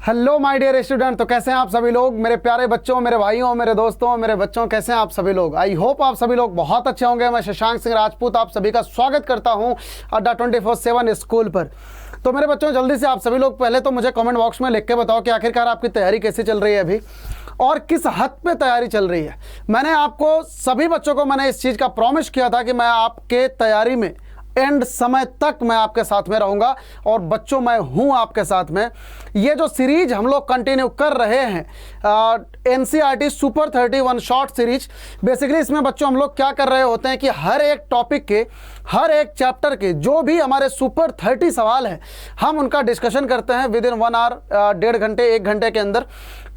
Hello my dear student. तो कैसे हैं आप सभी लोग, मेरे प्यारे बच्चों, मेरे भाइयों, मेरे दोस्तों, मेरे बच्चों, कैसे हैं आप सभी लोग। आई होप आप सभी लोग बहुत अच्छे होंगे। मैं शशांक सिंह राजपूत आप सभी का स्वागत करता हूं अड्डा 24/7 स्कूल पर। तो मेरे बच्चों, जल्दी से आप सभी लोग पहले तो मुझे कमेंट बॉक्स में लिख के बताओ कि आखिरकार आपकी तैयारी कैसी चल रही है अभी और किस हद पे तैयारी चल रही है। मैंने आपको सभी बच्चों को मैंने इस चीज़ का प्रॉमिस किया था कि मैं आपके तैयारी में एंड समय तक मैं आपके साथ में रहूंगा और बच्चों मैं हूं आपके साथ में। ये जो सीरीज हम लोग कंटिन्यू कर रहे हैं NCERT super 30 one shot series, basically इसमें बच्चों हम लोग क्या कर रहे होते हैं कि हर एक टॉपिक के, हर एक चैप्टर के जो भी हमारे सुपर 30 सवाल हैं हम उनका डिस्कशन करते हैं विद इन 1 आवर, 1.5 घंटे 1 घंटे के अंदर,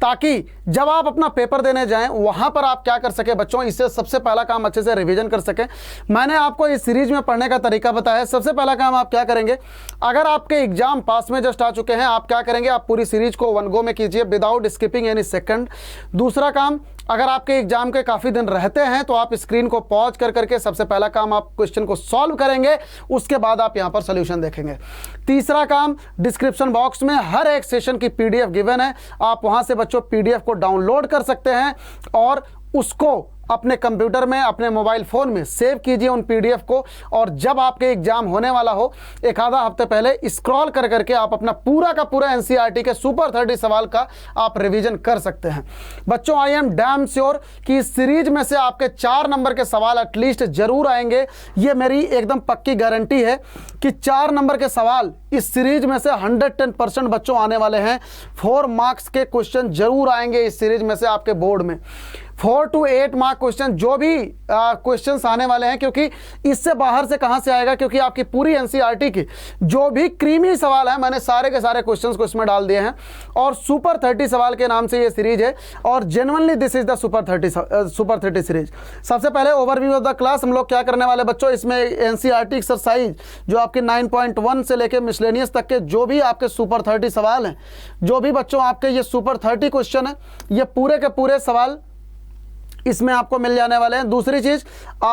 ताकि जब आप अपना पेपर देने जाएं वहां पर आप क्या कर सके बच्चों, इससे सबसे पहला काम अच्छे से रिवीजन कर सकें। मैंने आपको इस सीरीज में पढ़ने का तरीका बताया। सबसे पहला काम आप क्या करेंगे, अगर आपके एग्जाम पास में जस्ट आ चुके हैं, आप क्या करेंगे, आप पूरी सीरीज को वन गो में कीजिए विदाउट स्किपिंग एनी सेकंड। दूसरा काम, अगर आपके एग्जाम के काफ़ी दिन रहते हैं तो आप स्क्रीन को पॉज कर करके सबसे पहला काम आप क्वेश्चन को सॉल्व करेंगे, उसके बाद आप यहां पर सॉल्यूशन देखेंगे। तीसरा काम, डिस्क्रिप्शन बॉक्स में हर एक सेशन की पीडीएफ गिवन है, आप वहां से बच्चों पीडीएफ को डाउनलोड कर सकते हैं और उसको अपने कंप्यूटर में, अपने मोबाइल फ़ोन में सेव कीजिए उन पीडीएफ को, और जब आपके एग्जाम होने वाला हो एक आधा हफ्ते पहले स्क्रॉल कर करके आप अपना पूरा का पूरा एनसीईआरटी के सुपर 30 सवाल का आप रिवीजन कर सकते हैं। बच्चों, आई एम डैम श्योर कि इस सीरीज में से आपके 4 नंबर के सवाल एटलीस्ट जरूर आएंगे। ये मेरी एकदम पक्की गारंटी है कि 4 नंबर के सवाल इस सीरीज में से 110% बच्चों आने वाले हैं। 4 मार्क्स के क्वेश्चन जरूर आएंगे इस सीरीज में से आपके बोर्ड में। 4 to 8 मार्क क्वेश्चन जो भी क्वेश्चंस आने वाले हैं, क्योंकि इससे बाहर से कहां से आएगा, क्योंकि आपकी पूरी एनसीईआरटी की जो भी क्रीमी सवाल है मैंने सारे के सारे क्वेश्चंस को इसमें डाल दिए हैं और सुपर 30 सवाल के नाम से ये सीरीज है और genuinely this is the super 30 series. सबसे पहले ओवरव्यू ऑफ द क्लास हम लोग क्या करने वाले बच्चों, इसमें एनसीईआरटी एक्सरसाइज जो आपकी 9.1 से लेके मिसलेनियस तक के जो भी आपके सुपर 30 सवाल हैं, जो भी बच्चों आपके ये सुपर 30 क्वेश्चन है, ये पूरे के पूरे सवाल इसमें आपको मिल जाने वाले हैं। दूसरी चीज़,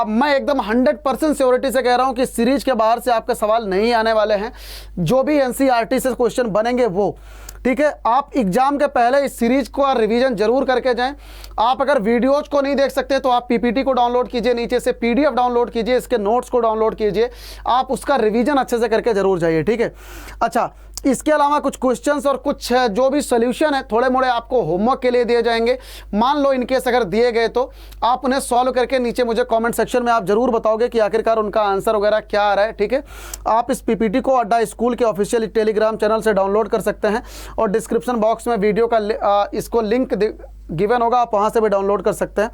मैं एकदम 100% श्योरिटी से कह रहा हूं कि सीरीज के बाहर से आपके सवाल नहीं आने वाले हैं। जो भी एनसीईआरटी से क्वेश्चन बनेंगे वो, ठीक है। आप एग्जाम के पहले इस सीरीज को रिवीजन जरूर करके जाएं। आप अगर वीडियोज को नहीं देख सकते तो आप पीपीटी को डाउनलोड कीजिए, नीचे से पीडीएफ डाउनलोड कीजिए, इसके नोट्स को डाउनलोड कीजिए, आप उसका रिवीजन अच्छे से करके जरूर जाइए, ठीक है। अच्छा, इसके अलावा कुछ क्वेश्चंस और कुछ जो भी सॉल्यूशन है थोड़े मोड़े आपको होमवर्क के लिए दिए जाएंगे। मान लो इनकेस अगर दिए गए तो आप उन्हें सॉल्व करके नीचे मुझे कमेंट सेक्शन में आप जरूर बताओगे कि आखिरकार उनका आंसर वगैरह क्या आ रहा है, ठीक है। आप इस पीपीटी को अड्डा स्कूल के ऑफिशियल टेलीग्राम चैनल से डाउनलोड कर सकते हैं और डिस्क्रिप्शन बॉक्स में वीडियो का इसको लिंक गिवन होगा, आप वहां से भी डाउनलोड कर सकते हैं।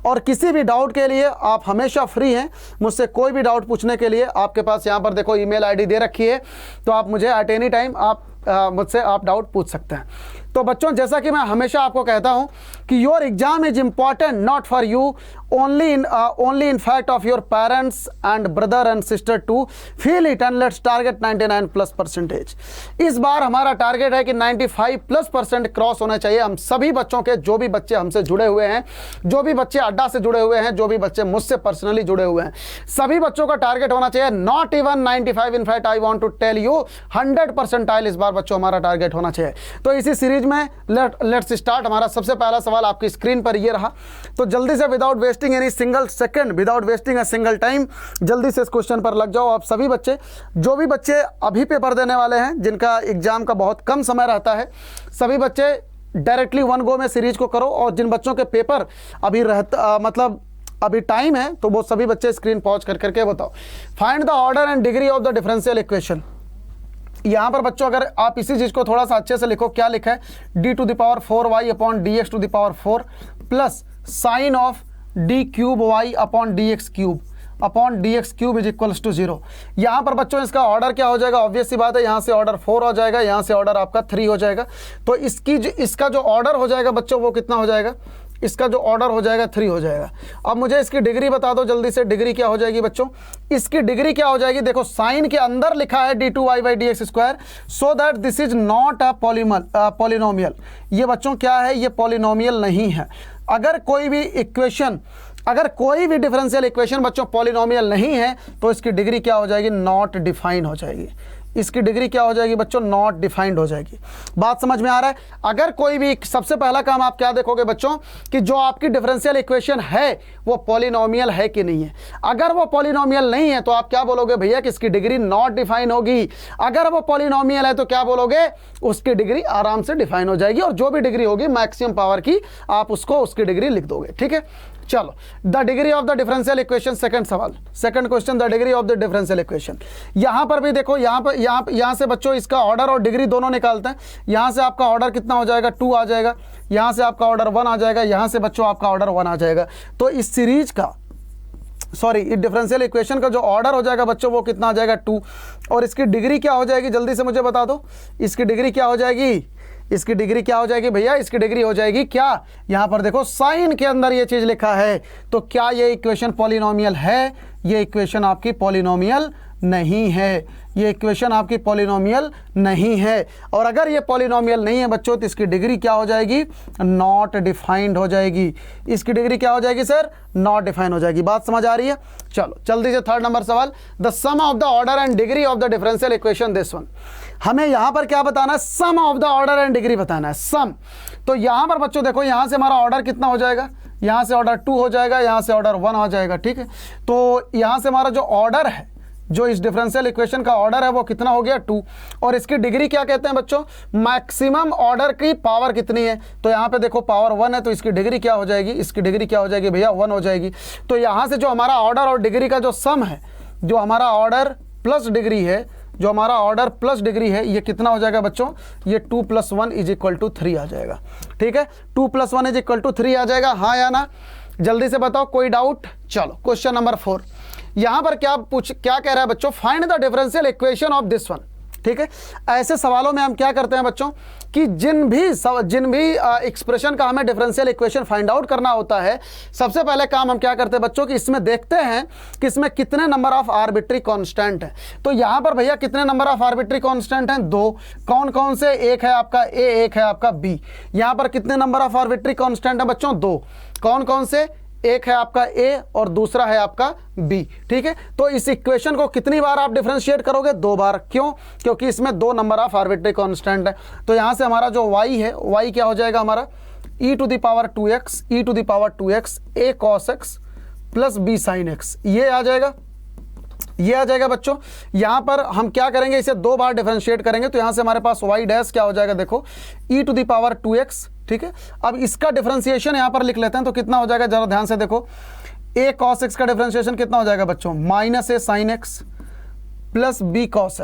और किसी भी डाउट के लिए आप हमेशा फ्री हैं, मुझसे कोई भी डाउट पूछने के लिए आपके पास यहाँ पर देखो ईमेल आईडी दे रखी है, तो आप मुझे एट एनी टाइम आप मुझसे आप डाउट पूछ सकते हैं। तो बच्चों, जैसा कि मैं हमेशा आपको कहता हूं कि your exam is important not for you only in fact of your parents and brother and sister to feel it and let's target 99+%। इस बार हमारा टारगेट है कि 95+% क्रॉस होना चाहिए हम सभी बच्चों के, जो भी बच्चे हमसे जुड़े हुए हैं, जो भी बच्चे अड्डा से जुड़े हुए हैं, जो भी बच्चे मुझसे पर्सनली जुड़े हुए हैं, सभी बच्चों का टारगेट होना चाहिए not even 95। In fact I want to tell you 100% इस बार बच्चों हमारा टारगेट होना चाहिए। तो इसी सीरीज में लेट्स स्टार्ट। हमारा सबसे पहला सवाल आपकी स्क्रीन पर ये रहा, तो जल्दी से without wasting any single second, without wasting a single time, जल्दी से इस क्वेश्चन पर लग जाओ। आप सभी बच्चे, जो भी बच्चे अभी पेपर देने वाले हैं, जिनका एग्जाम का बहुत कम समय रहता है, सभी बच्चे डायरेक्टली वन गो में सीरीज को करो। और जिन बच्चों के पेपर अभी मतलब अभी टाइम है, तो वो सभी बच्चे स्क्रीन पॉज कर करके बताओ। Find the order and degree of the differential equation. यहां पर बच्चों अगर आप इसी चीज को थोड़ा सा अच्छे से लिखो, क्या लिखा है, d⁴y upon dx⁴ plus sine of d³ upon dx³ is equals to 0। यहां पर बच्चों इसका ऑर्डर क्या हो जाएगा, ऑब्वियस सी बात है, यहां से ऑर्डर 4 हो जाएगा, यहां से ऑर्डर आपका 3 हो जाएगा। तो इसका जो ऑर्डर हो जाएगा बच्चों वो कितना हो जाएगा, इसका जो ऑर्डर हो जाएगा 3 हो जाएगा। अब मुझे इसकी डिग्री बता दो जल्दी से, डिग्री क्या हो जाएगी बच्चों, इसकी डिग्री क्या हो जाएगी, देखो साइन के अंदर लिखा है d2y/dx², so that this is not a polynomial. ये बच्चों क्या है, ये पॉलिनोमियल नहीं है। अगर कोई भी डिफरेंशियल इक्वेशन बच्चों पॉलिनोमियल नहीं है तो इसकी डिग्री क्या हो जाएगी, नॉट डिफाइन हो जाएगी। इसकी डिग्री क्या हो जाएगी बच्चों, नॉट डिफाइंड हो जाएगी। बात समझ में आ रहा है। अगर कोई भी, सबसे पहला काम आप क्या देखोगे बच्चों कि जो आपकी डिफरेंशियल इक्वेशन है वो पॉलिनोमियल है कि नहीं है। अगर वो पॉलिनोमियल नहीं है तो आप क्या बोलोगे भैया कि इसकी डिग्री नॉट डिफाइन होगी। अगर वो पॉलिनोमियल है तो क्या बोलोगे, उसकी डिग्री आराम से डिफाइन हो जाएगी, और जो भी डिग्री होगी मैक्सिमम पावर की आप उसको उसकी डिग्री लिख दोगे। ठीक है, चलो the degree of the differential equation, second सवाल, second question, the degree of the differential equation. यहां पर भी देखो, यहां से बच्चों इसका ऑर्डर और डिग्री दोनों निकालते हैं। यहां से आपका ऑर्डर कितना हो जाएगा, 2 आ जाएगा, यहां से आपका ऑर्डर 1 आ जाएगा, यहां से बच्चों आपका ऑर्डर 1 आ जाएगा। तो इस सीरीज का, सॉरी इस डिफरेंशियल इक्वेशन का जो ऑर्डर हो जाएगा बच्चों वो कितना आ जाएगा, 2। और इसकी डिग्री क्या हो जाएगी, जल्दी से मुझे बता दो, इसकी डिग्री क्या हो जाएगी, इसकी डिग्री क्या हो जाएगी भैया, इसकी डिग्री हो जाएगी क्या, यहां पर देखो साइन के अंदर ये चीज लिखा है। तो क्या ये इक्वेशन पॉलिनोमियल है, ये इक्वेशन आपकी पॉलिनोमियल नहीं है, ये इक्वेशन आपकी पॉलिनोमियल नहीं है। और अगर ये पॉलिनोमियल नहीं है बच्चों तो इसकी डिग्री क्या हो जाएगी, नॉट डिफाइंड हो जाएगी। इसकी डिग्री क्या हो जाएगी सर, नॉट डिफाइंड हो जाएगी। बात समझ आ रही है। चलो जल्दी से थर्ड नंबर सवाल, the sum of the order and degree of the differential equation this one. हमें यहां पर क्या बताना है, sum of the order and degree बताना है, सम। तो यहां पर बच्चों देखो, यहां से हमारा ऑर्डर कितना हो जाएगा, यहां से ऑर्डर 2 हो जाएगा, यहां से ऑर्डर 1 आ जाएगा। ठीक है, तो यहां से हमारा जो ऑर्डर है, जो इस डिफरेंशियल इक्वेशन का ऑर्डर है वो कितना हो गया, 2। और इसकी डिग्री क्या कहते हैं बच्चों, मैक्सिमम ऑर्डर की पावर कितनी है। तो यहाँ पे देखो पावर 1 है, तो इसकी डिग्री क्या हो जाएगी, इसकी डिग्री क्या हो जाएगी भैया, 1 हो जाएगी। तो यहाँ से जो हमारा ऑर्डर और डिग्री का जो सम है, जो हमारा ऑर्डर प्लस डिग्री है, जो हमारा ऑर्डर प्लस डिग्री है, ये कितना हो जाएगा बच्चों, ये 2 + 1 = 3 आ जाएगा। ठीक है, 2 + 1 = 3 आ जाएगा, हाँ या ना, जल्दी से बताओ, कोई डाउट। चलो क्वेश्चन नंबर 4, यहां पर क्या कह रहा है बच्चों, find the differential equation of this one. ठीक है, ऐसे सवालों में हम क्या करते हैं बच्चों कि जिन भी एक्सप्रेशन का हमें डिफरेंशियल इक्वेशन फाइंड आउट करना होता है, सबसे पहले काम हम क्या करते हैं बच्चों कि इसमें देखते हैं कि इसमें कितने नंबर ऑफ आर्बिट्री कांस्टेंट है। तो यहां पर भैया कितने नंबर ऑफ आर्बिट्री कांस्टेंट हैं, 2। कौन कौन से, एक है आपका ए, एक है आपका बी। यहां पर कितने नंबर ऑफ आर्बिट्री कांस्टेंट है बच्चों, 2। कौन कौन से, एक है आपका ए और दूसरा है आपका बी। ठीक है, तो इस इक्वेशन को कितनी बार आप डिफरेंशिएट करोगे, 2 बार। क्यों, क्योंकि इसमें 2 नंबर ऑफ आर्बिट्री कांस्टेंट है। तो यहां से हमारा जो y है, y क्या हो जाएगा हमारा, e⁻²x e⁻²x a cos x + b sin x, ये आ जाएगा, ये आ जाएगा बच्चों। यहां पर हम क्या करेंगे, इसे 2 बार डिफरेंशिएट करेंगे। तो यहां से हमारे पास y डैश क्या हो जाएगा, देखो e⁻²x। ठीक है, अब इसका डिफरेंशिएशन यहां पर लिख लेते हैं, तो कितना हो जाएगा, जरा ध्यान से देखो, a cos x का डिफरेंशिएशन कितना हो जाएगा बच्चों, -a sin x + b cos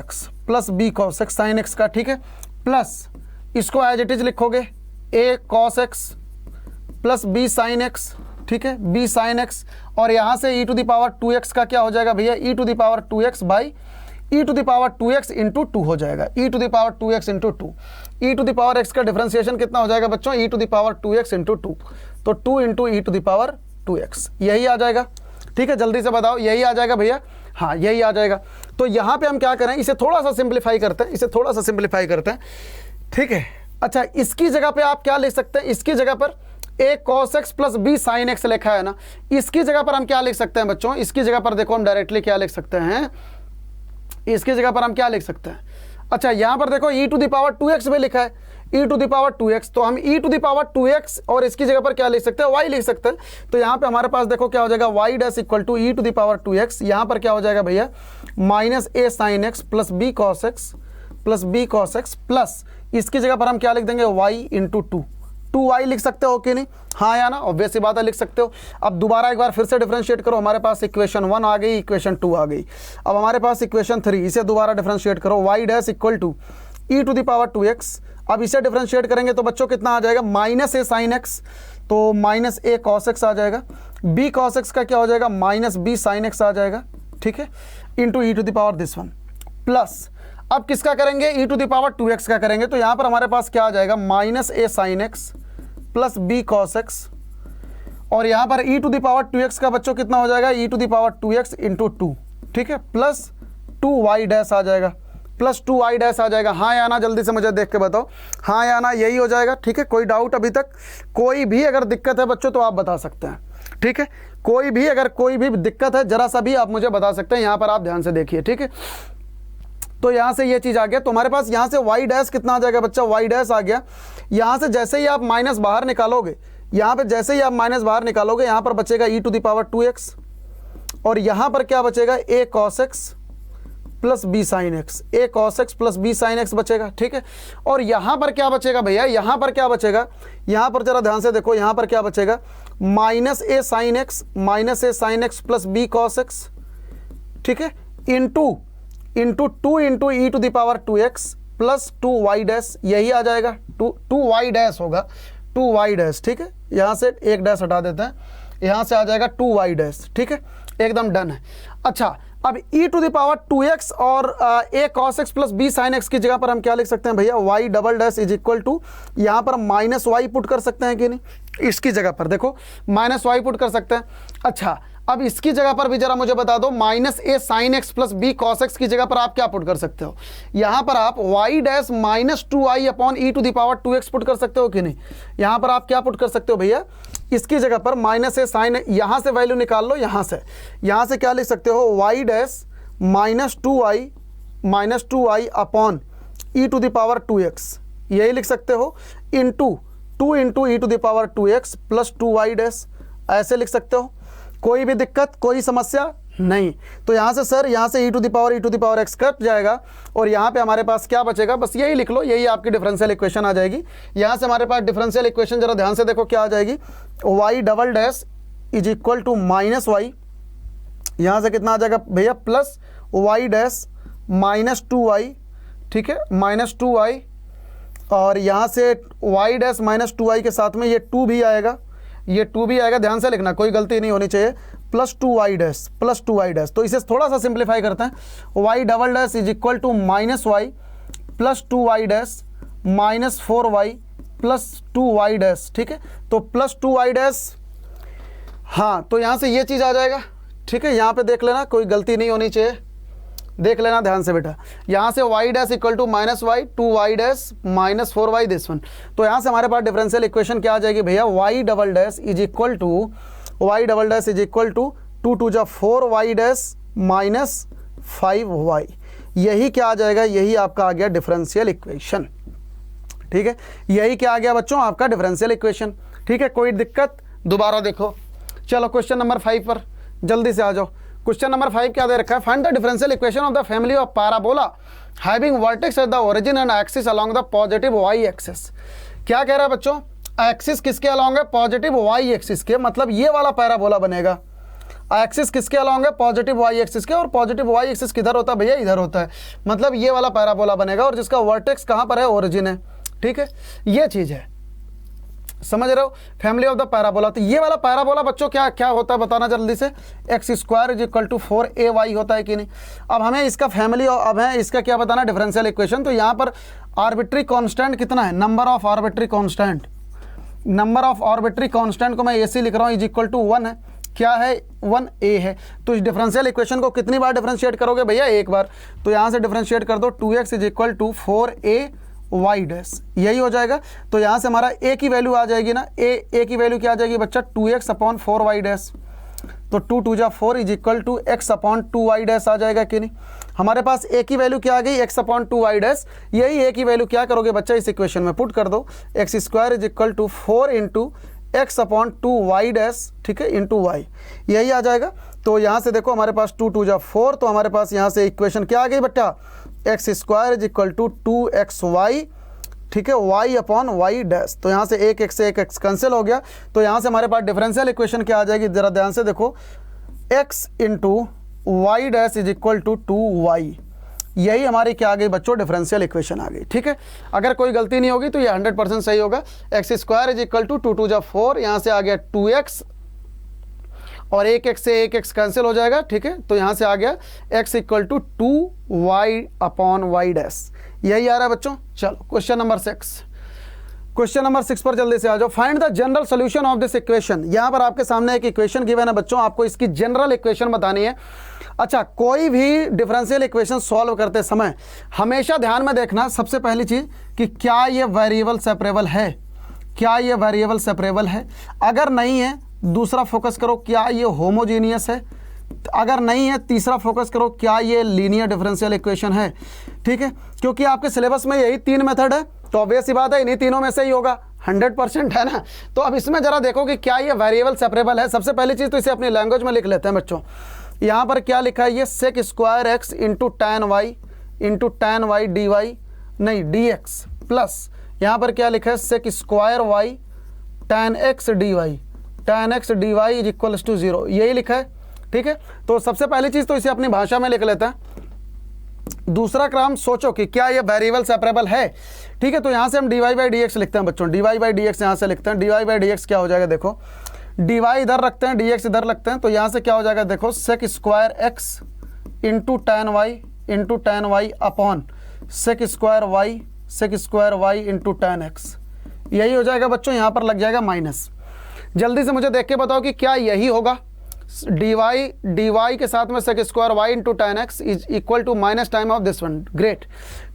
x sin x का। ठीक है, प्लस इसको एज इट इज लिखोगे, a cos x + b sin x। ठीक है, b sin x, और यहां से e⁻²x का क्या हो जाएगा भैया, e⁻²x बाई e⁻²x × 2 हो जाएगा, e⁻²x × 2। e⁻x का डिफरेंशिएशन कितना हो जाएगा बच्चों, e⁻²x × 2। तो 2 × e⁻²x, यही आ जाएगा। ठीक है, जल्दी से बताओ, यही आ जाएगा भैया, हाँ यही आ जाएगा। तो यहाँ पे हम क्या करें, इसे थोड़ा सा सिंप्लीफाई करते हैं, ठीक है। अच्छा, इसकी जगह पे आप क्या लिख सकते हैं, इसकी जगह पर a cos x + b sin x लिखा है ना, इसकी जगह पर हम क्या लिख सकते हैं बच्चों, इसकी जगह पर देखो हम डायरेक्टली क्या लिख सकते हैं, इसकी जगह पर हम क्या लिख सकते हैं। अच्छा, यहां पर देखो e⁻²x भी लिखा है, e⁻²x, तो हम e⁻²x और इसकी जगह पर क्या लिख सकते हैं, y लिख सकते हैं। तो यहां पे हमारे पास देखो क्या हो जाएगा, y डैश = e⁻²x, यहां पर क्या हो जाएगा भैया, -a sin x + b cos x plus इसकी जगह पर हम क्या लिख देंगे, y × 2y लिख सकते हो कि नहीं, हाँ या ना, ऑब्वियस सी बात है, लिख सकते हो। अब दोबारा एक बार फिर से डिफरेंशिएट करो, हमारे पास इक्वेशन 1 आ गई, इक्वेशन 2 आ गई। अब हमारे पास इक्वेशन 3, इसे दोबारा डिफरेंशिएट करो, y डैश = e⁻²x। अब इसे डिफरेंशिएट करेंगे तो बच्चों कितना आ जाएगा, -a sin x, तो -a cos x आ जाएगा। b cos x का क्या हो जाएगा, -b sin x आ जाएगा। ठीक है, × दिस वन प्लस, अब किसका करेंगे, e⁻²x का करेंगे। तो यहाँ पर हमारे पास क्या आ जाएगा, -a sin x + b cos x, और यहाँ पर e⁻²x का बच्चों कितना हो जाएगा, e⁻²x × 2। ठीक है, प्लस 2y डैश आ जाएगा, +2y डैश आ जाएगा, हाँ या ना, जल्दी से मुझे देख के बताओ, हाँ या ना, यही हो जाएगा। ठीक है, कोई डाउट अभी तक, कोई भी अगर दिक्कत है बच्चों तो आप बता सकते हैं। ठीक है, कोई भी दिक्कत है, जरा सा भी आप मुझे बता सकते हैं, यहाँ पर आप ध्यान से देखिए। ठीक है, तो यहाँ से ये चीज़ आ गया। तो हमारे पास यहाँ से वाई डैश कितना आ जाएगा बच्चा, वाई डैश आ गया। यहाँ से जैसे ही आप माइनस बाहर निकालोगे, यहाँ पे जैसे ही आप माइनस बाहर निकालोगे, यहाँ पर बचेगा e to the power 2x, और यहाँ पर क्या बचेगा, a cos x plus b sin x, a cos x plus b sin x बचेगा, ठीक है। और यहाँ पर क्या बचेगा भैया, यहाँ पर क्या बचेगा, यहाँ पर जरा ध्यान से देखो, यहाँ पर क्या बचेगा, minus a sin x plus b cos x, ठीक है, into 2 into e to the power 2x plus 2y dash, यही आ जाएगा, 2y डैश होगा, 2y डैश, ठीक है। यहाँ से एक डैश हटा देते हैं, यहाँ से आ जाएगा 2y डैश, ठीक है, एकदम डन है। अच्छा, अब e to the power 2x और a cos x plus b sin x की जगह पर हम क्या लिख सकते हैं भैया, y double dash is equal to, यहाँ पर माइनस वाई पुट कर सकते हैं कि नहीं, इसकी जगह पर देखो माइनस वाई पुट कर सकते हैं। अच्छा, अब इसकी जगह पर भी जरा मुझे बता दो, minus a sin x plus b cos x की जगह पर आप क्या पुट कर सकते हो, यहाँ पर आप y dash minus 2i upon e to the power 2x put कर सकते हो कि नहीं। यहाँ पर आप क्या पुट कर सकते हो भैया, इसकी जगह पर माइनस a sin, यहाँ से वैल्यू निकाल लो, यहाँ से क्या लिख सकते हो, y dash minus 2i upon e to the power 2x, यही लिख सकते हो, into 2 into e to the power 2x plus 2y dash, ऐसे लिख सकते हो। कोई भी दिक्कत, कोई समस्या नहीं। तो यहाँ से सर, यहाँ से e to the power x cut जाएगा, और यहाँ पे हमारे पास क्या बचेगा, बस यही लिख लो, यही आपकी डिफरेंशियल इक्वेशन आ जाएगी। यहाँ से हमारे पास डिफरेंशियल इक्वेशन जरा ध्यान से देखो क्या आ जाएगी, y double dash is equal to minus y, यहाँ से कितना आ जाएगा भैया, plus y dash minus 2y, ठीक है, माइनस 2y, और यहाँ से y डैश माइनस 2y के साथ में ये 2 भी आएगा, ये 2 भी आएगा, ध्यान से लिखना, कोई गलती नहीं होनी चाहिए, प्लस 2y डैश। तो इसे थोड़ा सा सिंप्लीफाई करते हैं, y double dash is equal to minus Y plus 2y dash minus 4y plus 2y dash, ठीक है। तो प्लस 2y डैश, हाँ, तो यहाँ से ये चीज़ आ जाएगा, ठीक है। यहाँ पे देख लेना, कोई गलती नहीं होनी चाहिए, देख लेना ध्यान से बेटा। यहाँ से y dash equal to minus y 2y dash minus 4y this one. तो यहाँ से हमारे पास डिफरेंशियल इक्वेशन क्या आ जाएगी भैया, y double dash is equal to 2 टू जा 4y डैश माइनस 5y, यही क्या आ जाएगा, यही आपका आ गया डिफरेंशियल इक्वेशन, ठीक है। यही क्या आ गया बच्चों, आपका डिफरेंशियल इक्वेशन, ठीक है। कोई दिक्कत, दोबारा देखो। चलो क्वेश्चन नंबर 5 पर जल्दी से आ जाओ। क्वेश्चन नंबर 5 क्या दे रखा है, find the differential equation of the family of parabola having vertex at the origin and axis along the positive y axis. क्या कह रहा है बच्चों, एक्सिस किसके अलोंग है, पॉजिटिव वाई एक्सिस के, मतलब ये वाला पैराबोला बनेगा। एक्सिस किसके अलोंग है, पॉजिटिव वाई एक्सिस के, और पॉजिटिव वाई एक्सिस किधर होता है भैया, इधर होता है, मतलब ये वाला पैराबोला बनेगा, और जिसका वर्टेक्स कहाँ पर है, ओरिजिन है, ठीक है। ये चीज़ है, समझ रहे हो, फैमिली ऑफ द पैराबोला। तो ये वाला पैराबोला बच्चों क्या क्या होता है, बताना जल्दी से। X square is equal to 4ay होता है कि नहीं। अब हमें इसका फैमिली, अब है इसका क्या बताना, डिफरेंशियल इक्वेशन। तो यहाँ पर आर्बिट्री कांस्टेंट कितना है, number of arbitrary constant, number of arbitrary constant को मैं ऐसे लिख रहा हूँ, इज इक्वल टू 1 है, क्या है 1a है। तो इस डिफरेंशियल इक्वेशन को कितनी बार डिफरेंशिएट करोगे भैया, एक बार। तो यहाँ से डिफरेंशिएट कर दो, 2x is equal to 4ay dash, यही हो जाएगा। तो यहाँ से हमारा a की वैल्यू आ जाएगी ना, a की वैल्यू क्या आ जाएगी बच्चा, 2x अपॉन 4y डैश। तो 2 2 जा 4 is equal to x upon 2y dash आ जाएगा कि नहीं। हमारे पास a की वैल्यू क्या आ गई, x अपॉन 2y डैश। यही a की वैल्यू क्या करोगे बच्चा, इस इक्वेशन में पुट कर दो, x square is equal to 4 into x upon 2y dash, ठीक है, इंटू y, यही आ जाएगा। तो यहाँ से देखो हमारे पास 2 2 जा 4, तो हमारे पास यहाँ से इक्वेशन क्या आ गई बेटा, x square is equal to 2xy, ठीक है, y अपॉन y डैश। तो यहाँ से एक x से एक x कैंसिल हो गया। तो यहाँ से हमारे पास डिफरेंशियल इक्वेशन क्या आ जाएगी, जरा ध्यान से देखो, x into y dash is equal to 2y, यही हमारी क्या आ गई बच्चों, डिफरेंशियल इक्वेशन आ गई, ठीक है। अगर कोई गलती नहीं होगी तो ये 100% सही होगा। X square is equal to 2 2 जा 4, यहाँ से आ गया 2x, और एक x से एक x कैंसिल हो जाएगा, ठीक है। तो यहाँ से आ गया x equal to 2y upon y dash, यही आ रहा है बच्चों। चलो क्वेश्चन नंबर 6, क्वेश्चन नंबर 6 पर जल्दी से आ जाओ। Find the general solution of this equation. यहाँ पर आपके सामने एक इक्वेशन गिवन है बच्चों, आपको इसकी जनरल इक्वेशन बतानी है। अच्छा, कोई भी डिफरेंशियल इक्वेशन सॉल्व करते समय हमेशा ध्यान में देखना, सबसे पहली चीज़ कि क्या ये वेरिएबल सेपरेबल है, क्या ये वेरिएबल सेपरेबल है। अगर नहीं है, दूसरा फोकस करो, क्या ये होमोजीनियस है। अगर नहीं है, तीसरा फोकस करो, क्या ये लीनियर डिफरेंशियल इक्वेशन है? ठीक है, क्योंकि आपके सिलेबस में यही 3 मेथड है, तो ऑब्वियस सी बात है इन्हीं तीनों में से ही होगा, 100% है ना। तो अब इसमें जरा देखो कि क्या ये वेरिएबल सेपरेबल है। सबसे पहली चीज़ तो इसे अपनी लैंग्वेज में लिख लेते हैं बच्चों। यहाँ पर क्या लिखा है, ये sec square x into tan y D y नहीं डी एक्स, प्लस यहाँ पर क्या लिखा है, sec square y tan x d y is equals to 0, यही लिखा है। ठीक है, तो सबसे पहली चीज़ तो इसे अपनी भाषा में लिख लेते हैं। दूसरा काम सोचो कि क्या ये वेरिएबल सेपरेबल है। ठीक है, तो यहाँ से हम D Y by D X लिखते हैं बच्चों, D Y by D x यहाँ से लिखते हैं। D Y by D x क्या हो जाएगा, देखो डी वाई इधर रखते हैं, डी एक्स इधर रखते हैं, तो यहाँ से क्या हो जाएगा, देखो sec square x into tan Y upon sec square Y into tan X, यही हो जाएगा बच्चों। यहाँ पर लग जाएगा माइनस। जल्दी से मुझे देख के बताओ कि क्या यही होगा, डी वाई के साथ में sec square Y into tan x is equal to minus time of this one. Great.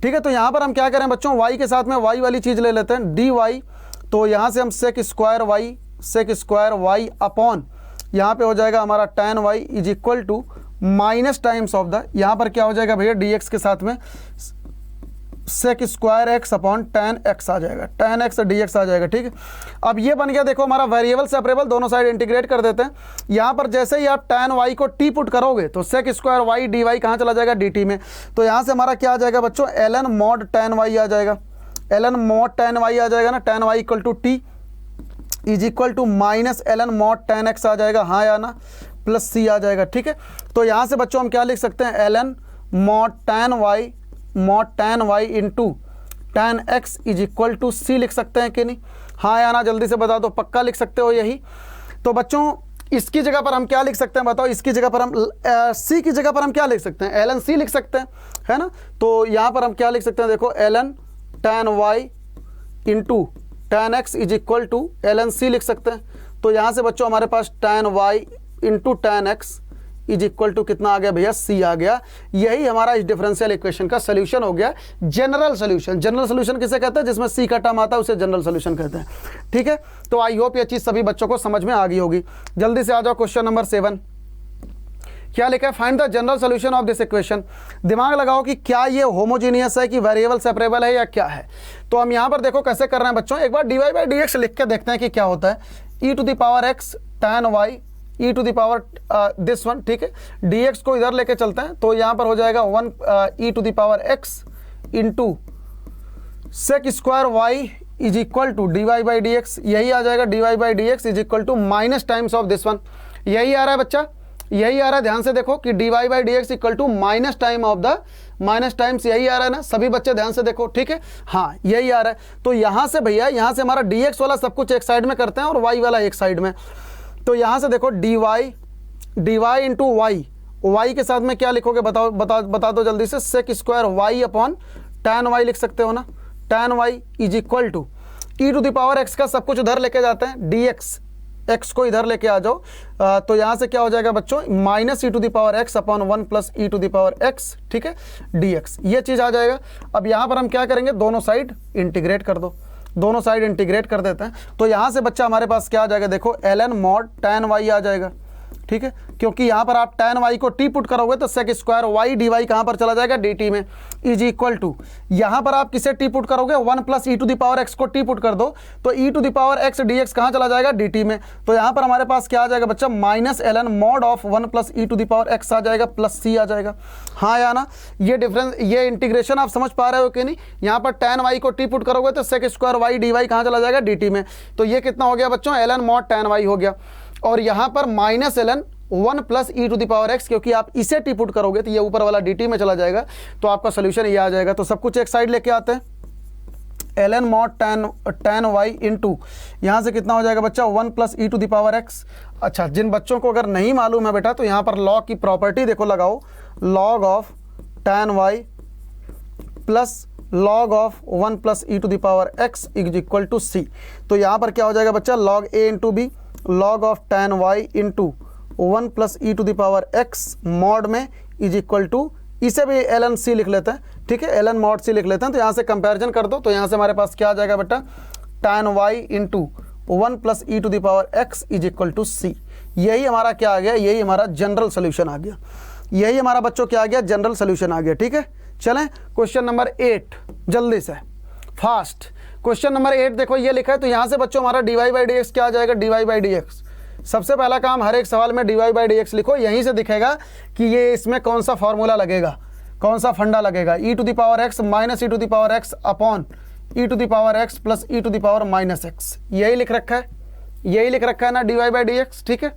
ठीक है, तो यहाँ पर हम क्या करें बच्चों, वाई के साथ में वाई वाली चीज़ ले लेते हैं, डी वाई, तो यहाँ से हम सेक स्क्वायर वाई अपॉन यहाँ पे हो जाएगा हमारा tan Y is equal to minus times of the, यहाँ पर क्या हो जाएगा भैया, डी एक्स के साथ में sec square x upon tan x आ जाएगा, टैन एक्स डी एक्स आ जाएगा। ठीक है, अब ये बन गया देखो हमारा वेरिएबल सेपरेबल, दोनों साइड इंटीग्रेट कर देते हैं। यहाँ पर जैसे ही आप टैन वाई को टी पुट करोगे तो sec square Y D Y कहाँ चला जाएगा, डी टी में। तो यहाँ से हमारा क्या आ जाएगा बच्चों, एलन मॉड टैन वाई आ जाएगा, एलन मॉड टैन वाई आ जाएगा ना, tan y equal to T is equal to minus ln mod tan x आ जाएगा, हाँ या ना, प्लस सी आ जाएगा। ठीक है, तो यहाँ से बच्चों हम क्या लिख सकते हैं, Elon mod tan Y into tan x is equal to C लिख सकते हैं कि नहीं, हाँ या ना, जल्दी से बता दो, पक्का लिख सकते हो यही। तो बच्चों इसकी जगह पर हम क्या लिख सकते हैं बताओ, इसकी जगह पर हम सी की जगह पर हम क्या लिख सकते हैं, एलन सी लिख सकते हैं, है ना। तो यहाँ पर हम क्या लिख सकते हैं, देखो ln tan Y into tan x is equal to ln C लिख सकते हैं। तो यहाँ से बच्चों हमारे पास tan Y into tan x is equal to कितना आ गया भैया, सी आ गया। यही हमारा इस डिफरेंशियल इक्वेशन का सोल्यूशन हो गया, जनरल सोल्यूशन। जनरल सोल्यूशन किसे कहते हैं, जिसमें सी का टर्म आता है उसे जनरल सोल्यूशन कहते हैं। ठीक है, तो आई होप ये चीज़ सभी बच्चों को समझ में आ गई होगी। जल्दी से आ जाओ क्वेश्चन नंबर 7। क्या लिखा है, find the general solution of this equation. दिमाग लगाओ कि क्या ये होमोजीनियस है कि वेरिएबल सेपरेबल है या क्या है। तो हम यहाँ पर देखो कैसे कर रहे हैं बच्चों, एक बार d Y by D x लिख के देखते हैं कि क्या होता है। E to the power x tan y e to the power this one. ठीक है, डी एक्स को इधर लेके चलते हैं, तो यहाँ पर हो जाएगा 1 e to the power x into sec square y is equal to d Y by D x, यही आ जाएगा, d Y by D x is equal to minus times of this one. यही आ रहा है बच्चा, यही आ रहा है, ध्यान से देखो कि D Y by D x equal to minus time of the minus times, यही आ रहा है ना सभी बच्चे, ध्यान से देखो। ठीक है, हाँ यही आ रहा है। तो यहाँ से भैया, यहाँ से हमारा डी एक्स वाला सब कुछ एक साइड में करते हैं और वाई वाला एक साइड में। तो यहाँ से देखो डी वाई इंटू वाई के साथ में क्या लिखोगे, बता दो जल्दी से, sec square Y upon tan Y लिख सकते हो ना, tan Y is equal to E to the power X का सब कुछ उधर लेके जाते हैं, डी एक्स को इधर लेके आ जाओ। तो यहाँ से क्या हो जाएगा बच्चों, minus E to the power X upon 1 plus E to the power X. ठीक है, डी एक्स, ये चीज़ आ जाएगा। अब यहाँ पर हम क्या करेंगे, दोनों साइड इंटीग्रेट कर दो, दोनों साइड इंटीग्रेट कर देते हैं। तो यहाँ से बच्चा हमारे पास क्या आ जाएगा, देखो एलन मॉड टैन वाई आ जाएगा। ठीक है, क्योंकि यहाँ पर आप टैन वाई को टी पुट करोगे तो sec square Y D Y कहाँ पर चला जाएगा, डी टी में, इज इक्वल टू, यहाँ पर आप किसे टी पुट करोगे, 1 plus E to the power x को टी पुट कर दो, तो e to the power x D x कहाँ चला जाएगा, डी टी में। तो यहाँ पर हमारे पास क्या आ जाएगा बच्चा, minus ln mod of 1 plus E to the power x आ जाएगा, प्लस सी आ जाएगा, हाँ या ना। ये डिफरेंस, ये इंटीग्रेशन आप समझ पा रहे हो कि नहीं। यहाँ पर टैन वाई को टी पुट करोगे तो sec square Y D Y कहाँ चला जाएगा, डी टी में। तो ये कितना हो गया बच्चों, एलन मॉड टैन वाई हो गया। और यहाँ पर minus L N 1 plus E to the power X, क्योंकि आप इसे टी पुट करोगे तो ये ऊपर वाला डी टी में चला जाएगा, तो आपका सोल्यूशन ये आ जाएगा। तो सब कुछ एक साइड लेके आते हैं, Elon mod tan Y into यहाँ से कितना हो जाएगा बच्चा, 1 plus E to the power X. अच्छा, जिन बच्चों को अगर नहीं मालूम है बेटा, तो यहाँ पर लॉग की प्रॉपर्टी देखो लगाओ, log of tan y plus log of 1 plus E to the power x is equal to सी। तो यहाँ पर क्या हो जाएगा बच्चा, log A into B, log of tan Y into 1 plus E to the power x mod में is equal to, इसे भी एलन सी लिख लेते हैं। ठीक है, एलन मॉड सी लिख लेते हैं। तो यहाँ से कंपैरिजन कर दो, तो यहाँ से हमारे पास क्या आ जाएगा बेटा, tan Y into 1 plus E to the power x is equal to सी। यही हमारा क्या आ गया, यही हमारा जनरल सोल्यूशन आ गया, यही हमारा बच्चों क्या आ गया, जनरल सोल्यूशन आ गया। ठीक है, चलें क्वेश्चन नंबर 8 जल्दी से फास्ट। क्वेश्चन नंबर 8 देखो ये लिखा है, तो यहाँ से बच्चों हमारा dy बाई डी एक्स क्या आ जाएगा, dy बाई डी एक्स। सबसे पहला काम हर एक सवाल में dy बाई डी एक्स लिखो, यहीं से दिखेगा कि ये इसमें कौन सा फॉर्मूला लगेगा, कौन सा फंडा लगेगा। e to the power x minus e to the power x upon e to the power x plus e to the power minus x, यही लिख रखा है, यही लिख रखा है ना dy बाई डी एक्स। ठीक है,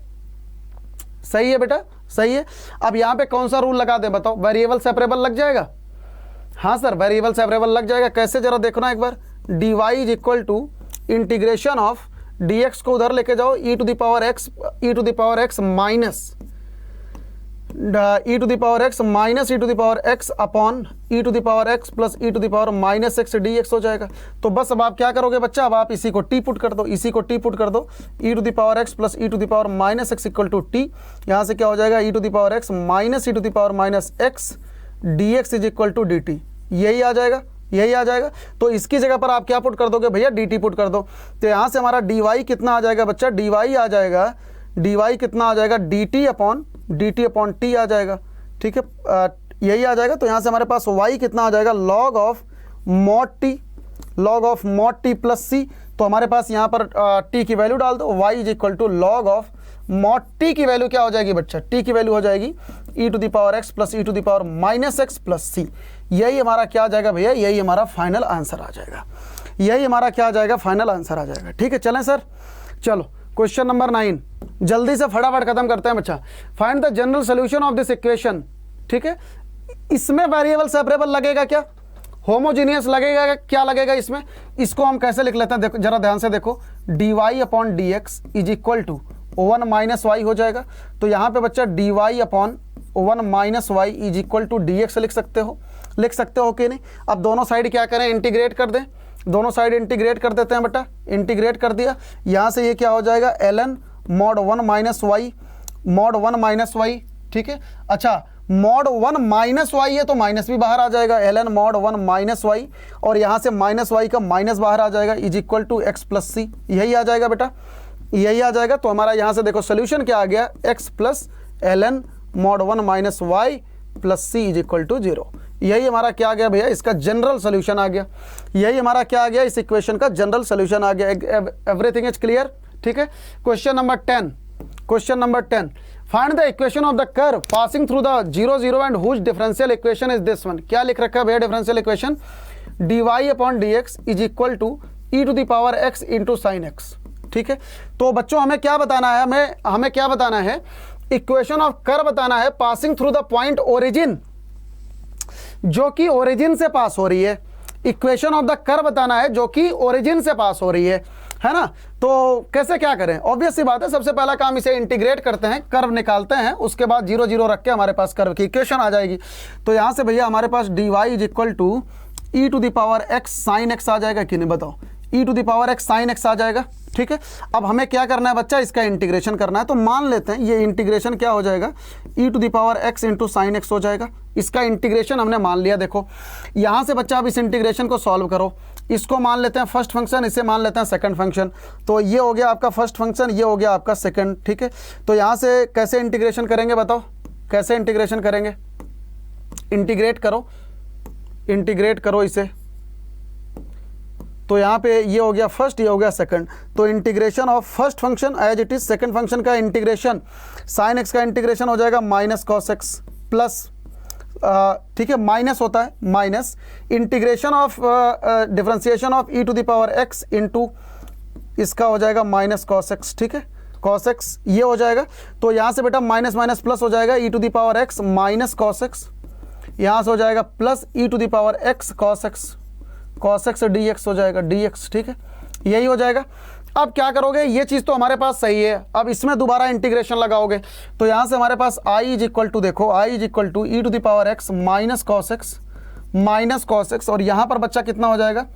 सही है बेटा, सही है। अब यहाँ पे कौन सा रूल लगा दे बताओ, वेरिएबल सेपरेबल लग जाएगा। हाँ सर, वेरिएबल सेपरेबल लग जाएगा। कैसे जरा देखो ना एक बार, dy is equal to integration of dx को उधर लेके जाओ, e to the power x minus e to the power x minus e to the power x upon e to the power x plus e to the power minus x dx हो जाएगा। तो बस अब आप क्या करोगे बच्चा, अब आप इसी को t पुट कर दो, इसी को t पुट कर दो, e to the power x plus e to the power minus x equal to t। यहाँ से क्या हो जाएगा, e to the power x minus e to the power minus x dx is equal to dt, यही आ जाएगा, यही आ जाएगा। तो इसकी जगह पर आप क्या पुट कर दोगे भैया, dt पुट कर दो। तो यहाँ से हमारा dy कितना आ जाएगा बच्चा, dy आ जाएगा, dy कितना आ जाएगा, dt अपॉन t आ जाएगा। ठीक है, यही आ जाएगा। तो यहाँ से हमारे पास y कितना आ जाएगा, log of mod t plus c। तो हमारे पास यहाँ पर t की वैल्यू डाल दो, y is equal to log of mod t की वैल्यू क्या हो जाएगी बच्चा, t की वैल्यू हो जाएगी e to the power x plus e to the power minus x plus c। यही हमारा क्या आ जाएगा भैया, यही हमारा फाइनल आंसर आ जाएगा, यही हमारा क्या आ जाएगा, फाइनल आंसर आ जाएगा। ठीक है, चलें सर, चलो क्वेश्चन नंबर 9 जल्दी से फटाफट खत्म करते हैं बच्चा। Find the general solution of this equation. ठीक है, इसमें वेरिएबल सेपरेबल लगेगा क्या, होमोजीनियस लगेगा क्या लगेगा इसमें, इसको हम कैसे लिख लेते हैं, देखो जरा ध्यान से देखो, dy upon D x is equal to 1 minus Y हो जाएगा। तो यहाँ पे बच्चा dy upon 1 minus Y is equal to D x लिख सकते हो कि नहीं। अब दोनों साइड क्या करें, इंटीग्रेट कर दें, दोनों साइड इंटीग्रेट कर देते हैं बेटा, इंटीग्रेट कर दिया। यहाँ से ये क्या हो जाएगा, ln mod 1 minus Y, mod 1 minus Y. ठीक है, अच्छा mod 1 माइनस वाई है तो माइनस भी बाहर आ जाएगा, ln mod 1 माइनस वाई, और यहाँ से माइनस वाई का माइनस बाहर आ जाएगा, is equal to x plus सी, यही आ जाएगा बेटा, यही आ जाएगा। तो हमारा यहाँ से देखो सोल्यूशन क्या आ गया, x plus ln mod 1 minus Y plus C is equal to 0। यही हमारा क्या आ गया भैया, इसका जनरल सोल्यूशन आ गया, यही हमारा क्या आ गया, इस इक्वेशन का जनरल सोल्यूशन आ गया। Everything is clear. ठीक है, question number 10, question number 10, find the equation of the curve passing through the 0 0 and whose differential equation is this one. क्या लिख रखा है भैया differential equation, dy upon D x is equal to e to the power x into sine X. ठीक है, तो बच्चों हमें क्या बताना है, हमें क्या बताना है, इक्वेशन ऑफ कर्व बताना है passing through the point origin, जो कि ओरिजिन से पास हो रही है। इक्वेशन ऑफ द कर्व बताना है जो कि ओरिजिन से पास हो रही है ना। तो कैसे क्या करें, ऑब्वियस सी बात है, सबसे पहला काम इसे इंटीग्रेट करते हैं, कर्व निकालते हैं, उसके बाद 0 0 रख के हमारे पास कर्व की इक्वेशन आ जाएगी। तो यहाँ से भैया हमारे पास dy is equal to E to the power x sine x आ जाएगा कि नहीं बताओ, e to the power x sine x आ जाएगा। ठीक है, अब हमें क्या करना है बच्चा, इसका इंटीग्रेशन करना है। तो मान लेते हैं ये इंटीग्रेशन क्या हो जाएगा, e to the power x into sine x हो जाएगा। इसका इंटीग्रेशन हमने मान लिया। देखो यहाँ से बच्चा अब इस इंटीग्रेशन को सॉल्व करो, इसको मान लेते हैं फर्स्ट फंक्शन, इसे मान लेते हैं सेकंड फंक्शन। तो ये हो गया आपका फर्स्ट फंक्शन, ये हो गया आपका सेकंड। ठीक है, तो यहाँ से कैसे इंटीग्रेशन करेंगे बताओ, कैसे इंटीग्रेशन करेंगे, इंटीग्रेट करो, इंटीग्रेट करो इसे। तो यहाँ पे ये हो गया फर्स्ट, ये हो गया सेकंड। तो integration of first function as it is, second function का इंटीग्रेशन साइन एक्स का इंटीग्रेशन हो जाएगा माइनस कॉस एक्स प्लस, ठीक है माइनस होता है minus integration of differentiation of e to the power x into इसका हो जाएगा माइनस कॉस एक्स। ठीक है, कॉस एक्स ये हो जाएगा। तो यहाँ से बेटा माइनस माइनस प्लस हो जाएगा, e to the power x minus cos X, यहाँ से हो जाएगा plus e to the power x cos X D x हो जाएगा dx। ठीक है, यही हो जाएगा। अब क्या करोगे, ये चीज़ तो हमारे पास सही है, अब इसमें दोबारा इंटीग्रेशन लगाओगे। तो यहाँ से हमारे पास i इज इक्वल टू, देखो i is equal to E to the power x minus cos X, और यहाँ पर बच्चा कितना हो जाएगा,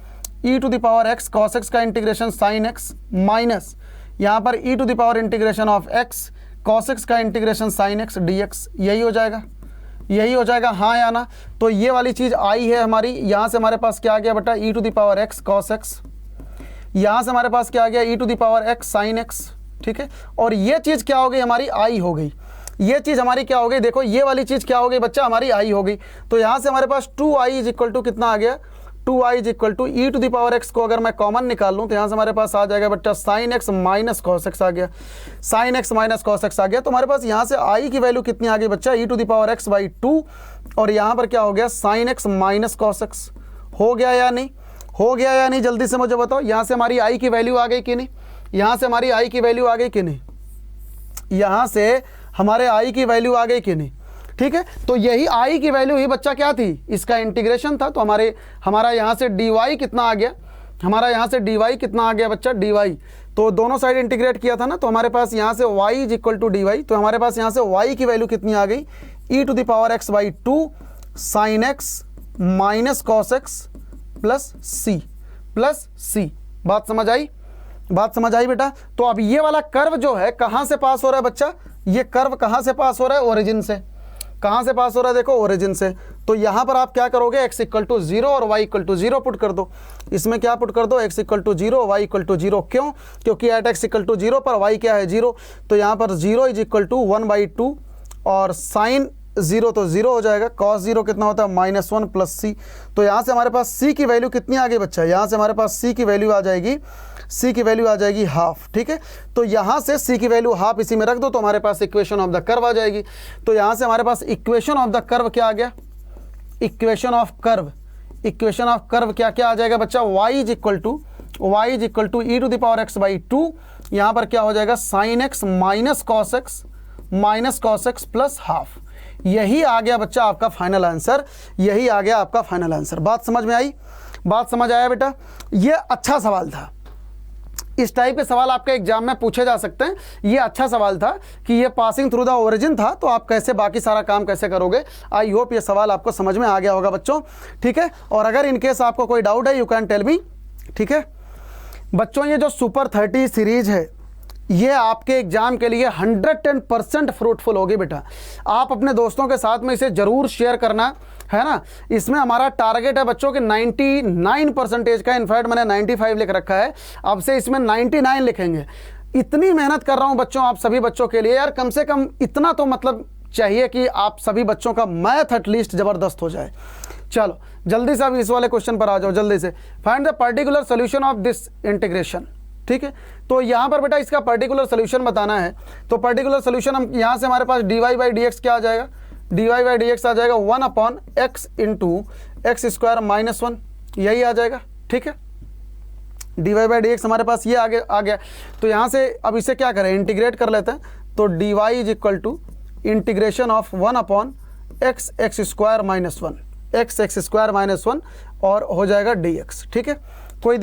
e to the power x cos X का इंटीग्रेशन साइन x माइनस यहाँ पर e to the power integration of x cos X का इंटीग्रेशन साइन x dx, यही हो जाएगा, यही हो जाएगा, हाँ या ना। तो ये वाली चीज़ आई है हमारी, यहाँ से हमारे पास क्या आ गया बेटा, e to the power x cos X, यहाँ से हमारे पास क्या आ गया, e to the power x sine x। ठीक है। और ये चीज़ क्या हो गई हमारी आई हो गई, ये चीज़ हमारी क्या हो गई, देखो ये वाली चीज़ क्या हो गई बच्चा हमारी आई हो गई। तो यहाँ से हमारे पास 2i इज इक्वल टू कितना आ गया, 2i is equal to E to the power x को अगर मैं कॉमन निकाल लूँ तो यहाँ से हमारे पास आ जाएगा बच्चा sine x minus cos x आ गया, sine x minus cos x आ गया। तो हमारे पास यहाँ से i की वैल्यू कितनी आ गई बच्चा, e to the power x by 2, और यहाँ पर क्या हो गया sine x minus cos x। हो गया या नहीं, हो गया या नहीं, जल्दी से मुझे बताओ। यहाँ से हमारी i की वैल्यू आ गई कि नहीं, यहाँ से हमारी i की वैल्यू आ गई कि नहीं, यहाँ से हमारे i की वैल्यू आ गई कि नहीं, ठीक है। तो यही i की वैल्यू ही बच्चा क्या थी, इसका इंटीग्रेशन था। तो हमारा यहाँ से dy कितना आ गया, हमारा यहाँ से dy कितना आ गया बच्चा, dy। तो दोनों साइड इंटीग्रेट किया था ना, तो हमारे पास यहाँ से y is equal to dy। तो हमारे पास यहाँ से y की वैल्यू कितनी आ गई, e to the power x by 2 sine x minus cos x plus c। बात समझ आई, बात समझ आई बेटा। तो अब ये वाला कर्व जो है कहाँ से पास हो रहा है बच्चा, ये कर्व कहाँ से पास हो रहा है, ओरिजिन से। कहाँ से पास हो रहा है, देखो ओरिजिन से। तो यहाँ पर आप क्या करोगे, x इक्वल टू 0 और y इक्वल टू 0 पुट कर दो। इसमें क्या पुट कर दो, x equal to 0 y equal to 0। क्यों, क्योंकि एट x इक्वल टू 0 पर y क्या है 0। तो यहाँ पर 0 इज इक्वल टू 1/2 और साइन 0 तो 0 हो जाएगा, कॉस 0 कितना होता है -1 प्लस c। तो यहाँ से हमारे पास c की वैल्यू कितनी आ गई बच्चा, यहाँ से हमारे पास c की वैल्यू आ जाएगी, c की वैल्यू आ जाएगी हाफ, ठीक है। तो यहाँ से c की वैल्यू हाफ इसी में रख दो तो हमारे पास इक्वेशन ऑफ द कर्व आ जाएगी। तो यहाँ से हमारे पास इक्वेशन ऑफ द कर्व क्या आ गया, equation of curve, equation of curve क्या क्या आ जाएगा बच्चा, y is equal to E to the power x by 2। यहाँ पर क्या हो जाएगा sine x minus cos x plus half. यही आ गया बच्चा आपका फाइनल आंसर, यही आ गया आपका फाइनल आंसर। बात समझ में आई, बात समझ आया बेटा। ये अच्छा सवाल था, इस टाइप के सवाल आपके एग्जाम में पूछे जा सकते हैं। ये अच्छा सवाल था कि ये पासिंग थ्रू द ओरिजिन था, तो आप कैसे बाकी सारा काम कैसे करोगे। आई होप ये सवाल आपको समझ में आ गया होगा बच्चों, ठीक है। और अगर इनकेस आपको कोई डाउट है यू कैन टेल मी, ठीक है बच्चों। ये जो सुपर 30 सीरीज है ये आपके एग्जाम के लिए 110% फ्रूटफुल होगी बेटा। आप अपने दोस्तों के साथ में इसे ज़रूर शेयर करना है ना। इसमें हमारा टारगेट है बच्चों के 99% का, इनफैक्ट मैंने 95 लिख रखा है, अब से इसमें 99 लिखेंगे। इतनी मेहनत कर रहा हूं बच्चों आप सभी बच्चों के लिए यार, कम से कम इतना तो मतलब चाहिए कि आप सभी बच्चों का मैथ एटलीस्ट ज़बरदस्त हो जाए। चलो जल्दी से अब इस वाले क्वेश्चन पर आ जाओ जल्दी से। Find the particular solution of this integration, ठीक है। तो यहाँ पर बेटा इसका पर्टिकुलर सोल्यूशन बताना है। तो पर्टिकुलर सोल्यूशन हम यहाँ से हमारे पास dy बाई डी एक्स क्या आ जाएगा, dy बाई डी एक्स आ जाएगा 1/x into x square minus 1, यही आ जाएगा, ठीक है। dy बाई डी एक्स हमारे पास ये आ गया। तो यहाँ से अब इसे क्या करें, इंटीग्रेट कर लेते हैं। तो dy is equal to integration of 1/x X square minus 1, X square minus 1 और हो जाएगा dx, ठीक है। कोई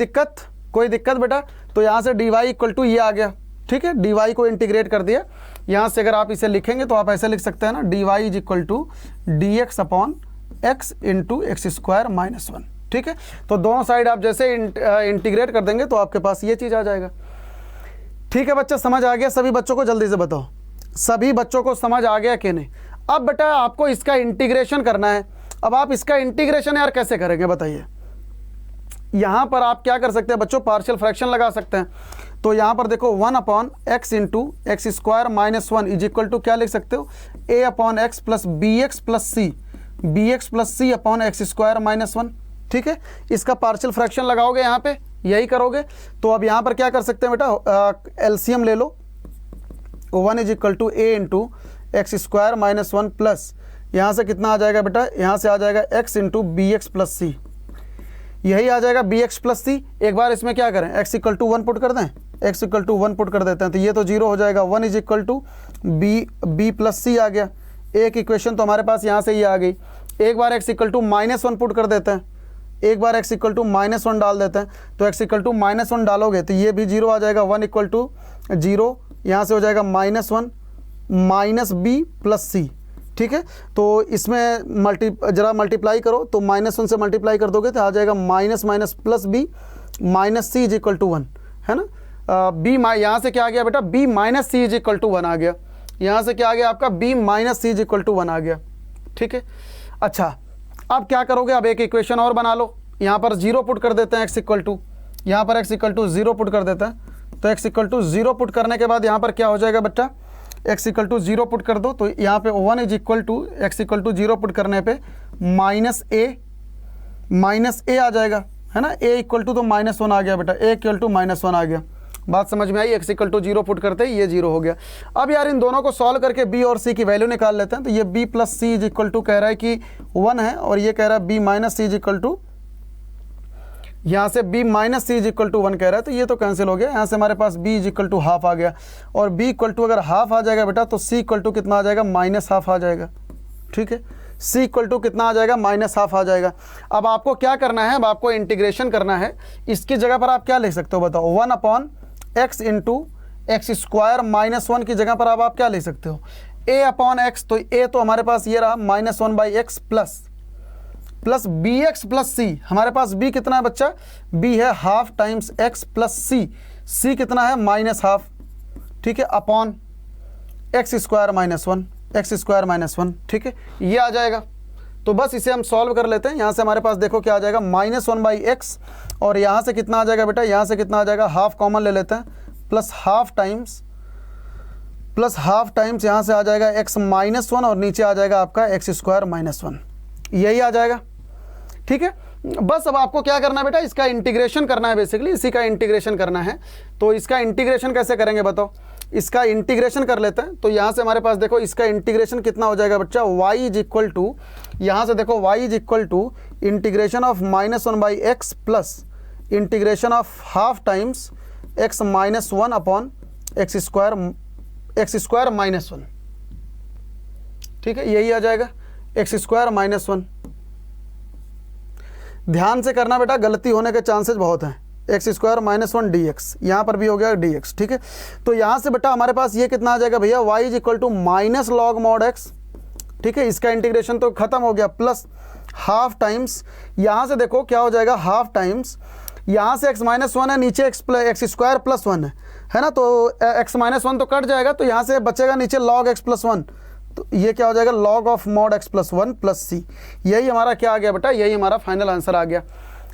दिक्कत बेटा। तो यहाँ से dy इक्वल टू ये आ गया, ठीक है। dy को इंटीग्रेट कर दिया। यहाँ से अगर आप इसे लिखेंगे तो आप ऐसे लिख सकते हैं ना, dy is equal to dx upon x into x square minus 1, ठीक है। तो दोनों साइड आप जैसे इंटीग्रेट कर देंगे तो आपके पास ये चीज़ आ जाएगा, ठीक है। बच्चा समझ आ गया सभी बच्चों को, जल्दी से बताओ सभी बच्चों को समझ आ गया कि नहीं। अब बेटा आपको इसका इंटीग्रेशन करना है। अब आप इसका इंटीग्रेशन यार कैसे करेंगे बताइए। यहाँ पर आप क्या कर सकते हैं बच्चों, पार्शियल फ्रैक्शन लगा सकते हैं। तो यहाँ पर देखो 1/x into x square minus 1 is equal to क्या लिख सकते हो, a/x plus bx plus c upon X square minus 1, ठीक है। इसका पार्शियल फ्रैक्शन लगाओगे यहाँ पे, यही करोगे। तो अब यहाँ पर क्या कर सकते हैं बेटा, एलसीएम ले लो। 1 is equal to a into x square minus 1 plus यहाँ से कितना आ जाएगा बेटा, यहाँ से आ जाएगा x into bx plus c, यही आ जाएगा bx प्लस c। एक बार इसमें क्या करें, x इक्वल टू 1 पुट कर दें, x इक्वल टू 1 पुट कर देते हैं तो ये तो 0 हो जाएगा। 1 is equal to b plus c आ गया। एक इक्वेशन तो हमारे पास यहाँ से ये आ गई। एक बार x इक्वल टू -1 पुट कर देते हैं, एक बार x इक्वल टू -1 डाल देते हैं। तो x इक्वल टू -1 डालोगे तो ये भी 0 आ जाएगा। 1 इक्वल टू 0, यहाँ से हो जाएगा -1 माइनस b प्लस c, ठीक है। तो इसमें जरा मल्टीप्लाई करो तो -1 से मल्टीप्लाई कर दोगे तो आ जाएगा minus minus plus b minus c is equal to 1, है ना। b यहाँ से क्या आ गया बेटा, b minus c is equal to 1 आ गया। यहाँ से क्या आ गया आपका, b minus c is equal to 1 आ गया, ठीक है। अच्छा अब क्या करोगे, अब एक इक्वेशन और बना लो। यहाँ पर 0 पुट कर देते हैं, x इक्वल टू, यहाँ पर x इक्वल टू 0 पुट कर देते हैं तो x इक्वल टू 0 पुट करने के बाद यहाँ पर क्या हो जाएगा बच्चा, x इक्वल टू 0 पुट कर दो, तो यहाँ पे 1 is equal to x equal to 0 put करने पे माइनस ए आ जाएगा, है ना। a इक्वल टू तो -1 आ गया बेटा, a इक्वल टू -1 आ गया। बात समझ में आई। x इक्वल टू 0 पुट करते ही ये 0 हो गया। अब यार इन दोनों को सॉल्व करके b और c की वैल्यू निकाल लेते हैं। तो ये b plus C is equal to कह रहा है कि 1 है, और ये कह रहा है b minus C is equal to, यहाँ से b minus C is equal to 1 कह रहा है, तो ये तो कैंसिल हो गया। यहाँ से हमारे पास b is equal to half आ गया, और b इक्वल टू अगर हाफ आ जाएगा बेटा तो c इक्वल टू कितना आ जाएगा, -हाफ आ जाएगा। ठीक है, c इक्वल टू कितना आ जाएगा, -हाफ आ जाएगा। अब आपको क्या करना है, अब आपको इंटीग्रेशन करना है। इसकी जगह पर आप क्या लिख सकते हो बताओ, 1 upon x into x square -1 की जगह पर अब आप क्या लिख सकते हो, a अपॉन एक्स। तो a तो हमारे पास ये रहा -1/x plus b x plus c. हमारे पास b कितना है बच्चा, b है half times x plus c कितना है, -हाफ। ठीक है, अपॉन एक्स स्क्वायर -1, ठीक है, ये आ जाएगा। तो बस इसे हम सॉल्व कर लेते हैं। यहाँ से हमारे पास देखो क्या आ जाएगा, -1/x, और यहाँ से कितना आ जाएगा बेटा, यहाँ से कितना आ जाएगा, हाफ कॉमन ले लेते हैं, प्लस हाफ टाइम्स यहाँ से आ जाएगा x -1, और नीचे आ जाएगा आपका x स्क्वायर -1, यही आ जाएगा। ठीक है, बस अब आपको क्या करना है बेटा, इसका इंटीग्रेशन करना है, बेसिकली इसी का इंटीग्रेशन करना है। तो इसका इंटीग्रेशन कैसे करेंगे बताओ, इसका इंटीग्रेशन कर लेते हैं। तो यहाँ से हमारे पास देखो इसका इंटीग्रेशन कितना हो जाएगा बच्चा, y इज इक्वल टू, यहाँ से देखो y is equal to integration of -1/x plus integration of half times x -1 upon X square -1। ठीक है, यही आ जाएगा एक्स स्क्वायर -1। ध्यान से करना बेटा, गलती होने के चांसेस बहुत हैं। एक्स स्क्वायर -1 dx, यहाँ पर भी हो गया dx। ठीक है, तो यहाँ से बेटा हमारे पास ये कितना आ जाएगा भैया, y is equal to minus log mod x। ठीक है, इसका इंटीग्रेशन तो खत्म हो गया, प्लस हाफ टाइम्स, यहाँ से देखो क्या हो जाएगा, हाफ टाइम्स, यहाँ से x -1 है, नीचे एक्स स्क्वायर प्लस 1 है ना, तो x -1 तो कट जाएगा, तो यहाँ से बचेगा नीचे log x प्लस 1, तो ये क्या हो जाएगा, log of mod x plus 1 plus c। यही हमारा क्या आ गया बेटा, यही हमारा फाइनल आंसर आ गया।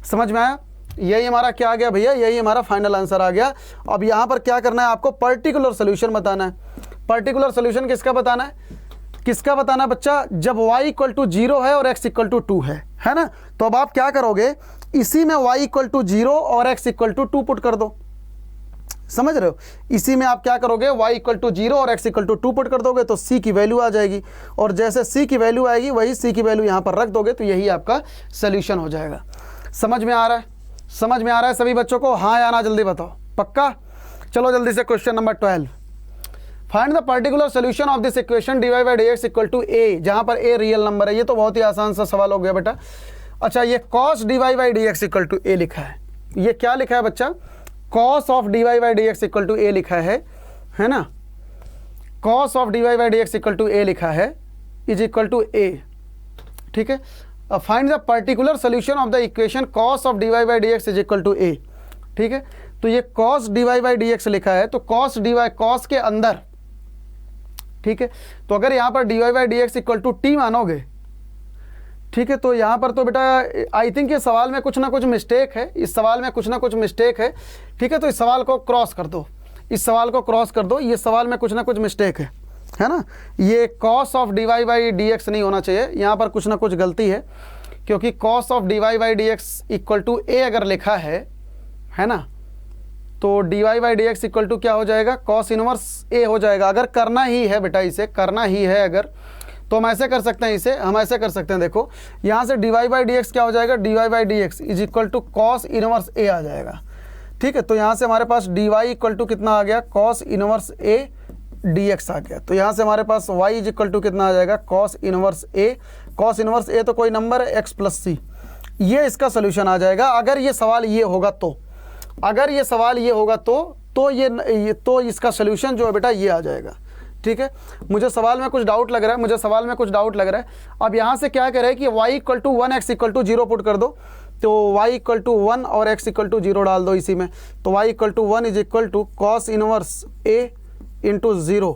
समझ में आया, यही हमारा क्या आ गया भैया, यही हमारा फाइनल आंसर आ गया। अब यहाँ पर क्या करना है, आपको पर्टिकुलर सोल्यूशन बताना है। पर्टिकुलर सोल्यूशन किसका बताना है बच्चा, जब y इक्वल टू 0 है और x इक्वल टू 2 है ना। तो अब आप क्या करोगे, इसी में y इक्वल टू 0 और x इक्वल टू 2 पुट कर दो। समझ रहे हो, इसी में आप क्या करोगे, y इक्वल टू 0 और x इक्वल टू 2 पुट कर दोगे, तो c की वैल्यू आ जाएगी, और जैसे c की वैल्यू आएगी वही c की वैल्यू यहाँ पर रख दोगे, तो यही आपका सोल्यूशन हो जाएगा। समझ में आ रहा है सभी बच्चों को, हाँ या ना, जल्दी बताओ, पक्का। चलो जल्दी से question number 12, find the particular solution of this equation dy by dx equal to a, जहाँ पर a रियल नंबर है। ये तो बहुत ही आसान सा सवाल हो गया बेटा। अच्छा, ये cos dy by dx equal to a लिखा है, ये क्या लिखा है बच्चा, cos of dy by dx equal to a लिखा है ना, cos of dy by dx equal to a लिखा है, इज इक्वल टू a। ठीक है, find the particular solution of the equation cos of dy by dx is equal to a। ठीक है, तो ये cos dy बाई dx लिखा है, तो cos के अंदर, ठीक है, तो अगर यहाँ पर dy by dx equal to t मानोगे, ठीक है, तो यहाँ पर तो बेटा आई थिंक ये सवाल में कुछ ना कुछ मिस्टेक है, इस सवाल में कुछ ना कुछ मिस्टेक है। ठीक है, तो इस सवाल को क्रॉस कर दो, ये सवाल में कुछ ना कुछ मिस्टेक है ना। ये cos of dy by dx नहीं होना चाहिए, यहाँ पर कुछ ना कुछ गलती है, क्योंकि cos of dy by dx equal to a अगर लिखा है ना, तो dy by dx equal to क्या हो जाएगा, cos इनवर्स a हो जाएगा। अगर करना ही है बेटा, इसे करना ही है अगर, तो हम ऐसे कर सकते हैं, देखो यहाँ से dy बाई dx क्या हो जाएगा, dy by dx is equal to cos inverse a आ जाएगा। ठीक है, तो यहाँ से हमारे पास dy इक्वल टू कितना आ गया, cos इनवर्स a dx आ गया। तो यहाँ से हमारे पास y इज इक्वल टू कितना आ जाएगा, cos इनवर्स a तो कोई नंबर है x प्लस c, ये इसका सोल्यूशन आ जाएगा। अगर ये सवाल ये होगा तो इसका सोल्यूशन जो है बेटा ये आ जाएगा। ठीक है, मुझे सवाल में कुछ डाउट लग रहा है, अब यहाँ से क्या करें कि y equal to 1 x equal to 0 put कर दो, तो y इक्वल टू 1 और x इक्वल टू 0 डाल दो इसी में, तो y equal to 1 is equal to cos inverse a into 0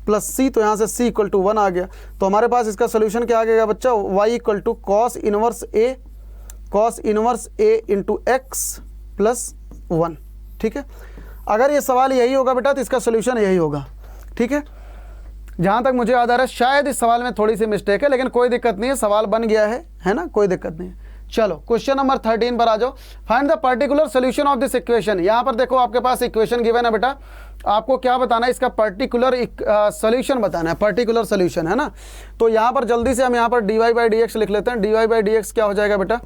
plus c, तो यहाँ से c इक्वल टू 1 आ गया। तो हमारे पास इसका सोल्यूशन क्या आ गया बच्चा, y equal to cos inverse a into x plus 1। ठीक है, अगर ये सवाल यही होगा बेटा तो इसका सोल्यूशन यही होगा, ठीक है। जहाँ तक मुझे याद आ रहा है शायद इस सवाल में थोड़ी सी मिस्टेक है, लेकिन कोई दिक्कत नहीं है, सवाल बन गया है ना, कोई दिक्कत नहीं है। चलो क्वेश्चन नंबर 13 पर आ जाओ। Find the particular solution of this equation. यहाँ पर देखो आपके पास इक्वेशन गिवन है बेटा, आपको क्या बताना है, इसका पर्टिकुलर सोल्यूशन बताना है, पर्टिकुलर सोल्यूशन है ना। तो यहाँ पर जल्दी से हम यहाँ पर dy/dx लिख लेते हैं। dy/dx क्या हो जाएगा बेटा,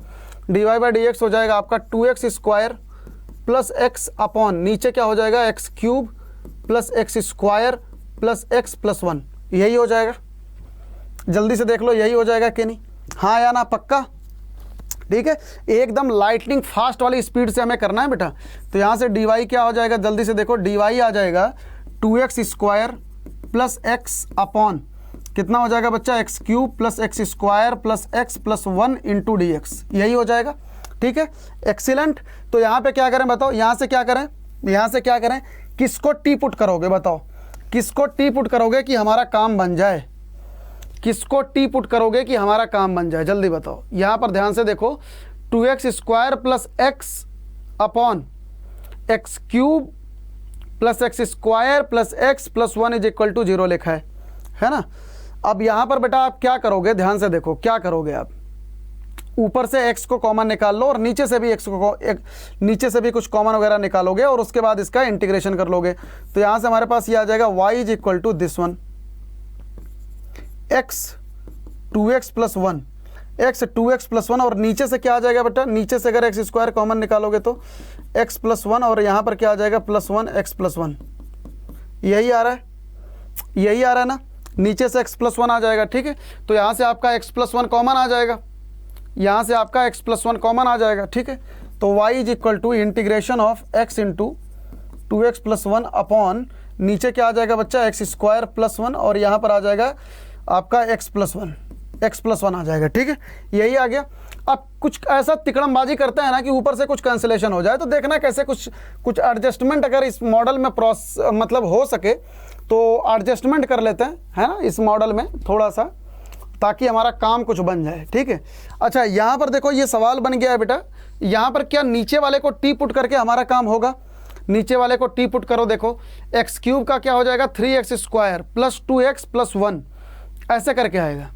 dy/dx हो जाएगा आपका 2x² प्लस x अपॉन नीचे क्या हो जाएगा x³ plus x² plus x plus 1, यही हो जाएगा। जल्दी से देख लो यही हो जाएगा कि नहीं, हाँ या ना, पक्का, ठीक है। एकदम लाइटनिंग फास्ट वाली स्पीड से हमें करना है बेटा। तो यहाँ से dy क्या हो जाएगा, जल्दी से देखो, dy आ जाएगा 2x² प्लस x अपॉन कितना हो जाएगा बच्चा, x³ plus x² plus x plus 1 into dx, यही हो जाएगा, ठीक है। एक्सीलेंट। तो यहाँ पे क्या करें बताओ, यहाँ से क्या करें, यहाँ से क्या करें, किसको टी पुट करोगे बताओ, किसको टी पुट करोगे कि हमारा काम बन जाए, किसको टी पुट करोगे कि हमारा काम बन जाए, जल्दी बताओ। यहाँ पर ध्यान से देखो, 2x² plus x upon x³ plus x² plus x plus 1 is equal to 0 लिखा है ना। अब यहाँ पर बेटा आप क्या करोगे, ध्यान से देखो क्या करोगे आप, ऊपर से x को कॉमन निकाल लो और नीचे से भी नीचे से भी कुछ कॉमन वगैरह निकालोगे और उसके बाद इसका इंटीग्रेशन कर लोगे। तो यहाँ से हमारे पास ये आ जाएगा y is equal to this one, x 2x plus 1, x 2x plus 1 और नीचे से क्या आ जाएगा बेटा, नीचे से अगर x² कॉमन निकालोगे तो x प्लस 1 और यहाँ पर क्या आ जाएगा प्लस 1 x प्लस 1, यही आ रहा है, यही आ रहा है ना, नीचे से x प्लस 1 आ जाएगा, ठीक है। तो यहाँ से आपका x प्लस 1 कॉमन आ जाएगा, यहाँ से आपका x प्लस 1 कॉमन आ जाएगा, ठीक है। तो y is equal to integration of x into 2x plus 1 upon नीचे क्या आ जाएगा बच्चा, x² प्लस 1 और यहाँ पर आ जाएगा आपका x प्लस 1 आ जाएगा, ठीक है, यही आ गया। अब कुछ ऐसा तिकड़मबाजी करते हैं ना कि ऊपर से कुछ कैंसिलेशन हो जाए, तो देखना कैसे कुछ एडजस्टमेंट अगर इस मॉडल में मतलब हो सके तो एडजस्टमेंट कर लेते हैं, है ना, इस मॉडल में थोड़ा सा, ताकि हमारा काम कुछ बन जाए, ठीक है। अच्छा यहाँ पर देखो ये सवाल बन गया है बेटा, यहाँ पर क्या नीचे वाले को टी पुट करके हमारा काम होगा, नीचे वाले को टी पुट करो, देखो x³ का क्या हो जाएगा 3x² प्लस 2x प्लस 1, ऐसे करके आएगा,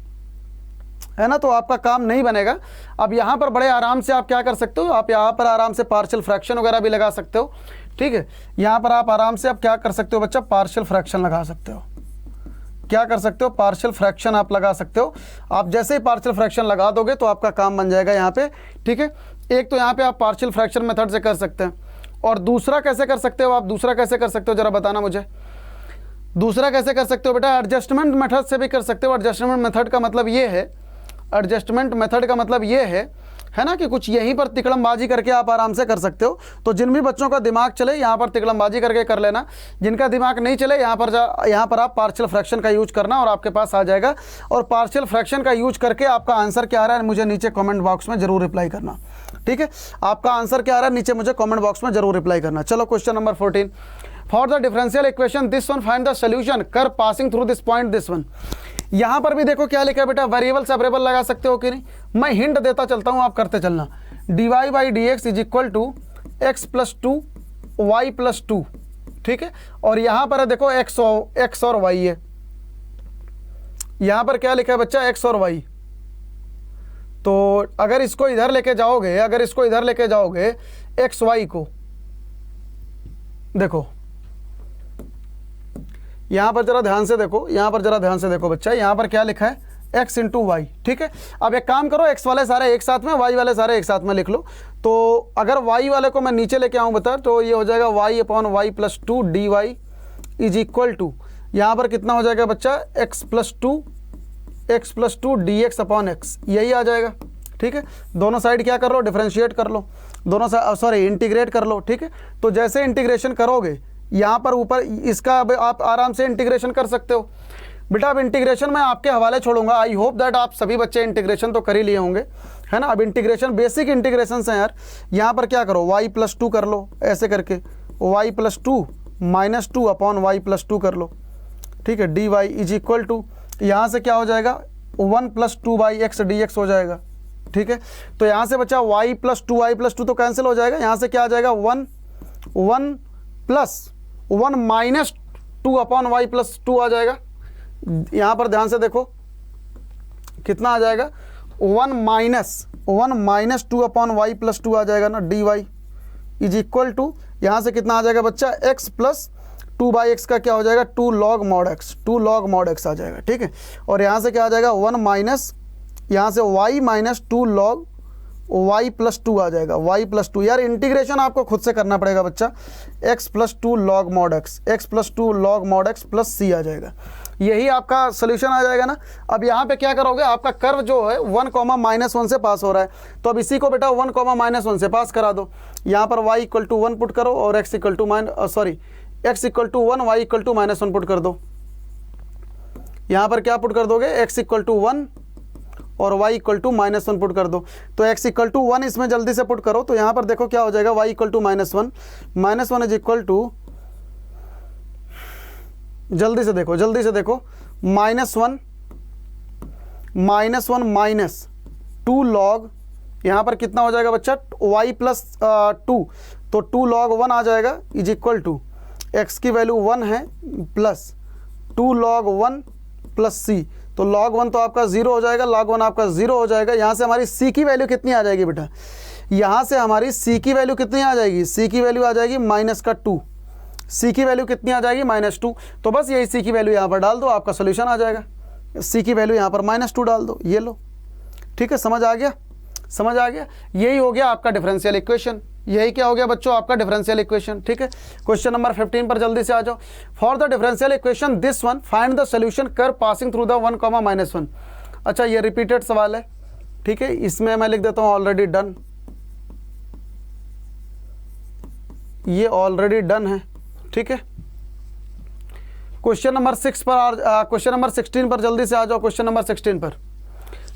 है ना। तो आपका काम नहीं बनेगा। अब यहाँ पर बड़े आराम से आप क्या कर सकते हो, आप यहाँ पर आराम से पार्शियल फ्रैक्शन वगैरह भी लगा सकते हो, ठीक है। यहाँ पर आप आराम से आप क्या कर सकते हो बच्चा, पार्शियल फ्रैक्शन लगा सकते हो, क्या कर सकते हो, पार्शियल फ्रैक्शन आप लगा सकते हो। आप जैसे ही पार्शियल फ्रैक्शन लगा दोगे तो आपका काम बन जाएगा यहाँ पे, ठीक है। एक तो यहाँ पे आप पार्शियल फ्रैक्शन मेथड से कर सकते हैं, और दूसरा कैसे कर सकते हो आप, दूसरा कैसे कर सकते हो जरा बताना मुझे, दूसरा कैसे कर सकते हो बेटा, एडजस्टमेंट मेथड से भी कर सकते हो। एडजस्टमेंट मेथड का मतलब ये है, एडजस्टमेंट मेथड का मतलब ये है ना, कि कुछ यहीं पर तिकड़मबाजी करके आप आराम से कर सकते हो। तो जिन भी बच्चों का दिमाग चले यहाँ पर तिकड़मबाजी करके कर लेना, जिनका दिमाग नहीं चले यहाँ पर आप पार्शियल फ्रैक्शन का यूज करना और आपके पास आ जाएगा। और पार्शियल फ्रैक्शन का यूज करके आपका आंसर क्या आ रहा है मुझे नीचे कमेंट बॉक्स में जरूर रिप्लाई करना, ठीक है। आपका आंसर क्या आ रहा है नीचे मुझे कमेंट बॉक्स में जरूर रिप्लाई करना। चलो question number 14, for the differential equation this one find the solution curve passing through this point this one. यहाँ पर भी देखो क्या लिखा है बेटा, वेरिएबल सेपरेबल लगा सकते हो कि नहीं, मैं हिंट देता चलता हूँ, आप करते चलना। dy/dx is equal to x plus 2 y plus 2, ठीक है। और यहाँ पर है देखो x और y है, यहाँ पर क्या लिखा है बच्चा, x और y। तो अगर इसको इधर लेके जाओगे, अगर इसको इधर लेके जाओगे एक्स वाई को, देखो यहाँ पर जरा ध्यान से देखो, यहाँ पर जरा ध्यान से देखो बच्चा, यहाँ पर क्या लिखा है x इंटू वाई, ठीक है। अब एक काम करो, x वाले सारे एक साथ में, y वाले सारे एक साथ में लिख लो। तो अगर y वाले को मैं नीचे लेके आऊँ बता, तो ये हो जाएगा y upon y plus 2 d y is equal to, यहाँ पर कितना हो जाएगा बच्चा, x plus 2 d x upon x, यही आ जाएगा, ठीक है। दोनों साइड क्या कर लो, डिफरेंशिएट कर लो, दोनों साइड सॉरी इंटीग्रेट कर लो, ठीक है। तो जैसे इंटीग्रेशन करोगे यहाँ पर ऊपर इसका अब आप आराम से इंटीग्रेशन कर सकते हो बेटा। अब इंटीग्रेशन मैं आपके हवाले छोड़ूंगा, आई होप दैट आप सभी बच्चे इंटीग्रेशन तो कर ही लिए होंगे, है ना। अब इंटीग्रेशन बेसिक इंटीग्रेशन हैं यार। यहाँ पर क्या करो, y प्लस 2 कर लो, ऐसे करके y plus 2 minus 2 upon y plus 2 कर लो, ठीक है। D y is equal to, यहाँ से क्या हो जाएगा 1 plus 2 by x D x हो जाएगा, ठीक है। तो यहाँ से बच्चा y प्लस 2 तो कैंसिल हो जाएगा, यहाँ से क्या आ जाएगा 1 plus 1 minus 2 upon y plus 2 आ जाएगा। यहाँ पर ध्यान से देखो कितना आ जाएगा, 1 माइनस 2 अपॉन वाई प्लस 2 आ जाएगा ना, d y is equal to, यहाँ से कितना आ जाएगा बच्चा, x प्लस 2/x का क्या हो जाएगा, 2 log mod x आ जाएगा। ठीक है, और यहाँ से क्या आ जाएगा 1 माइनस, यहाँ से y minus 2 log y plus 2 आ जाएगा, y प्लस 2। यार इंटीग्रेशन आपको खुद से करना पड़ेगा बच्चा, x plus 2 log mod x plus c आ जाएगा। यही आपका सोल्यूशन आ जाएगा ना। अब यहाँ पे क्या करोगे, आपका कर्व जो है 1, -1 से पास हो रहा है, तो अब इसी को बेटा 1, -1 से पास करा दो। यहाँ पर y इक्वल टू 1 पुट करो और x equal to x equal to 1, y equal to -1 put कर दो। यहाँ पर क्या पुट कर दोगे, x इक्वल टू 1 और y इक्वल टू -1 पुट कर दो। तो x इक्वल टू 1 इसमें जल्दी से पुट करो, तो यहाँ पर देखो क्या हो जाएगा, y equal to -1 is equal to, जल्दी से देखो -1 माइनस 2 log, यहाँ पर कितना हो जाएगा बच्चा, y प्लस 2, तो 2 log 1 आ जाएगा इज इक्वल टू, x की वैल्यू 1 है प्लस 2 log 1 प्लस c, तो log 1 तो आपका 0 हो जाएगा, log 1 आपका 0 हो जाएगा। यहाँ से हमारी c की वैल्यू कितनी आ जाएगी बेटा, यहाँ से हमारी c की वैल्यू कितनी आ जाएगी, c की वैल्यू आ जाएगी -2, c की वैल्यू कितनी आ जाएगी, -2। तो बस यही c की वैल्यू यहाँ पर डाल दो, आपका सोल्यूशन आ जाएगा। c की वैल्यू यहाँ पर -2 डाल दो, ये लो। ठीक है, समझ आ गया। यही हो गया आपका डिफरेंशियल इक्वेशन। यही क्या हो गया बच्चों, आपका डिफरेंशियल इक्वेशन। ठीक है, क्वेश्चन नंबर 15 पर जल्दी से आ जाओ। For the differential equation this one find the solution curve passing through the 1, -1। अच्छा, ये रिपीटेड सवाल है। ठीक है, इसमें मैं लिख देता हूँ ऑलरेडी डन, ये ऑलरेडी डन है। ठीक है, क्वेश्चन नंबर 16 पर जल्दी से आ जाओ। क्वेश्चन नंबर 16 पर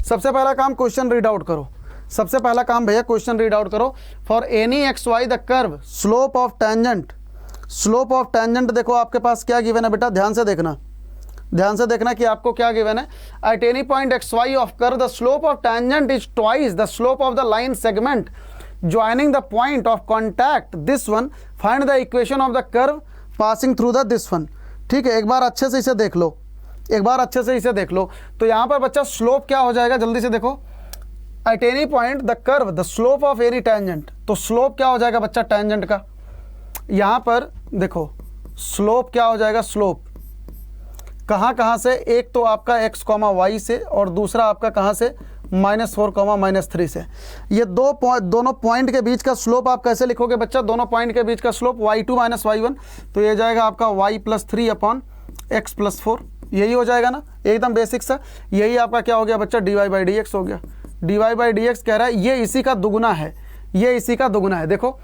सबसे पहला काम क्वेश्चन रीड आउट करो। सबसे पहला काम भैया क्वेश्चन रीड आउट करो। For any x why the curve slope of tangent देखो आपके पास क्या गिवन है बेटा, ध्यान से देखना कि आपको क्या गिवन है। At any point x y of curve the slope of tangent is twice the slope of the line segment joining the point of contact this one, find the equation of the curve passing through the this one. ठीक है, एक बार अच्छे से इसे देख लो। तो यहाँ पर बच्चा स्लोप क्या हो जाएगा, जल्दी से देखो। Eight any point the curve the slope of any tangent, तो स्लोप क्या हो जाएगा बच्चा टेंजेंट का। यहाँ पर देखो स्लोप क्या हो जाएगा, स्लोप कहाँ से, एक तो आपका x, y से और दूसरा आपका कहाँ से, -4, -3 से। ये दोनों पॉइंट के बीच का स्लोप आप कैसे लिखोगे बच्चा, दोनों पॉइंट के बीच का स्लोप y2 - y1, तो ये जाएगा आपका y plus 3 upon x plus 4, यही हो जाएगा ना, एकदम बेसिक सा। यही आपका क्या हो गया बच्चा, dy/dx हो गया। dy/dx कह रहा है ये इसी का दुगुना है, देखो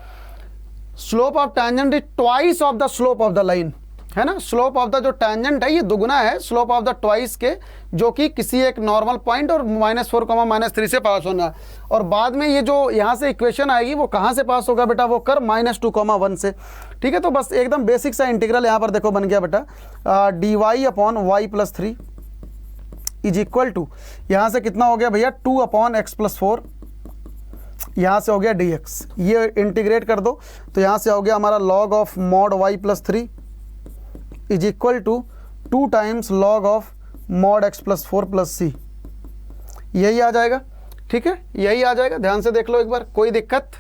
slope of tangent is twice of the slope of the line, है ना। स्लोप ऑफ द जो टेंजेंट है ये दुगुना है स्लोप ऑफ द ट्वाइस के, जो कि किसी एक नॉर्मल पॉइंट और -4, -3 से पास होना है। और बाद में ये जो यहाँ से इक्वेशन आएगी वो कहाँ से पास होगा बेटा, वो कर -2, 1 से। ठीक है, तो बस एकदम बेसिक सा इंटीग्रल यहाँ पर देखो बन गया बेटा, dy अपॉन y plus 3 is equal to, यहाँ से कितना हो गया भैया, 2 अपॉन x प्लस 4, यहाँ से हो गया dx। ये इंटीग्रेट कर दो तो यहाँ से हो गया हमारा log of mod y plus 3 is equal to 2 times log of mod x plus 4 plus c, यही आ जाएगा। ठीक है, यही आ जाएगा, ध्यान से देख लो एक बार। कोई दिक्कत,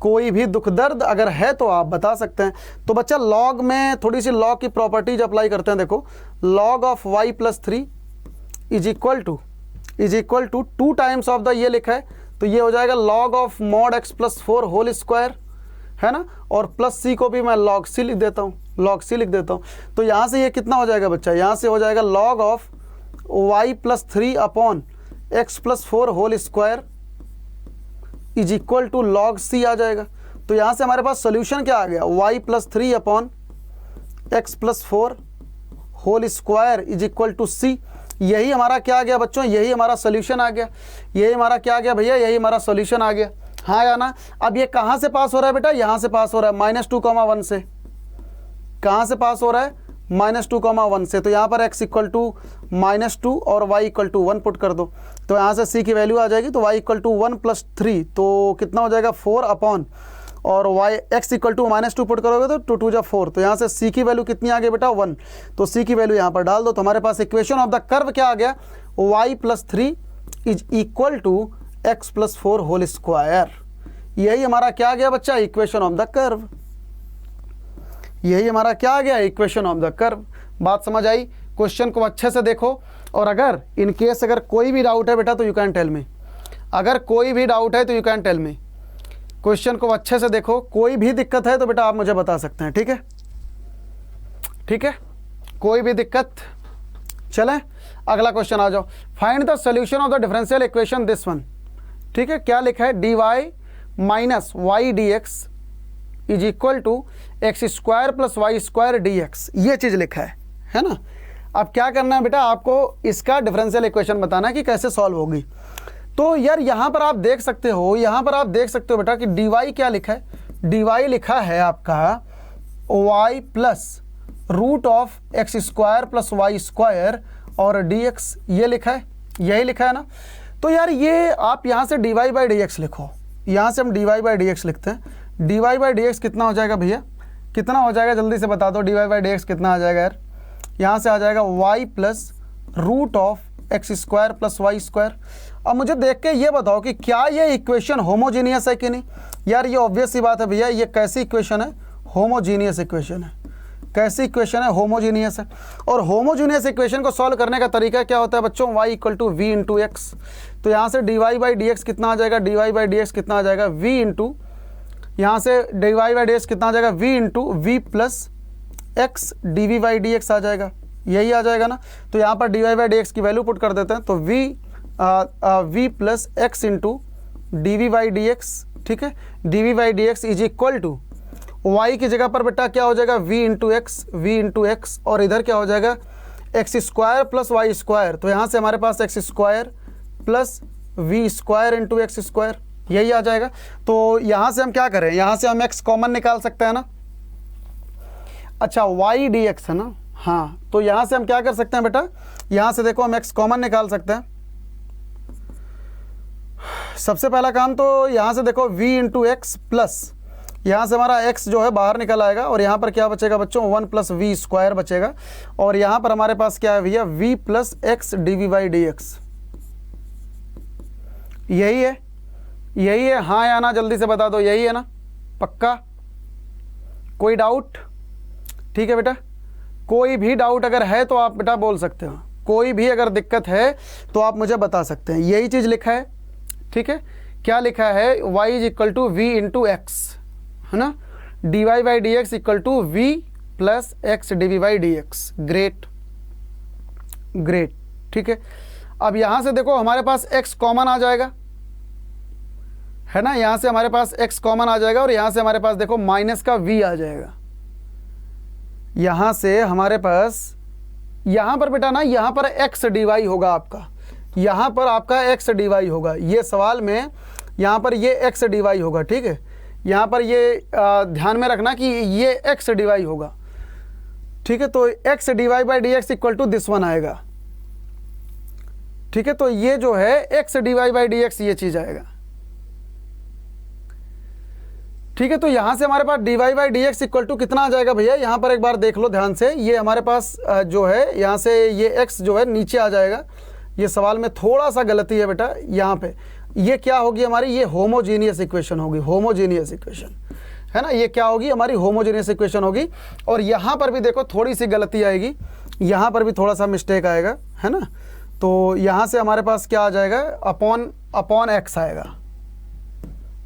कोई भी दुख दर्द अगर है तो आप बता सकते हैं। तो बच्चा log में थोड़ी सी log की प्रॉपर्टीज अप्लाई करते हैं। देखो log of y plus 3 is equal to 2 times of the, ये लिखा है तो ये हो जाएगा log of mod x plus 4 whole square, है ना, और प्लस c को भी मैं log c लिख देता हूँ, तो यहाँ से ये कितना हो जाएगा बच्चा, यहाँ से हो जाएगा log of y plus 3 upon x plus 4 whole square is equal to log c आ जाएगा। तो यहाँ से हमारे पास सोल्यूशन क्या आ गया, y plus 3 upon x plus 4 whole square is equal to c। यही हमारा क्या आ गया बच्चों, यही हमारा सोल्यूशन आ गया। यही हमारा क्या आ गया भैया, यही हमारा सोल्यूशन आ गया, हाँ या ना। अब ये कहाँ से पास हो रहा है बेटा, यहाँ से पास हो रहा है -2, 1 से। कहाँ से पास हो रहा है, -2, 1 से। तो यहाँ पर x इक्वल टू -2 और y इक्वल टू 1 पुट कर दो, तो यहाँ से c की वैल्यू आ जाएगी। तो y इक्वल टू 1 प्लस 3, तो कितना हो जाएगा 4 अपॉन और y x equal to -2 put करोगे तो 2 2 जा 4, तो यहाँ से c की वैल्यू कितनी आ गई बेटा 1, तो c की वैल्यू यहाँ पर डाल दो, तो हमारे पास इक्वेशन ऑफ द कर्व क्या आ गया, y + 3 is equal to x + 4 whole square. यही हमारा क्या आ गया बच्चा, इक्वेशन ऑफ द कर्व। यही हमारा क्या आ गया, इक्वेशन ऑफ द कर्व। बात समझ आई? क्वेश्चन को अच्छे से देखो, और अगर इन केस अगर कोई भी डाउट है बेटा तो यू कैन टेल मी, अगर कोई भी डाउट है तो you can tell me. Question को अच्छे से देखो, कोई भी दिक्कत है तो बेटा आप मुझे बता सकते हैं, ठीक है? ठीक है, कोई भी दिक्कत? चलें अगला क्वेश्चन आ जाओ। Find the solution of the differential equation this one. ठीक है, क्या लिखा है, dy minus y d x is equal to x square plus y square d x, ये चीज़ लिखा है ना? अब क्या करना है बेटा, आपको इसका डिफरेंशियल इक्वेशन बताना है कि कैसे सॉल्व होगी। तो यार यहाँ पर आप देख सकते हो, यहाँ पर आप देख सकते हो बेटा कि dy क्या लिखा है, dy लिखा है आपका y plus root of x square plus y square और dx, ये लिखा है, यही लिखा है ना? तो यार ये आप यहाँ से dy बाई dx लिखो, यहाँ से हम dy बाई dx लिखते हैं। dy बाई dx कितना हो जाएगा भैया, कितना हो जाएगा जल्दी से बता दो, dy बाई dx कितना आ जाएगा यार? यहाँ से आ जाएगा y plus root of x square plus y square. अब मुझे देख के ये बताओ कि क्या ये इक्वेशन होमोजीनियस है कि नहीं? यार ये ऑब्वियस सी बात है भैया, ये कैसी इक्वेशन है, होमोजीनियस इक्वेशन है। कैसी इक्वेशन है, होमोजीनियस है। और होमोजीनियस इक्वेशन को सॉल्व करने का तरीका क्या होता है बच्चों, y equal to v into x. तो यहाँ से dy बाई डी एक्स कितना आ जाएगा, dy बाई डी एक्स कितना आ जाएगा, v इंटू, यहाँ से dy बाई डी एक्स कितना आ जाएगा, v into v plus x d by D x आ जाएगा, यही आ जाएगा ना? तो यहाँ पर dy बाई डी एक्स की वैल्यू पुट कर देते हैं, तो v plus x into d by D x. ठीक है, d by D x is equal to y की जगह पर बेटा क्या हो जाएगा, v इंटू एक्स, और इधर क्या हो जाएगा, x square plus y square. तो यहाँ से हमारे पास x square plus v square into x square, यही आ जाएगा। तो यहाँ से हम क्या करें, यहाँ से हम x कॉमन निकाल सकते हैं ना? अच्छा, y dx है ना? हाँ, तो यहाँ से हम क्या कर सकते हैं बेटा, यहाँ से देखो हम x कॉमन निकाल सकते हैं। सबसे पहला काम तो यहाँ से देखो v इंटू एक्स प्लस, यहाँ से हमारा x जो है बाहर निकल आएगा, और यहाँ पर क्या बचेगा बच्चों, 1 प्लस वी स्क्वायर बचेगा, और यहाँ पर हमारे पास क्या है भैया, v plus x d by D x. यही है, यही है, हाँ या ना जल्दी से बता दो, यही है ना? पक्का? कोई डाउट? ठीक है बेटा, कोई भी डाउट अगर है तो आप बेटा बोल सकते हो, कोई भी अगर दिक्कत है तो आप मुझे बता सकते हैं। यही चीज़ लिखा है, ठीक है? क्या लिखा है, y is equal to v into x, है ना? dy by D x equal to v plus x d by D x. Great great, ठीक है। अब यहाँ से देखो हमारे पास x कॉमन आ जाएगा, है ना? यहाँ से हमारे पास x कॉमन आ जाएगा, और यहाँ से हमारे पास देखो माइनस का v आ जाएगा। यहाँ से हमारे पास, यहाँ पर बेटा ना, यहाँ पर x dy होगा आपका, यहाँ पर आपका x dy होगा। ये सवाल में यहाँ पर ये x dy होगा, ठीक है? यहाँ पर ये ध्यान में रखना कि ये x dy होगा, ठीक है? तो x dy by D x equal to this one आएगा, ठीक है? तो ये जो है x dy by D x, ये चीज़ आएगा, ठीक है? तो यहाँ से हमारे पास dy by D x equal to कितना आ जाएगा भैया, यहाँ पर एक बार देख लो ध्यान से। ये हमारे पास जो है यहाँ से ये x जो है नीचे आ जाएगा। ये सवाल में थोड़ा सा गलती है बेटा, यहाँ पे ये क्या होगी हमारी, ये होमोजीनियस इक्वेशन होगी, होमोजीनियस इक्वेशन, है ना? ये क्या होगी हमारी, होमोजीनियस इक्वेशन होगी। और यहाँ पर भी देखो थोड़ी सी गलती आएगी, यहाँ पर भी थोड़ा सा मिस्टेक आएगा, है ना? तो यहाँ से हमारे पास क्या आ जाएगा, अपॉन एक्स आएगा,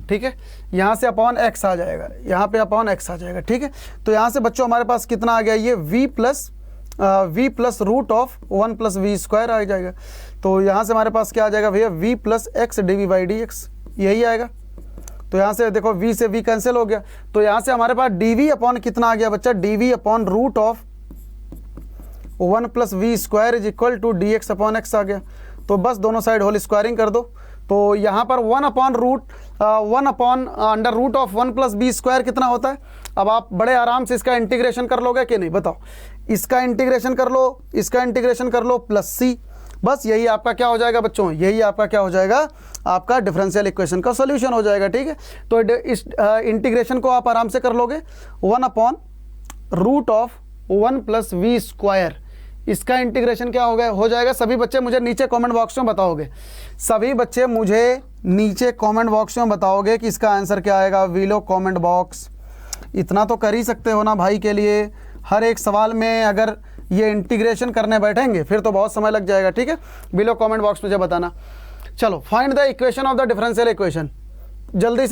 ठीक है? यहाँ से अपॉन एक्स आ जाएगा, यहाँ पे अपॉन एक्स आ जाएगा, ठीक है? तो यहाँ से बच्चों हमारे पास कितना आ गया, ये v plus root of 1 plus v square आ जाएगा। तो यहाँ से हमारे पास क्या आ जाएगा भैया, v plus x d by D x, यही आएगा। तो यहाँ से देखो v से v कैंसिल हो गया, तो यहाँ से हमारे पास dv अपॉन कितना आ गया बच्चा, dv upon root of 1 plus v square is equal to D x upon x आ गया। तो बस दोनों साइड होल स्क्वायरिंग कर दो। तो यहाँ पर 1 upon under root of 1 plus b square कितना होता है। अब आप बड़े आराम से इसका इंटीग्रेशन कर लोगे कि नहीं, बताओ? इसका इंटीग्रेशन कर लो, इसका इंटीग्रेशन कर लो, प्लस सी बस यही आपका क्या हो जाएगा बच्चों, यही आपका क्या हो जाएगा, आपका डिफरेंशियल इक्वेशन का सॉल्यूशन हो जाएगा। ठीक है, तो इस इंटीग्रेशन को आप आराम से कर लोगे, 1/√1 + v²। इसका इंटीग्रेशन क्या हो जाएगा। सभी बच्चे मुझे नीचे कमेंट बॉक्स में बताओगे, सभी बच्चे मुझे नीचे कमेंट बॉक्स में बताओगे कि इसका आंसर क्या आएगा। वीलो कमेंट बॉक्स, इतना तो कर ही सकते हो ना भाई के लिए। हर एक सवाल में अगर ये इंटीग्रेशन करने बैठेंगे फिर तो बहुत समय लग जाएगा। ठीक है, बिलो कमेंट बॉक्स मुझे बताना। चलो, find the equation of the differential equation. जल्दी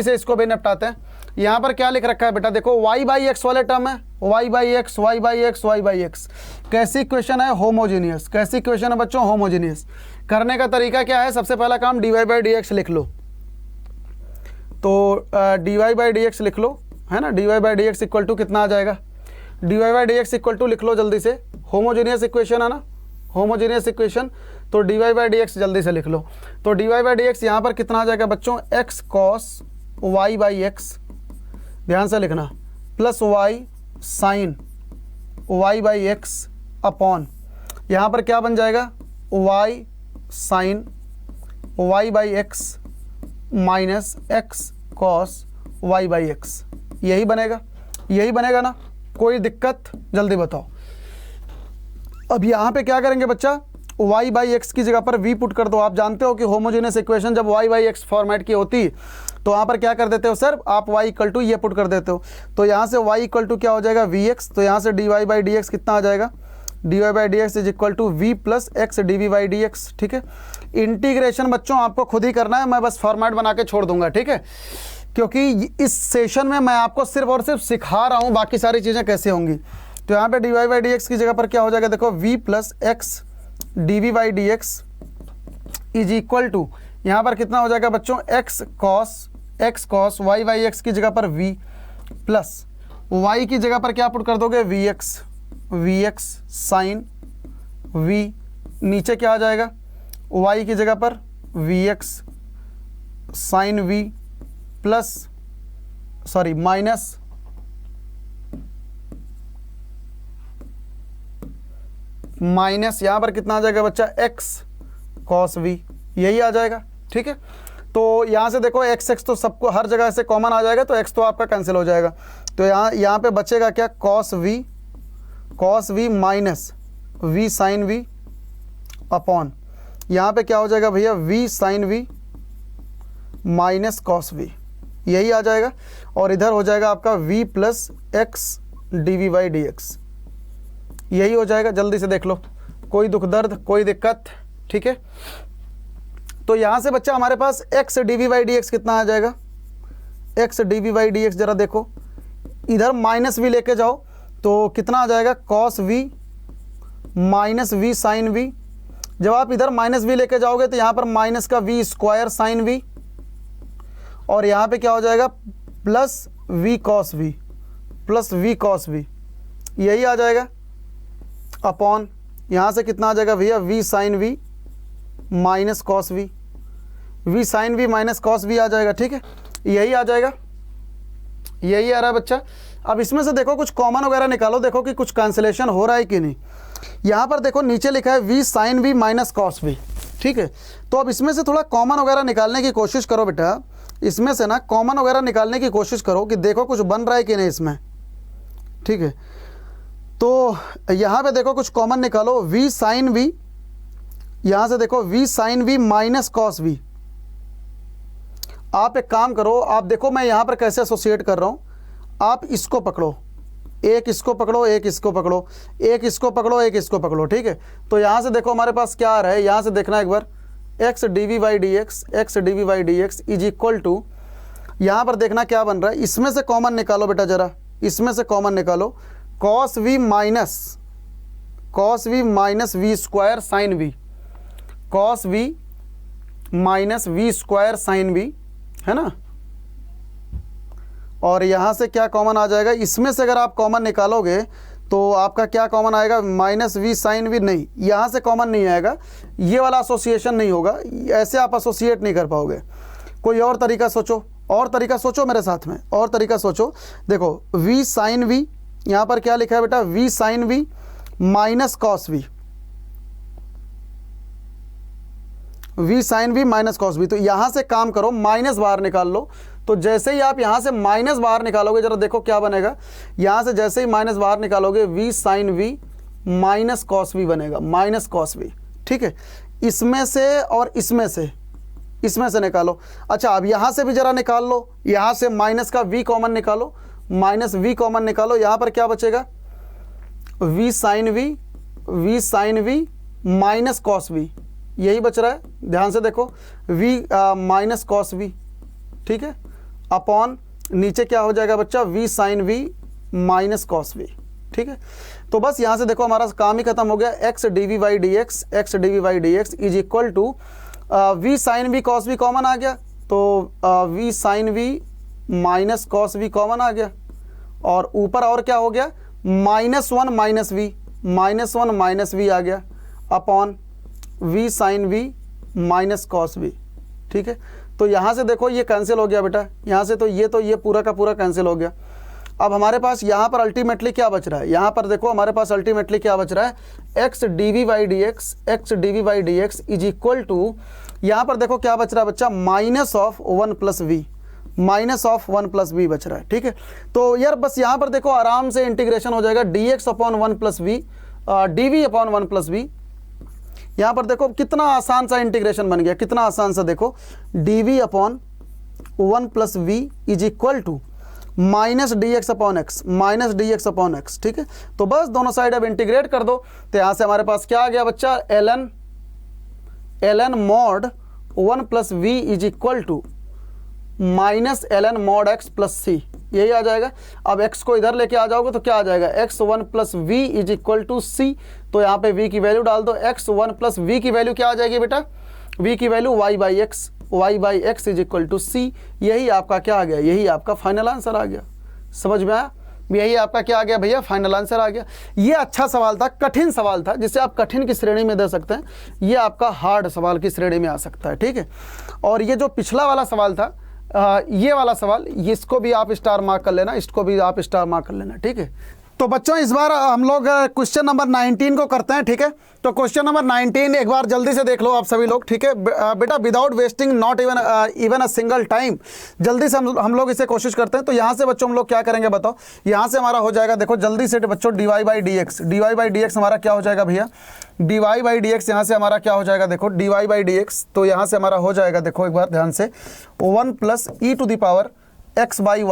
से इसको भी निपटाते हैं। यहाँ पर क्या लिख रखा है बेटा, देखो y/x वाले टर्म है, y/x y/x y/x। कैसी इक्वेशन है, होमोजीनियस। कैसी इक्वेशन है बच्चों, होमोजीनियस। करने का तरीका क्या है, सबसे पहला काम dy/dx लिख लो। तो dy/dx लिख लो, है ना। dy/dx इक्वल टू कितना आ जाएगा, dy/dx इक्वल टू लिख लो जल्दी से। होमोजीनियस इक्वेशन है ना, होमोजीनियस इक्वेशन, तो dy/dx जल्दी से लिख लो। तो dy/dx यहाँ पर कितना आ जाएगा बच्चों, x cos y/x, ध्यान से लिखना, plus y sin y/x upon, यहाँ पर क्या बन जाएगा, y sin y/x minus x cos y/x। यही बनेगा ना, कोई दिक्कत, जल्दी बताओ। अब यहाँ पे क्या करेंगे बच्चा, y/x की जगह पर v पुट कर दो। आप जानते हो कि होमोजेनियस इक्वेशन जब y/x फॉर्मेट की होती तो वहाँ पर क्या कर देते हो सर, आप y इक्वल टू ये पुट कर देते हो। तो यहाँ से y इक्वल टू क्या हो जाएगा, vx। तो यहाँ से dy/dx कितना आ जाएगा, dy/dx is equal to v plus x dv/dx। ठीक है, इंटीग्रेशन बच्चों आपको खुद ही करना है, मैं बस फॉर्मेट बना के छोड़ दूंगा। ठीक है, क्योंकि इस सेशन में मैं आपको सिर्फ और सिर्फ सिखा रहा हूँ, बाकी सारी चीज़ें कैसे होंगी। तो यहाँ पे dy/dx की जगह पर क्या हो जाएगा, देखो v plus x dv/dx is equal to, यहाँ पर कितना हो जाएगा बच्चों, x cos y/x की जगह पर v प्लस y की जगह पर क्या पुट कर दोगे, vx sin v, नीचे क्या आ जाएगा, y की जगह पर vx sin v plus minus यहाँ पर कितना आ जाएगा बच्चा, x cos v, यही आ जाएगा। ठीक है, तो यहाँ से देखो x तो सबको हर जगह से कॉमन आ जाएगा, तो x तो आपका कैंसिल हो जाएगा। तो यहाँ पे बचेगा क्या, cos v minus v sin v upon, यहाँ पे क्या हो जाएगा भैया, v sin v minus cos v, यही आ जाएगा। और इधर हो जाएगा आपका v प्लस x dv/dx, यही हो जाएगा। जल्दी से देख लो, कोई दुख दर्द, कोई दिक्कत। ठीक है, तो यहाँ से बच्चा हमारे पास x dv/dx कितना आ जाएगा, x dv/dx जरा देखो, इधर माइनस v लेके जाओ तो कितना आ जाएगा, cos v minus v sin v। जब आप इधर माइनस v लेके जाओगे तो यहाँ पर माइनस का v² sin v, और यहाँ पे क्या हो जाएगा, प्लस v cos v, यही आ जाएगा अपॉन, यहाँ से कितना आ जाएगा भैया, v sin v minus cos v, v sin v minus cos v आ जाएगा। ठीक है, यही आ जाएगा, यही आ रहा है बच्चा। अब इसमें से देखो कुछ कॉमन वगैरह निकालो, देखो कि कुछ कैंसिलेशन हो रहा है कि नहीं। यहाँ पर देखो नीचे लिखा है v sin v minus cos v। ठीक है, तो अब इसमें से थोड़ा कॉमन वगैरह निकालने की कोशिश करो बेटा, इसमें से ना कॉमन वगैरह निकालने की कोशिश करो कि देखो कुछ बन रहा है कि नहीं इसमें। ठीक है, तो यहाँ पे देखो कुछ कॉमन निकालो, v sin v, यहाँ से देखो v sin v minus cos v। आप एक काम करो, आप देखो मैं यहाँ पर कैसे एसोसिएट कर रहा हूँ, आप इसको पकड़ो, एक इसको पकड़ो, एक इसको पकड़ो, एक इसको पकड़ो, एक इसको पकड़ो। ठीक है, तो यहाँ से देखो हमारे पास क्या आ रहा है, यहाँ से देखना एक बार, x dv/dx is equal to, यहाँ पर देखना क्या बन रहा है, इसमें से कॉमन निकालो बेटा जरा, इसमें से कॉमन निकालो, cos v minus v² sin v, cos v minus v² sin v, है ना। और यहाँ से क्या कॉमन आ जाएगा, इसमें से अगर आप कॉमन निकालोगे तो आपका क्या कॉमन आएगा, माइनस v sin v, नहीं यहाँ से कॉमन नहीं आएगा, ये वाला एसोसिएशन नहीं होगा, ऐसे आप एसोसिएट नहीं कर पाओगे। कोई और तरीका सोचो, और तरीका सोचो मेरे साथ में, और तरीका सोचो। देखो v sin v, यहाँ पर क्या लिखा है बेटा, v sin v minus cos v, v sine v minus cos v। तो यहाँ से काम करो, माइनस बाहर निकाल लो। तो जैसे ही आप यहाँ से माइनस बाहर निकालोगे, जरा देखो क्या बनेगा। यहाँ से जैसे ही माइनस बाहर निकालोगे v sine v minus cos v बनेगा, माइनस कॉस v। ठीक है, इसमें से और इसमें से निकालो। अच्छा, अब यहाँ से भी जरा निकाल लो, यहाँ से माइनस का v कॉमन निकालो, माइनस v कॉमन निकालो। यहाँ पर क्या बचेगा, v sine v minus cos v, यही बच रहा है। ध्यान से देखो, v माइनस कॉस v, ठीक है, अपॉन नीचे क्या हो जाएगा बच्चा, v sine v minus cos v। ठीक है, तो बस यहाँ से देखो हमारा काम ही खत्म हो गया। x d y d x is equal to v sine v cos v common आ गया, तो v sine v minus cos v common आ गया, और ऊपर और क्या हो गया, -1 माइनस v आ गया, upon v sine v minus cos v। ठीक है, तो यहाँ से देखो ये कैंसिल हो गया बेटा, यहाँ से तो ये पूरा का पूरा कैंसिल हो गया। अब हमारे पास यहाँ पर अल्टीमेटली क्या बच रहा है, यहाँ पर देखो हमारे पास अल्टीमेटली क्या बच रहा है, x d v y d x is equal to, यहाँ पर देखो क्या बच रहा है बच्चा, माइनस ऑफ 1 प्लस वी बच रहा है। ठीक है, तो यार बस यहाँ पर देखो आराम से इंटीग्रेशन हो जाएगा, d x upon 1 plus v, d v upon 1 plus v. यहाँ पर देखो कितना आसान सा इंटीग्रेशन बन गया, कितना आसान सा, देखो d v upon 1 plus v is equal to minus d x upon x. ठीक है, तो बस दोनों साइड अब इंटीग्रेट कर दो, तो यहाँ से हमारे पास क्या आ गया बच्चा, ln mod 1 plus v is equal to minus ln mod x plus सी, यही आ जाएगा। अब x को इधर लेके आ जाओगे तो क्या आ जाएगा, x1 plus v is equal to सी, तो यहाँ पे v की वैल्यू डाल दो, x1 प्लस वी की वैल्यू क्या आ जाएगी बेटा, v की value y by x is equal to सी। यही आपका क्या आ गया, यही आपका फाइनल आंसर आ गया। समझ में आया, यही आपका क्या आ गया भैया, फाइनल आंसर आ गया। ये अच्छा सवाल था, कठिन सवाल था, जिसे आप कठिन की श्रेणी में दे सकते हैं, ये आपका हार्ड सवाल की श्रेणी में आ सकता है। ठीक है, और ये जो पिछला वाला सवाल था, ये वाला सवाल, इसको भी आप स्टार मार्क कर लेना, इसको भी आप स्टार मार्क कर लेना। ठीक है, तो बच्चों इस बार हम लोग क्वेश्चन नंबर 19 को करते हैं। ठीक है, तो क्वेश्चन नंबर 19 एक बार जल्दी से देख लो आप सभी लोग। ठीक है बेटा, without wasting not even a single time, जल्दी से हम लोग इसे कोशिश करते हैं। तो यहाँ से बच्चों हम लोग क्या करेंगे बताओ, यहाँ से हमारा हो जाएगा, देखो जल्दी से बच्चों, D Y by D x हमारा क्या हो जाएगा भैया, d Y by D x यहाँ से हमारा क्या हो जाएगा, देखो d Y by D x, तो यहाँ से हमारा हो जाएगा, देखो एक बार ध्यान से, 1 plus E to the power x by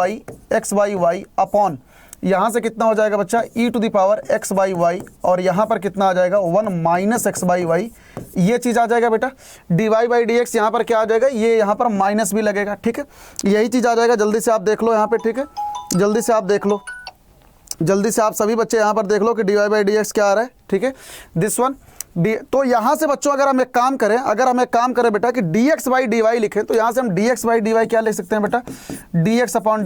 y upon, यहाँ से कितना हो जाएगा बच्चा, e to the power x by y, और यहाँ पर कितना आ जाएगा, 1 माइनस एक्स बाई वाई, ये चीज़ आ जाएगा बेटा। D Y by D x यहाँ पर क्या आ जाएगा, ये यहाँ पर माइनस भी लगेगा। ठीक है, यही चीज़ आ जाएगा, जल्दी से आप देख लो यहाँ पे। ठीक है, जल्दी से आप देख लो, जल्दी से आप सभी बच्चे यहाँ पर देख लो कि D Y by D x क्या आ रहा है। ठीक है, दिस वन डी, तो यहाँ से बच्चों अगर हम एक काम करें बेटा कि d x by d y लिखें, तो यहाँ से हम d x by d y क्या लिख सकते हैं बेटा, d x upon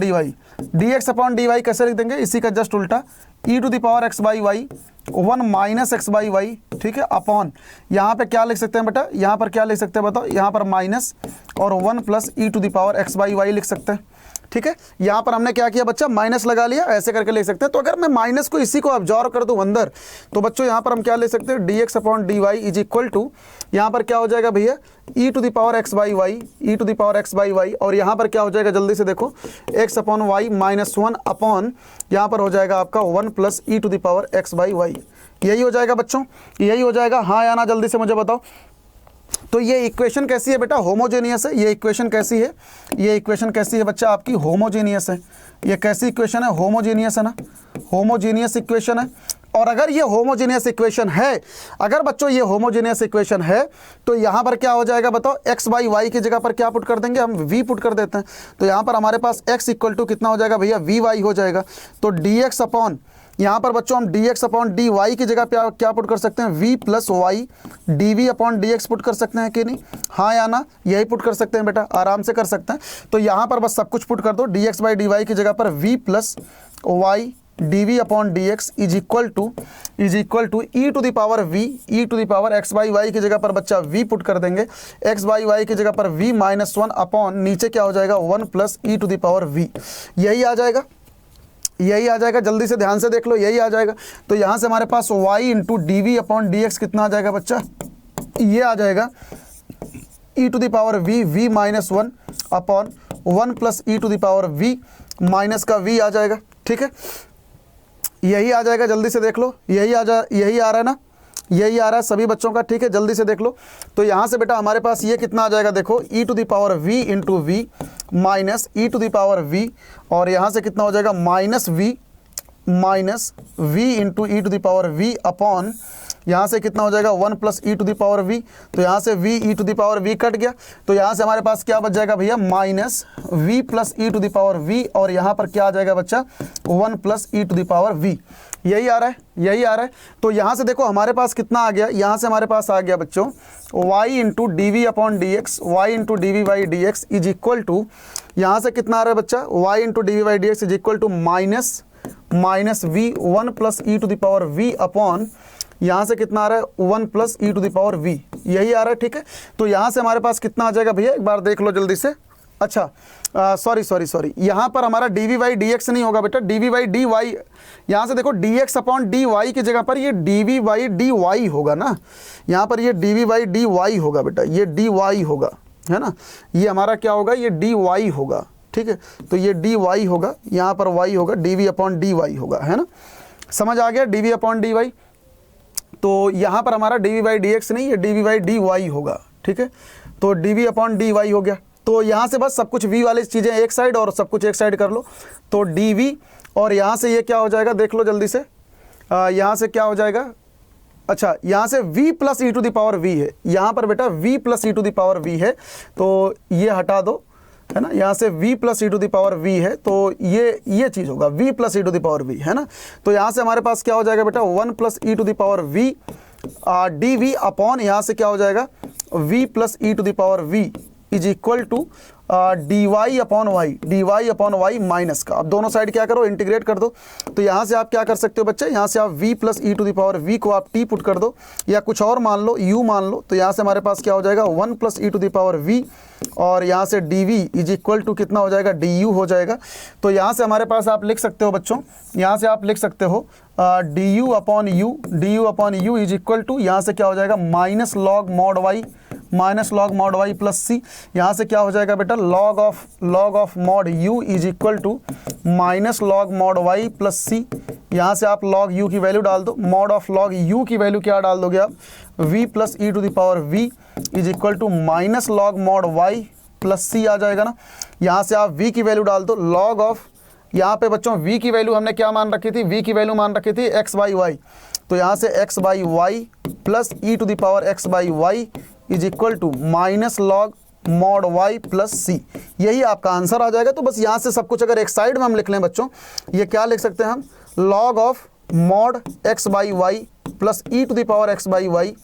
d y कैसे लिख देंगे, इसी का जस्ट उल्टा, e to the power x by y 1 minus x by y. ठीक है, अपॉन यहाँ पे क्या लिख सकते हैं बेटा, यहाँ पर क्या लिख सकते हैं बताओ, यहाँ पर माइनस और 1 plus E to the power x by y लिख सकते हैं। ठीक है, यहाँ पर हमने क्या किया बच्चा, माइनस लगा लिया, ऐसे करके लिख सकते हैं। तो अगर मैं माइनस को इसी को ऑब्जॉर्व कर दूं अंदर, तो बच्चों यहाँ पर हम क्या ले सकते हैं, d x upon d y is equal to, यहाँ पर क्या हो जाएगा भैया, e to the power x by y, और यहाँ पर क्या हो जाएगा, जल्दी से देखो, एक्स अपॉन वाई -1 अपॉन, यहाँ पर हो जाएगा आपका 1 plus E to the power x by y. यही हो जाएगा बच्चों, यही हो जाएगा। हाँ या ना, जल्दी से मुझे बताओ। तो ये इक्वेशन कैसी है बेटा, होमोजेनियस है। ये इक्वेशन कैसी है, ये इक्वेशन कैसी है बच्चा, आपकी होमोजेनियस है। ये कैसी इक्वेशन है, होमोजेनियस है ना, होमोजेनियस इक्वेशन है। और अगर ये होमोजेनियस इक्वेशन है, अगर बच्चों ये होमोजेनियस इक्वेशन है, तो यहाँ पर क्या हो जाएगा बताओ, x बाई वाई की जगह पर क्या पुट कर देंगे हम, v पुट कर देते हैं। तो यहाँ पर हमारे पास x इक्वल टू कितना हो जाएगा भैया, वी वाई हो जाएगा। तो dx अपॉन, यहाँ पर बच्चों हम dx अपॉन डी वाई की जगह पे क्या पुट कर सकते हैं, v plus y d v upon D x put कर सकते हैं कि नहीं, हाँ या ना, यही पुट कर सकते हैं बेटा, आराम से कर सकते हैं। तो यहाँ पर बस सब कुछ पुट कर दो, dx बाई डी वाई की जगह पर v plus y d v upon D x is equal to E to the power v, e to the power x by y की जगह पर बच्चा v पुट कर देंगे, x बाई वाई की जगह पर v -1 अपॉन, नीचे क्या हो जाएगा, 1 plus E to the power v। यही आ जाएगा, यही आ जाएगा, जल्दी से ध्यान से देख लो, यही आ जाएगा। तो यहाँ से हमारे पास y into d v upon D x कितना आ जाएगा बच्चा, ये आ जाएगा e to the power v, v minus 1 upon 1 plus E to the power v, minus का वी आ जाएगा, ठीक है। यही आ जाएगा, जल्दी से देख लो, यही आ रहा है ना, यही आ रहा है सभी बच्चों का, ठीक है। जल्दी से देख लो, तो यहाँ से बेटा हमारे पास ये कितना आ जाएगा, देखो e to the power v into v minus E to the power v, और यहाँ से कितना हो जाएगा minus v into e to the power v upon यहाँ से कितना हो जाएगा 1 plus E to the power v, तो यहाँ से v e to the power v cut गया, तो यहाँ से हमारे पास क्या बच जाएगा भैया minus v plus E to the power v, और यहाँ पर क्या आ जाएगा बच्चा 1 plus E to the power v. यही आ रहा है, यही आ रहा है। तो यहाँ से देखो हमारे पास कितना आ गया, यहाँ से हमारे पास आ गया बच्चों y into d v upon D x, y into d v by D x is equal to, यहाँ से कितना आ रहा है बच्चा y into d v by D x is equal to minus v 1 plus E to the power v upon यहाँ से कितना आ रहा है 1 plus E to the power v, यही आ रहा है, ठीक है। तो यहाँ से हमारे पास कितना आ जाएगा भैया, एक बार देख लो जल्दी से। अच्छा सॉरी, यहाँ पर हमारा d v by D x नहीं होगा बेटा, d v by d y, यहाँ से देखो d x upon d y की जगह पर ये d v by d y होगा ना, यहाँ पर ये d v by d y होगा बेटा, ये डी वाई होगा, है ना, ये हमारा क्या होगा, ये डी वाई होगा, ठीक है। तो ये डी वाई होगा, यहाँ पर वाई होगा, d v upon d y होगा, है ना, समझ आ गया, d v upon d y. तो यहाँ पर हमारा d v by D x नहीं, ये d v by d y होगा, ठीक है। तो d v upon d y हो गया, तो यहाँ से बस सब कुछ v वाली चीज़ें एक साइड और सब कुछ एक साइड कर लो, तो डी वी, और यहाँ से ये क्या हो जाएगा देख लो जल्दी से, यहाँ से क्या हो जाएगा, अच्छा यहाँ से v plus E to the power v है, यहाँ पर बेटा v plus E to the power v है, तो ये हटा दो, है ना, यहाँ से v plus E to the power v है, तो ये चीज़ होगा v plus E to the power v, है ना। तो यहाँ से हमारे पास क्या हो जाएगा बेटा 1 plus E to the power v d v upon यहाँ से क्या हो जाएगा v plus E to the power v is equal to d y upon y minus का। अब दोनों साइड क्या करो, इंटीग्रेट कर दो। तो यहाँ से आप क्या कर सकते हो बच्चे, यहाँ से आप v plus E to the power v को आप t पुट कर दो, या कुछ और मान लो u मान लो। तो यहाँ से हमारे पास क्या हो जाएगा 1 plus E to the power v, और यहाँ से d v is equal to कितना हो जाएगा डी यू हो जाएगा। तो यहाँ से हमारे पास आप लिख सकते हो बच्चों, यहाँ से आप लिख सकते हो d u upon u is equal to, यहाँ से क्या हो जाएगा minus log mod y plus c. यहाँ से क्या हो जाएगा बेटा log of mod u is equal to minus log mod y plus c. यहाँ से आप लॉग यू की वैल्यू डाल दो, मॉड ऑफ लॉग यू की वैल्यू क्या डाल दोगे आप v plus E to the power v is equal to minus log mod y plus c आ जाएगा ना। यहाँ से आप v की वैल्यू डाल दो, लॉग ऑफ, यहाँ पे बच्चों v की वैल्यू हमने क्या मान रखी थी, v की वैल्यू मान रखी थी x बाई वाई। तो यहाँ से x by y plus E to the power x by y is equal to minus log mod y plus सी। यही आपका आंसर आ जाएगा। तो बस यहाँ से सब कुछ अगर एक साइड में हम लिख लें बच्चों, ये क्या लिख सकते हैं हम, log of mod x by y plus E to the power x by y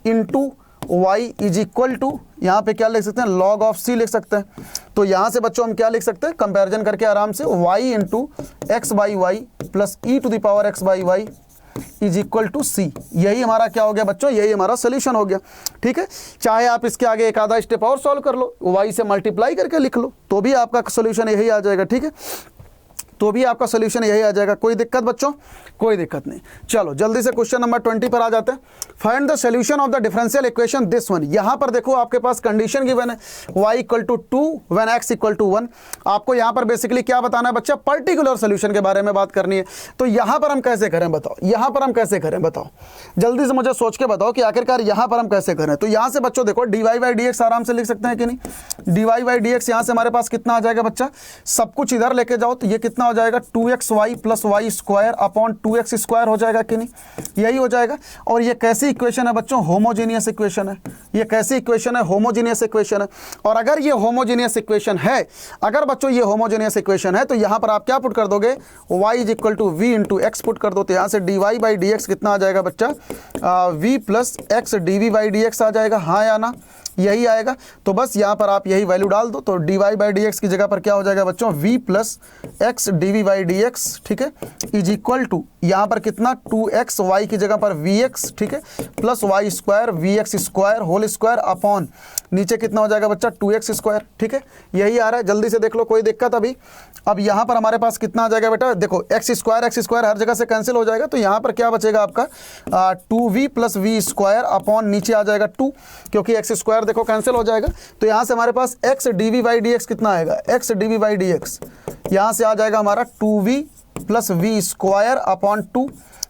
into y is equal to, यहाँ पे क्या लिख सकते हैं लॉग ऑफ c लिख सकते हैं। तो यहाँ से बच्चों हम क्या लिख सकते हैं, कंपैरिजन करके आराम से y into x by y plus E to the power x by y is equal to सी। यही हमारा क्या हो गया बच्चों, यही हमारा सोल्यूशन हो गया। ठीक है, चाहे आप इसके आगे एक आधा स्टेप और सॉल्व कर लो, y से मल्टीप्लाई करके लिख लो, तो भी आपका सोल्यूशन यही आ जाएगा। ठीक है, तो भी आपका सोल्यूशन यही आ जाएगा। कोई दिक्कत बच्चों, कोई दिक्कत नहीं। चलो जल्दी से क्वेश्चन नंबर 20 पर आ जाते हैं। Find the solution of the differential equation this one. यहाँ पर देखो आपके पास कंडीशन गिवन है y equal to 2 when x equal to 1। आपको यहाँ पर बेसिकली क्या बताना है बच्चा, पर्टिकुलर सोल्यूशन के बारे में बात करनी है। तो यहाँ पर हम कैसे करें बताओ, यहाँ पर हम कैसे करें बताओ, जल्दी से मुझे सोच के बताओ कि आखिरकार यहाँ पर हम कैसे करें। तो यहाँ से बच्चों देखो dy बाई डी एक्स आराम से लिख सकते हैं कि नहीं। dy बाई डी एक्स यहाँ से हमारे पास कितना आ जाएगा बच्चा, सब कुछ इधर लेके जाओ तो ये कितना हो जाएगा 2xy plus y square upon 2x square हो जाएगा कि नहीं, यही हो जाएगा। और ये कैसी इक्वेशन है बच्चों, होमोजेनियस इक्वेशन है। ये कैसी इक्वेशन है, होमोजेनियस इक्वेशन है। और अगर ये होमोजेनियस इक्वेशन है, अगर बच्चों ये होमोजेनियस इक्वेशन है, तो यहाँ पर आप क्या पुट कर दोगे, y is equal to v into x put कर दो। तो यहाँ से dy बाई डी एक्स कितना आ जाएगा बच्चा, v plus x d by D x आ जाएगा, हाँ या ना, यही आएगा। तो बस यहाँ पर आप यही वैल्यू डाल दो। तो dy बाई डी एक्स की जगह पर क्या हो जाएगा बच्चों, v plus x d by D x, ठीक है, इज इक्वल टू यहाँ पर कितना 2x y की जगह पर vx, ठीक है, plus y square vx square whole square upon नीचे कितना हो जाएगा बच्चा 2x स्क्वायर। ठीक है, यही आ रहा है, जल्दी से देख लो, कोई दिक्कत अभी। अब यहाँ पर हमारे पास कितना आ जाएगा बेटा, देखो x स्क्वायर हर जगह से कैंसिल हो जाएगा। तो यहाँ पर क्या बचेगा आपका 2v plus v square upon नीचे आ जाएगा 2, क्योंकि x स्क्वायर देखो कैंसिल हो जाएगा। तो यहाँ से हमारे पास x d v by D x कितना आएगा, x d v by D x यहाँ से आ जाएगा हमारा 2v plus v square upon 2।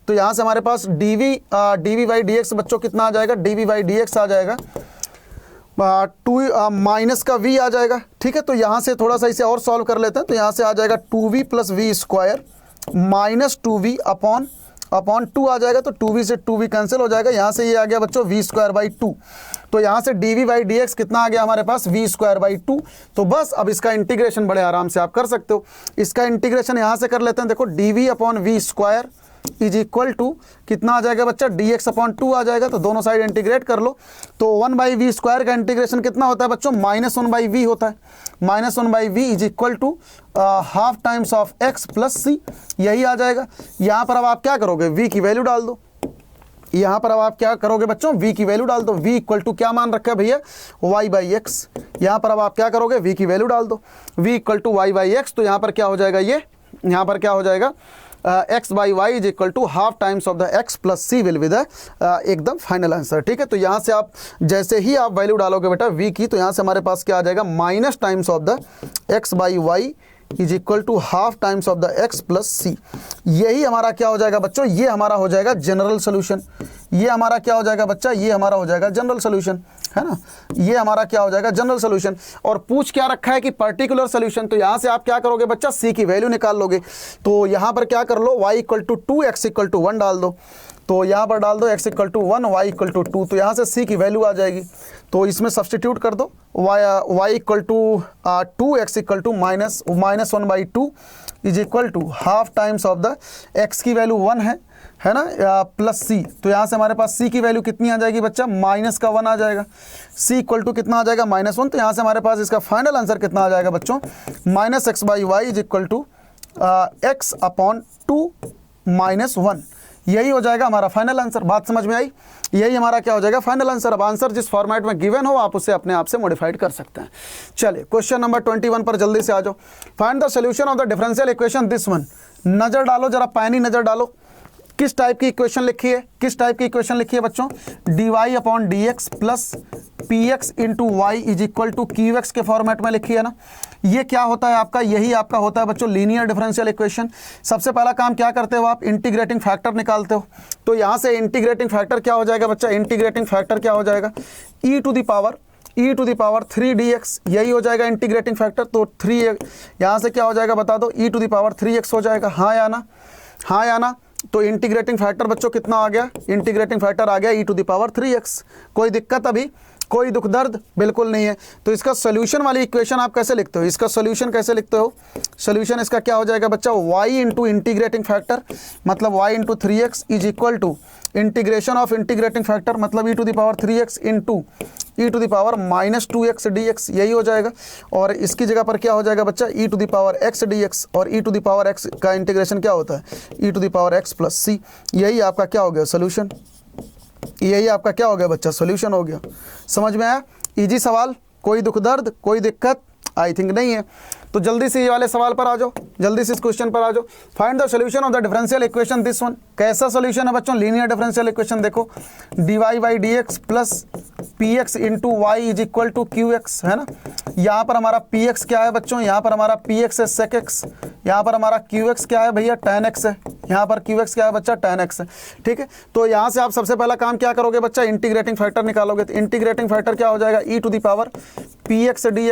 तो यहाँ से हमारे पास d v by D x बच्चों कितना आ जाएगा, d v by D x आ जाएगा 2 माइनस का v आ जाएगा। ठीक है, तो यहाँ से थोड़ा सा इसे और सॉल्व कर लेते हैं। तो यहाँ से आ जाएगा 2v plus v square minus 2v upon 2 आ जाएगा। तो 2v से 2v कैंसिल हो जाएगा। यहाँ से ये आ गया बच्चों v स्क्वायर बाई 2। तो यहाँ से d v by D x कितना आ गया हमारे पास, v स्क्वायर बाई 2। तो बस अब इसका इंटीग्रेशन बड़े आराम से आप कर सकते हो। इसका इंटीग्रेशन यहाँ से कर लेते हैं। देखो d v upon v square is equal to कितना आ जाएगा बच्चा, डी एक्स अपॉन 2 आ जाएगा। तो दोनों साइड इंटीग्रेट कर लो। तो 1 बाई वी स्क्वायर का इंटीग्रेशन कितना होता है बच्चों, -1 बाई वी होता है। -1 by v is equal to half times of x plus सी, यही आ जाएगा। यहाँ पर अब आप क्या करोगे, v की वैल्यू डाल दो। यहाँ पर अब आप क्या करोगे बच्चों, v की वैल्यू डाल दो। v इक्वल टू क्या मान रखा है भैया, y बाई एक्स। यहाँ पर अब आप क्या करोगे, v की वैल्यू डाल दो, v equal to y by x. तो यहाँ पर क्या हो जाएगा, ये यहाँ पर क्या हो जाएगा, x by y is equal to half times of the x plus c will be the एकदम फाइनल आंसर। ठीक है, तो यहाँ से आप जैसे ही आप वैल्यू डालोगे बेटा v की, तो यहाँ से हमारे पास क्या आ जाएगा, minus times of the x by y is equal to half times of the x plus सी। यही हमारा क्या हो जाएगा बच्चों, ये हमारा हो जाएगा जनरल सोल्यूशन। ये हमारा क्या हो जाएगा बच्चा, ये हमारा हो जाएगा जनरल सोल्यूशन, है ना। ये हमारा क्या हो जाएगा, जनरल सोल्यूशन। और पूछ क्या रखा है कि पर्टिकुलर सोल्यूशन। तो यहाँ से आप क्या करोगे बच्चा, c की वैल्यू निकाल लोगे। तो यहाँ पर क्या कर लो, y equal to 2 x equal to 1 डाल दो। तो यहाँ पर डाल दो x equal to 1 y equal to 2। तो यहाँ से c की वैल्यू आ जाएगी। तो इसमें सब्सटीट्यूट कर दो, y equal to 2 x equal to minus 1 by 2 is equal to half times of the x की वैल्यू 1 है ना, प्लस c। तो यहाँ से हमारे पास c की वैल्यू कितनी आ जाएगी बच्चा, माइनस का 1 आ जाएगा। c इक्वल टू कितना आ जाएगा, -1। तो यहाँ से हमारे पास इसका फाइनल आंसर कितना आ जाएगा बच्चों, -x by y is equal to x upon 2 -1। यही हो जाएगा हमारा फाइनल आंसर। बात समझ में आई, यही हमारा क्या हो जाएगा फाइनल आंसर। अब आंसर जिस फॉर्मेट में गिवन हो आप उसे अपने आप से मॉडिफाइड कर सकते हैं। चलिए क्वेश्चन नंबर 21 पर जल्दी से आ जाओ। Find the solution of the differential equation this one. नजर डालो जरा, पैनी नजर डालो, किस टाइप की इक्वेशन लिखी है, किस टाइप की इक्वेशन लिखी है बच्चों, D y upon D x plus p x into y is equal to q x के फॉर्मेट में लिखी है ना। ये क्या होता है आपका, यही आपका होता है बच्चों लीनियर डिफरेंशियल इक्वेशन। सबसे पहला काम क्या करते हो आप, इंटीग्रेटिंग फैक्टर निकालते हो। तो यहाँ से इंटीग्रेटिंग फैक्टर क्या हो जाएगा बच्चा, इंटीग्रेटिंग फैक्टर क्या हो जाएगा, e to the power 3dx, यही हो जाएगा इंटीग्रेटिंग फैक्टर। तो 3 यहाँ से क्या हो जाएगा बता दो, e to the power 3x हो जाएगा। हाँ या ना, हाँ या ना। तो इंटीग्रेटिंग फैक्टर बच्चों कितना आ गया, इंटीग्रेटिंग फैक्टर आ गया e to the power 3x। कोई दिक्कत अभी, कोई दुख दर्द बिल्कुल नहीं है। तो इसका सोल्यूशन वाली इक्वेशन आप कैसे लिखते हो, इसका सोल्यूशन कैसे लिखते हो, सोल्यूशन इसका क्या हो जाएगा बच्चा, y इंटू इंटीग्रेटिंग फैक्टर मतलब y into 3x is equal to integration of integrating factor मतलब e to the power 3x into e to the power -2x dx, यही हो जाएगा। और इसकी जगह पर क्या हो जाएगा बच्चा, e to the power x dx, और e to the power x का इंटीग्रेशन क्या होता है, e to the power x plus c। यही आपका क्या हो गया सोल्यूशन, यही आपका क्या हो गया बच्चा, सॉल्यूशन हो गया। समझ में आया, इजी सवाल, कोई दुख दर्द कोई दिक्कत आई थिंक नहीं है। तो जल्दी से ये वाले सवाल पर आ जाओ, जल्दी से इस क्वेश्चन पर आ जाओ। Find the solution of the differential equation this one. कैसा सॉल्यूशन है बच्चों, लीनियर डिफरेंशियल इक्वेशन। देखो dy by D x plus p x into y is equal to q x, है ना। यहाँ पर हमारा पी एक्स क्या है बच्चों, यहाँ पर हमारा पी एक्स है सेक एक्स, यहाँ पर हमारा क्यू एक्स क्या है भैया tan x है, यहाँ पर क्यू एक्स क्या है बच्चा tan x है। ठीक है, तो यहाँ से आप सबसे पहला काम क्या करोगे बच्चा, इंटीग्रेटिंग फैक्टर निकालोगे। तो इंटीग्रेटिंग फैक्टर क्या हो जाएगा, e to the power p x D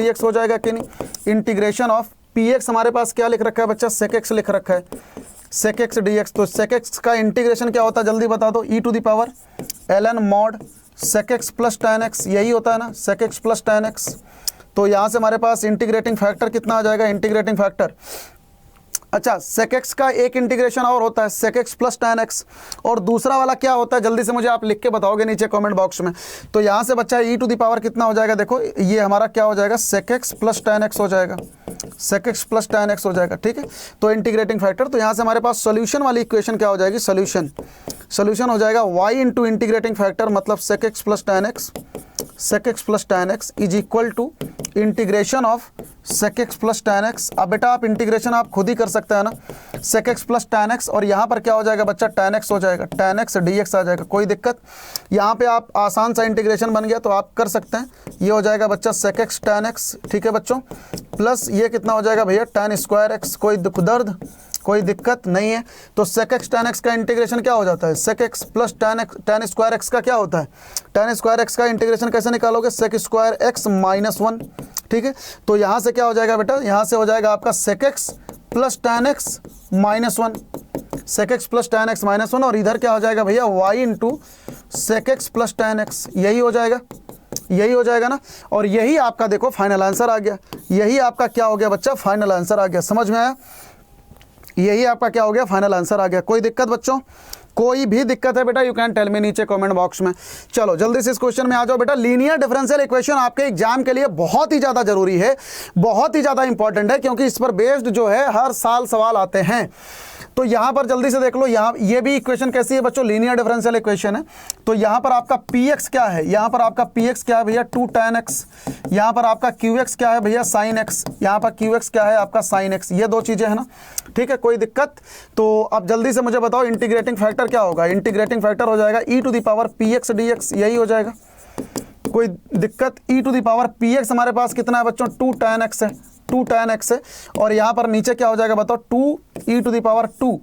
x हो जाएगा कि नहीं। इंटीग्रेशन ऑफ पी एक्स हमारे पास क्या लिख रखा है बच्चा, सेक एक्स लिख रखा है, सेक एक्स डी एक्स। तो सेक एक्स का इंटीग्रेशन क्या होता है जल्दी बता दो, e to the power ln mod sec x plus tan x, यही होता है ना, sec x plus tan x। तो यहाँ से हमारे पास इंटीग्रेटिंग फैक्टर कितना आ जाएगा, इंटीग्रेटिंग फैक्टर, अच्छा सेक एक्स का एक इंटीग्रेशन और होता है sec x plus tan x, और दूसरा वाला क्या होता है जल्दी से मुझे आप लिख के बताओगे नीचे कमेंट बॉक्स में। तो यहाँ से बच्चा e टू द पावर कितना हो जाएगा, देखो ये हमारा क्या हो जाएगा, sec x plus tan x हो जाएगा, sec x plus tan x हो जाएगा। ठीक है, तो इंटीग्रेटिंग फैक्टर। तो यहाँ से हमारे पास सोल्यूशन वाली इक्वेशन क्या हो जाएगी, सोल्यूशन हो जाएगा y इंटू इंटीग्रेटिंग फैक्टर मतलब sec x plus tan x is equal to integration of sec x plus tan x। अब बेटा आप इंटीग्रेशन आप खुद ही कर सकते हैं ना, sec x plus tan x, और यहाँ पर क्या हो जाएगा बच्चा, tan x हो जाएगा, tan x dx आ जाएगा, कोई दिक्कत। यहाँ पे आप आसान सा इंटीग्रेशन बन गया तो आप कर सकते हैं। ये हो जाएगा बच्चा sec x tan x, ठीक है बच्चों, प्लस ये कितना हो जाएगा भैया tan स्क्वायर x, कोई दर्द कोई दिक्कत नहीं है। तो sec x tan x का इंटीग्रेशन क्या हो जाता है, sec x plus tan square x का क्या होता है, tan स्क्वायर x का इंटीग्रेशन कैसे निकालोगे, sec स्क्वायर x माइनस 1, ठीक है। तो यहाँ से क्या हो जाएगा बेटा, यहाँ से हो जाएगा आपका sec x plus tan x minus 1, sec x plus tan x minus 1, और इधर क्या हो जाएगा भैया y into sec x plus tan x, यही हो जाएगा, यही हो जाएगा ना। और यही आपका देखो फाइनल आंसर आ गया, यही आपका क्या हो गया बच्चा, फाइनल आंसर आ गया, समझ में आया, यही आपका क्या हो गया, फाइनल आंसर आ गया। कोई दिक्कत बच्चों, कोई भी दिक्कत है बेटा, यू कैन टेल मी नीचे कमेंट बॉक्स में। चलो जल्दी से इस क्वेश्चन में आ जाओ बेटा। लीनियर डिफरेंशियल इक्वेशन आपके एग्जाम के लिए बहुत ही ज़्यादा जरूरी है, बहुत ही ज़्यादा इंपॉर्टेंट है, क्योंकि इस पर बेस्ड जो है हर साल सवाल आते हैं। तो यहाँ पर जल्दी से देख लो, यहाँ ये भी इक्वेशन कैसी है बच्चों, लीनियर डिफरेंशियल इक्वेशन है। तो यहाँ पर आपका px क्या है, यहाँ पर आपका px क्या है भैया 2 tan x, यहाँ पर आपका qx क्या है भैया sin x, यहाँ पर qx क्या है आपका sin x, ये दो चीज़ें हैं ना, ठीक है, कोई दिक्कत। तो अब जल्दी से मुझे बताओ इंटीग्रेटिंग फैक्टर क्या होगा, इंटीग्रेटिंग फैक्टर हो जाएगा e to the power px dx, यही हो जाएगा, कोई दिक्कत। e to the power px हमारे पास कितना है बच्चों, 2 tan x है, 2 tan x है, और यहाँ पर नीचे क्या हो जाएगा बताओ 2 e to the power 2,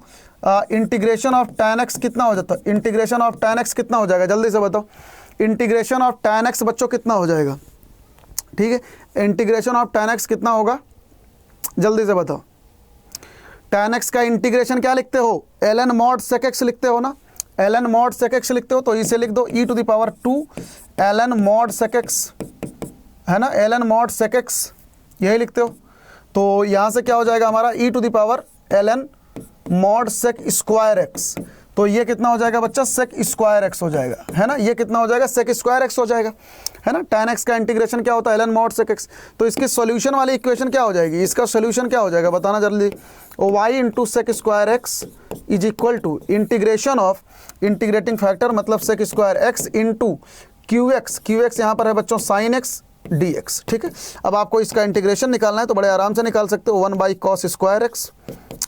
integration of tan x कितना हो जाता है, इंटीग्रेशन ऑफ tan x कितना हो जाएगा, जल्दी से बताओ, इंटीग्रेशन ऑफ tan x बच्चों कितना हो जाएगा, ठीक है, इंटीग्रेशन ऑफ tan x कितना होगा, जल्दी से बताओ। tan x का इंटीग्रेशन क्या लिखते हो, ln mod sec x लिखते हो ना, ln mod sec x लिखते हो, तो इसे लिख दो e to the power 2 ln mod sec x, है ना, ln mod sec x, यही लिखते हो। तो यहाँ से क्या हो जाएगा हमारा e to the power ln mod sec square x, तो ये कितना हो जाएगा बच्चा, sec स्क्वायर x हो जाएगा, है ना, ये कितना हो जाएगा, sec स्क्वायर x हो जाएगा, है ना। tan x का इंटीग्रेशन क्या होता है, ln mod sec x, तो इसकी सॉल्यूशन वाली इक्वेशन क्या हो जाएगी, इसका सॉल्यूशन क्या हो जाएगा बताना जल्दी, y into sec square x is equal to integration of integrating factor मतलब sec square x into qx यहाँ पर है बच्चों sin x dx, ठीक है। अब आपको इसका इंटीग्रेशन निकालना है तो बड़े आराम से निकाल सकते हो, 1 बाई cos स्क्वायर x,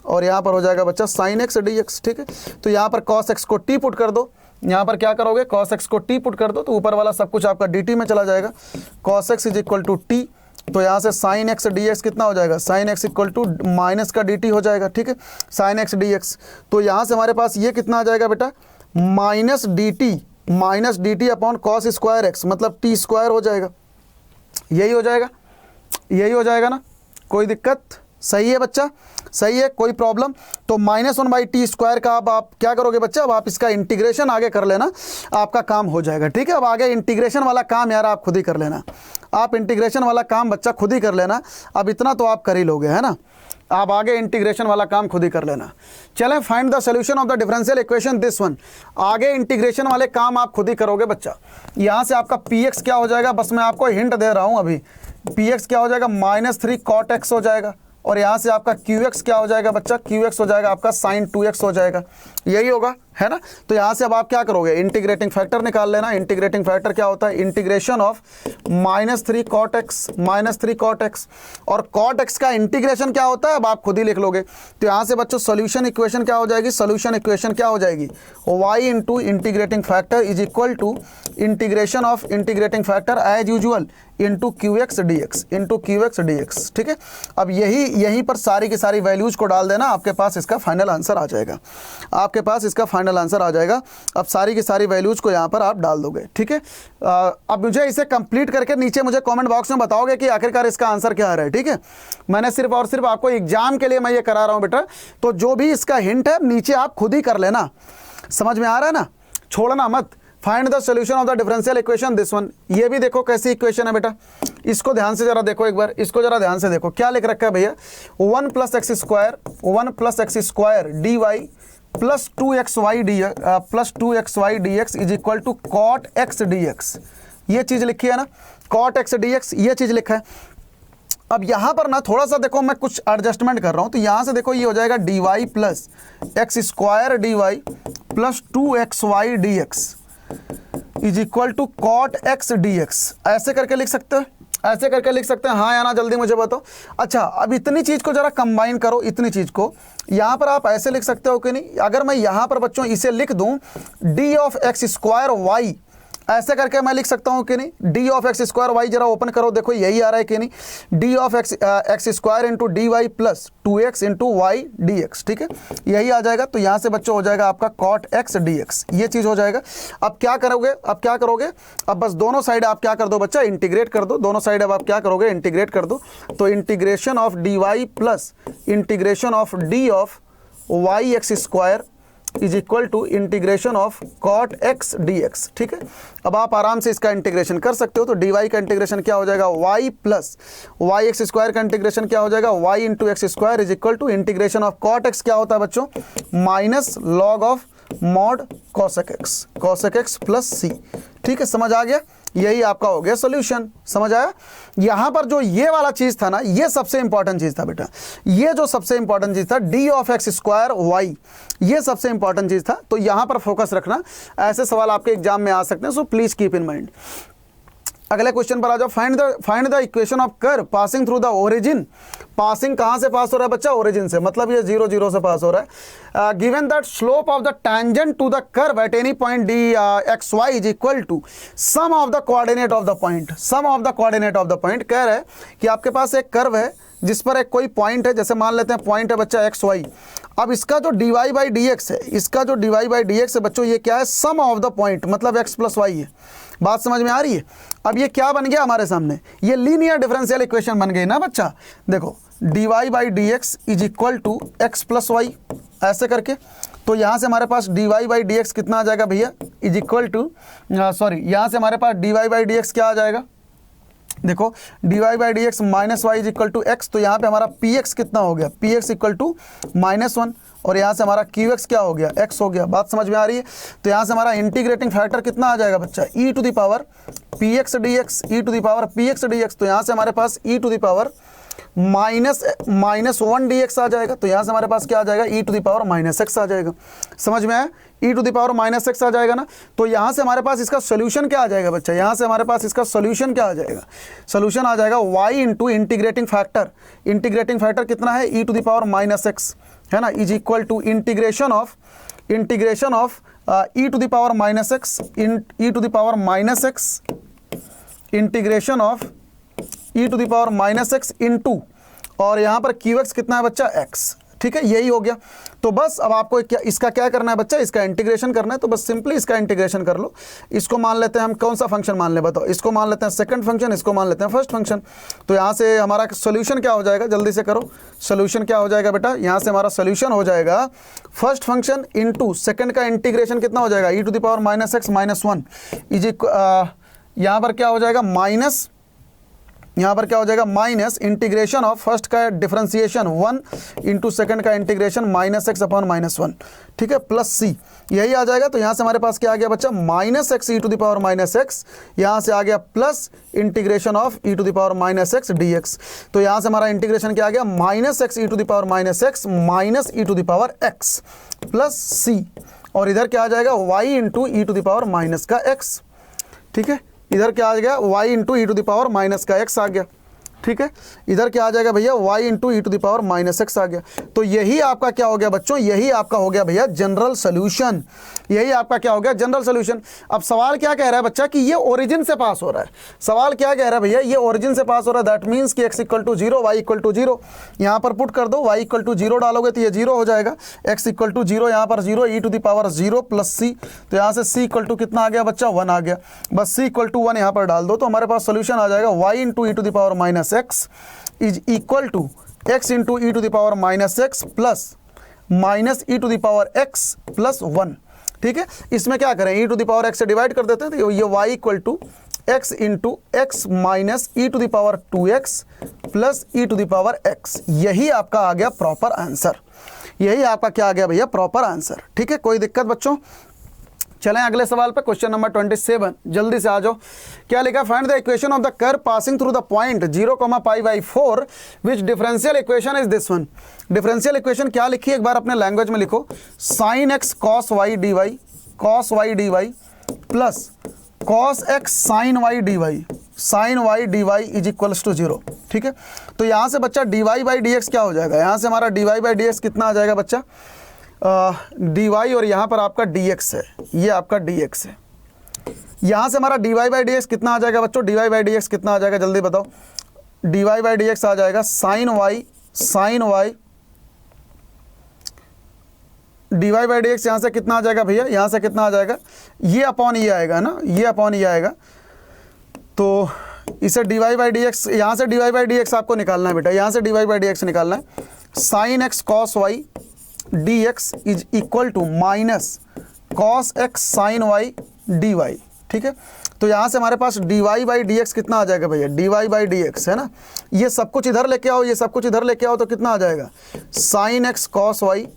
और यहाँ पर हो जाएगा बच्चा sin x dx, ठीक है। तो यहाँ पर cos x को t पुट कर दो, यहाँ पर क्या करोगे, cos x को t पुट कर दो, तो ऊपर वाला सब कुछ आपका dt में चला जाएगा, cos x is equal to t, तो यहाँ से sin x dx कितना हो जाएगा, sin x equal to minus का dt हो जाएगा, ठीक है, sin x dx। तो यहाँ से हमारे पास ये कितना आ जाएगा बेटा, minus dt upon cos square x मतलब t स्क्वायर हो जाएगा, यही हो जाएगा, यही हो जाएगा ना, कोई दिक्कत, सही है बच्चा, सही है, कोई प्रॉब्लम। तो -1 बाई टी स्क्वायर का अब आप क्या करोगे बच्चा, अब आप इसका इंटीग्रेशन आगे कर लेना, आपका काम हो जाएगा, ठीक है। अब आगे इंटीग्रेशन वाला काम यार आप खुद ही कर लेना, आप इंटीग्रेशन वाला काम बच्चा खुद ही कर लेना, अब इतना तो आप कर ही लोगे, है ना, आप आगे इंटीग्रेशन वाला काम खुद ही कर लेना। चलें, find the solution of the differential equation this one, आगे इंटीग्रेशन वाले काम आप खुद ही करोगे बच्चा। यहाँ से आपका px क्या हो जाएगा, बस मैं आपको हिंट दे रहा हूँ अभी, px क्या हो जाएगा, -3 cot x हो जाएगा, और यहाँ से आपका qx क्या हो जाएगा बच्चा, qx हो जाएगा आपका sin 2x हो जाएगा, यही होगा, है ना। तो यहाँ से अब आप क्या करोगे, इंटीग्रेटिंग फैक्टर निकाल लेना। इंटीग्रेटिंग फैक्टर क्या होता है, इंटीग्रेशन ऑफ -3 cot x, और cot x का इंटीग्रेशन क्या होता है अब आप खुद ही लिख लोगे। तो यहाँ से बच्चों सोल्यूशन इक्वेशन क्या हो जाएगी, सोल्यूशन इक्वेशन क्या हो जाएगी, y into integrating factor is equal to integration of integrating factor as usual into qx dx, ठीक है। अब यहीं पर सारी की सारी वैल्यूज को डाल देना, आपके पास इसका फाइनल आंसर आ जाएगा, आपके पास इसका फाइनल आंसर आ जाएगा। अब सारी की सारी वैल्यूज को यहाँ पर आप डाल दोगे, ठीक है। अब मुझे इसे कंप्लीट करके नीचे मुझे कमेंट बॉक्स में बताओगे कि आखिरकार इसका आंसर क्या आ रहा है, ठीक है। मैंने सिर्फ और सिर्फ आपको एग्जाम के लिए मैं ये करा रहा हूँ बेटा, तो जो भी इसका हिंट है नीचे आप खुद ही कर लेना, समझ में आ रहा है ना, छोड़ना मत। Find the solution of the differential equation this one, ये भी देखो कैसी इक्वेशन है बेटा, इसको ध्यान से जरा देखो एक बार, इसको जरा ध्यान से देखो क्या लिख रखा है भैया, 1 + x square dy plus 2xy dx is equal to cot x dx, ये चीज़ लिखी है ना, cot x dx ये चीज़ लिखा है। अब यहाँ पर ना थोड़ा सा देखो मैं कुछ एडजस्टमेंट कर रहा हूँ, तो यहाँ से देखो ये हो जाएगा dy plus x square dy plus 2xy dx is equal to cot x dx, ऐसे करके लिख सकते हो, ऐसे करके लिख सकते हैं, हाँ या ना, जल्दी मुझे बताओ। अच्छा, अब इतनी चीज़ को जरा कंबाइन करो, इतनी चीज़ को यहाँ पर आप ऐसे लिख सकते हो कि नहीं। अगर मैं यहाँ पर बच्चों इसे लिख दूँ d of x square y, ऐसे करके मैं लिख सकता हूँ कि नहीं। D of x square y जरा ओपन करो, देखो यही आ रहा है कि नहीं। D of x square into d y plus 2x into y d x, ठीक है, यही आ जाएगा। तो यहाँ से बच्चों हो जाएगा आपका कॉट एक्स डी एक्स, ये चीज़ हो जाएगा। अब क्या करोगे, अब बस दोनों साइड आप क्या कर दो बच्चा, इंटीग्रेट कर दो। दोनों साइड अब आप क्या करोगे, इंटीग्रेट कर दो। तो integration of d y plus integration of d of y x square is equal to integration of cot x D x, ठीक है। अब आप आराम से इसका इंटीग्रेशन कर सकते हो। तो डी वाई का इंटीग्रेशन क्या हो जाएगा, y plus y x square का इंटीग्रेशन क्या हो जाएगा, y into x square is equal to integration of cot x क्या होता है बच्चों, minus log of mod cosec x plus c, ठीक है, समझ आ गया। यही आपका हो गया सॉल्यूशन, समझ आया। यहाँ पर जो ये वाला चीज़ था ना, ये सबसे इंपॉर्टेंट चीज़ था बेटा, ये जो सबसे इंपॉर्टेंट चीज़ था d of x square y, ये सबसे इंपॉर्टेंट चीज़ था। तो यहाँ पर फोकस रखना, ऐसे सवाल आपके एग्जाम में आ सकते हैं, so please keep in mind. अगले क्वेश्चन पर आ जाओ। Find the equation of curve passing through the origin. Passing कहाँ से पास हो रहा है बच्चा, ओरिजिन से, मतलब ये 0 0 से पास हो रहा है। Given that slope of the tangent to the curve at any point d x y is equal to sum of the coordinate of the point. Sum of the coordinate of the point कह रहा है कि आपके पास एक curve है जिस पर एक कोई पॉइंट है, जैसे मान लेते हैं पॉइंट है बच्चा एक्स वाई। अब इसका जो d Y by D x है, इसका जो d Y by D x है बच्चों, ये क्या है, सम ऑफ द पॉइंट, मतलब एक्स प्लस वाई है। बात समझ में आ रही है। अब ये क्या बन गया हमारे सामने, ये लीनियर डिफरेंशियल इक्वेशन बन गई ना बच्चा। देखो d Y by D x is equal to x plus y, ऐसे करके। तो यहाँ से हमारे पास d Y by D x कितना आ जाएगा भैया, इज इक्वल टू यहाँ से हमारे पास d Y by D x क्या आ जाएगा, देखो d Y by D x minus Y is equal to x. तो यहाँ पे हमारा पी एक्स कितना हो गया, पी एक्स इक्वल टू -1, और यहाँ से हमारा क्यू एक्स क्या हो गया, एक्स हो गया। बात समझ में आ रही है। तो यहाँ से हमारा इंटीग्रेटिंग फैक्टर कितना आ जाएगा बच्चा, e to the power p x D x, e to the power p x D x. तो यहाँ से हमारे पास e to the power -1 d x आ जाएगा। तो यहाँ से हमारे पास क्या आ जाएगा, e to the power -x आ जाएगा। समझ में आया, e to the power -x आ जाएगा ना। तो यहाँ से हमारे पास इसका सोल्यूशन क्या आ जाएगा बच्चा, यहाँ से हमारे पास इसका सोल्यूशन क्या आ जाएगा, सोल्यूशन आ जाएगा y into integrating factor. Integrating factor कितना है, e to the power -x है ना, is equal to integration of e to the power -x e to the power -x integration of e to the power -x into, और यहाँ पर Q x कितना है बच्चा, x, ठीक है, यही हो गया। तो बस अब आपको इसका क्या करना है बच्चा, इसका इंटीग्रेशन करना है। तो बस सिंपली इसका इंटीग्रेशन कर लो। इसको मान लेते हैं हम, कौन सा फंक्शन मान ले बताओ, इसको मान लेते हैं सेकंड फंक्शन, इसको मान लेते हैं फर्स्ट फंक्शन। तो यहाँ से हमारा सोल्यूशन क्या हो जाएगा, जल्दी से करो, सोल्यूशन क्या हो जाएगा बेटा, यहाँ से हमारा सोल्यूशन हो जाएगा फर्स्ट फंक्शन इंटू सेकंड का इंटीग्रेशन कितना हो जाएगा, e to the power -x -1 is यहाँ पर क्या हो जाएगा, माइनस, यहाँ पर क्या हो जाएगा माइनस इंटीग्रेशन ऑफ फर्स्ट का डिफरेंशिएशन 1 इंटू सेकेंड का इंटीग्रेशन -x अपॉन -1, ठीक है, प्लस c, यही आ जाएगा। तो यहाँ से हमारे पास क्या आ गया बच्चा, -x e to the power -x, यहाँ से आ गया plus integration of e to the power -x dx। तो यहाँ से हमारा इंटीग्रेशन क्या आ गया, -x e to the power -x minus E to the power x plus c, और इधर क्या आ जाएगा y into e to the power minus का x, ठीक है। इधर क्या आ गया, y into e to the power minus का x आ गया, ठीक है। इधर क्या आ जाएगा भैया, y into e to the power -x आ गया। तो यही आपका क्या हो गया बच्चों, यही आपका हो गया भैया जनरल सोल्यूशन, यही आपका क्या हो गया जनरल सोल्यूशन। अब सवाल क्या कह रहा है बच्चा कि ये ओरिजिन से पास हो रहा है। सवाल क्या कह रहा है भैया, ये ओरिजिन से पास हो रहा है, दैट मीन्स कि x equal to 0 y equal to 0। यहाँ पर पुट कर दो, y इक्वल टू 0 डालोगे तो ये 0 हो जाएगा, x इक्वल टू 0, यहाँ पर 0 e to the power 0 plus c। तो यहाँ से c इक्वल टू कितना आ गया बच्चा, 1 आ गया। बस c इक्वल टू 1 यहाँ पर डाल दो, तो हमारे पास सोल्यूशन आ जाएगा y into e to the power -x is equal to x into e to the power -x plus minus E to the power x plus 1, ठीक है। इसमें क्या करें, e to the power x से divide कर देते हैं, तो ये y equal to x into x minus E to the power 2x plus E to the power x। यही आपका आ गया प्रॉपर आंसर, यही आपका क्या आ गया भैया, प्रॉपर आंसर, ठीक है। कोई दिक्कत बच्चों, चलें अगले सवाल पे, क्वेश्चन नंबर 27, जल्दी से आ जाओ। क्या लिखा, find the equation of the curve passing through the point 0,π/4 which differential equation is this one. Differential equation क्या लिखी है, एक बार अपने लैंग्वेज में लिखो, sin x cos y dy plus cos x sin y dy, sine y D y is equals to 0, ठीक है। तो यहाँ से बच्चा d Y by D x क्या हो जाएगा, यहाँ से हमारा d Y by D x कितना आ जाएगा बच्चा, डी वाई और यहाँ पर आपका डी एक्स है, ये आपका डी एक्स है। यहाँ से हमारा d Y by D x कितना आ जाएगा बच्चों, D Y by D x कितना आ जाएगा जल्दी बताओ, d Y by D x आ जाएगा sine y D Y by D x, यहाँ से कितना आ जाएगा भैया, यहाँ से कितना आ जाएगा, ये अपॉन ये आएगा ना, ये अपॉन ये आएगा। तो इसे d Y by D x, यहाँ से d Y by D x आपको निकालना है बेटा, यहाँ से d Y by D x निकालना है। Sine x cos y d x is equal to minus cos x sine y D y, ठीक है। तो यहाँ से हमारे पास d Y by D x कितना आ जाएगा भैया, d Y by D x है ना, ये सब कुछ इधर लेके आओ, ये सब कुछ इधर लेके आओ, तो कितना आ जाएगा, sine x cos y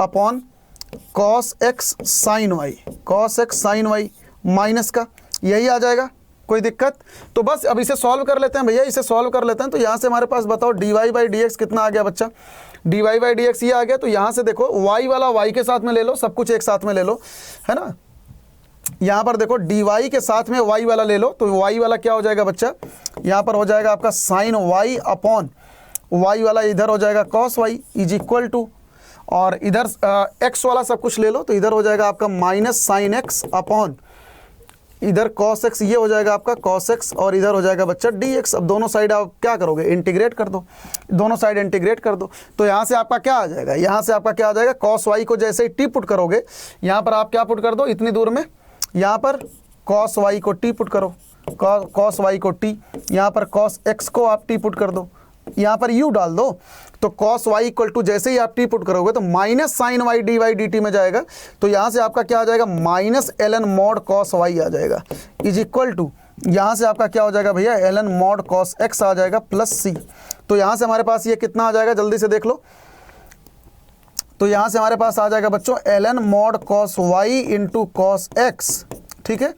upon cos x sine y, cos x sine y minus का, यही आ जाएगा, कोई दिक्कत। तो बस अब इसे सॉल्व कर लेते हैं भैया, इसे सॉल्व कर लेते हैं। तो यहाँ से हमारे पास बताओ d Y by D x कितना आ गया बच्चा, d Y by D x ये आ गया। तो यहाँ से देखो वाई वाला वाई के साथ में ले लो, सब कुछ एक साथ में ले लो, है ना। यहाँ पर देखो डी वाई के साथ में वाई वाला ले लो, तो वाई वाला क्या हो जाएगा बच्चा, यहाँ पर हो जाएगा आपका साइन वाई अपॉन वाई वाला इधर हो जाएगा cos y is equal to, और इधर एक्स वाला सब कुछ ले लो, तो इधर हो जाएगा आपका माइनस साइन एक्स अपॉन इधर कॉस एक्स, ये हो जाएगा आपका कॉस एक्स, और इधर हो जाएगा बच्चा डी एक्स। अब दोनों साइड आप क्या करोगे, इंटीग्रेट कर दो, दोनों साइड इंटीग्रेट कर दो। तो यहाँ से आपका क्या आ जाएगा, यहाँ से आपका क्या आ जाएगा, कॉस वाई को जैसे ही टी पुट करोगे, यहाँ पर आप क्या पुट कर दो इतनी दूर में, यहाँ पर कॉस वाई को टी पुट करो, कॉस वाई को टी, यहाँ पर कॉस एक्स को आप टी पुट कर दो, यहाँ पर यू डाल दो। तो कॉस वाई इक्वल टू जैसे ही आप टी पुट करोगे तो minus sine y D y d T में जाएगा। तो यहाँ से आपका क्या आ जाएगा, minus l n mod cos y आ जाएगा इज इक्वल टू, यहाँ से आपका क्या हो जाएगा भैया, l n mod cos x आ जाएगा प्लस सी। तो यहाँ से हमारे पास ये कितना आ जाएगा, जल्दी से देख लो। तो यहाँ से हमारे पास आ जाएगा बच्चों l n mod cos y into cos x, ठीक है,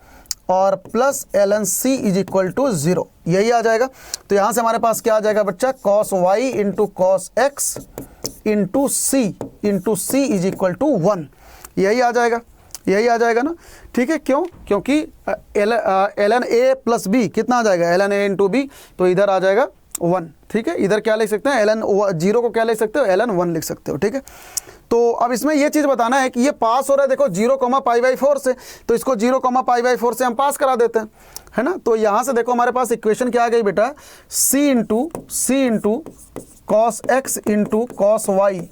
और plus l n c is equal to 0, यही आ जाएगा। तो यहाँ से हमारे पास क्या आ जाएगा बच्चा, cos y into cos x into c is equal to 1, यही आ जाएगा, यही आ जाएगा ना, ठीक है। क्यों, क्योंकि l n a plus b कितना आ जाएगा, l n a into b, तो इधर आ जाएगा 1, ठीक है। इधर क्या लिख सकते हैं, एल एन 0 को क्या लिख सकते हो, एल एन 1 लिख सकते हो, ठीक है। तो अब इसमें ये चीज़ बताना है कि ये पास हो रहा है, देखो 0, π/4 से, तो इसको 0, π/4 से हम पास करा देते हैं, है ना। तो यहाँ से देखो हमारे पास इक्वेशन क्या आ गई बेटा, c into cos x into cos y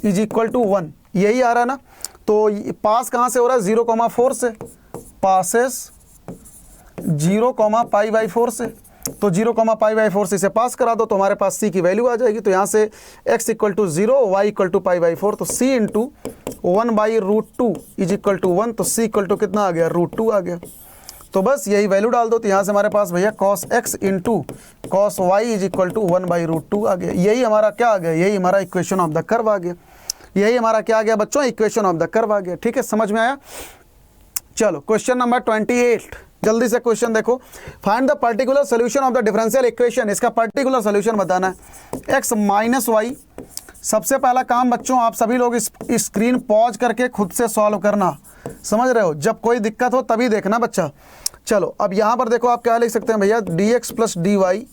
is equal to 1, यही आ रहा है ना। तो पास कहाँ से हो रहा है, 0, 4 से, पासेस 0, π/4 से, तो 0, π/4 से इसे पास करा दो, तो हमारे पास c की वैल्यू आ जाएगी। तो यहाँ से x equal to 0, y equal to π/4, तो c into 1/√2 is equal to 1, तो c इक्वल टू कितना आ गया, √2 आ गया। तो बस यही वैल्यू डाल दो। तो यहाँ से हमारे पास भैया cos x into cos y is equal to 1/√2 आ गया। यही हमारा क्या आ गया, यही हमारा इक्वेशन ऑफ द कर्व आ गया, यही हमारा क्या आ गया बच्चों, इक्वेशन ऑफ द कर्व आ गया, ठीक है, समझ में आया। चलो क्वेश्चन नंबर 28, जल्दी से क्वेश्चन देखो, find the particular solution of the differential equation, इसका पर्टिकुलर सोल्यूशन बताना है। x माइनस वाई, सबसे पहला काम बच्चों आप सभी लोग इस स्क्रीन पॉज करके खुद से सॉल्व करना, समझ रहे हो, जब कोई दिक्कत हो तभी देखना बच्चा। चलो अब यहाँ पर देखो आप क्या लिख सकते हैं भैया, dx plus d y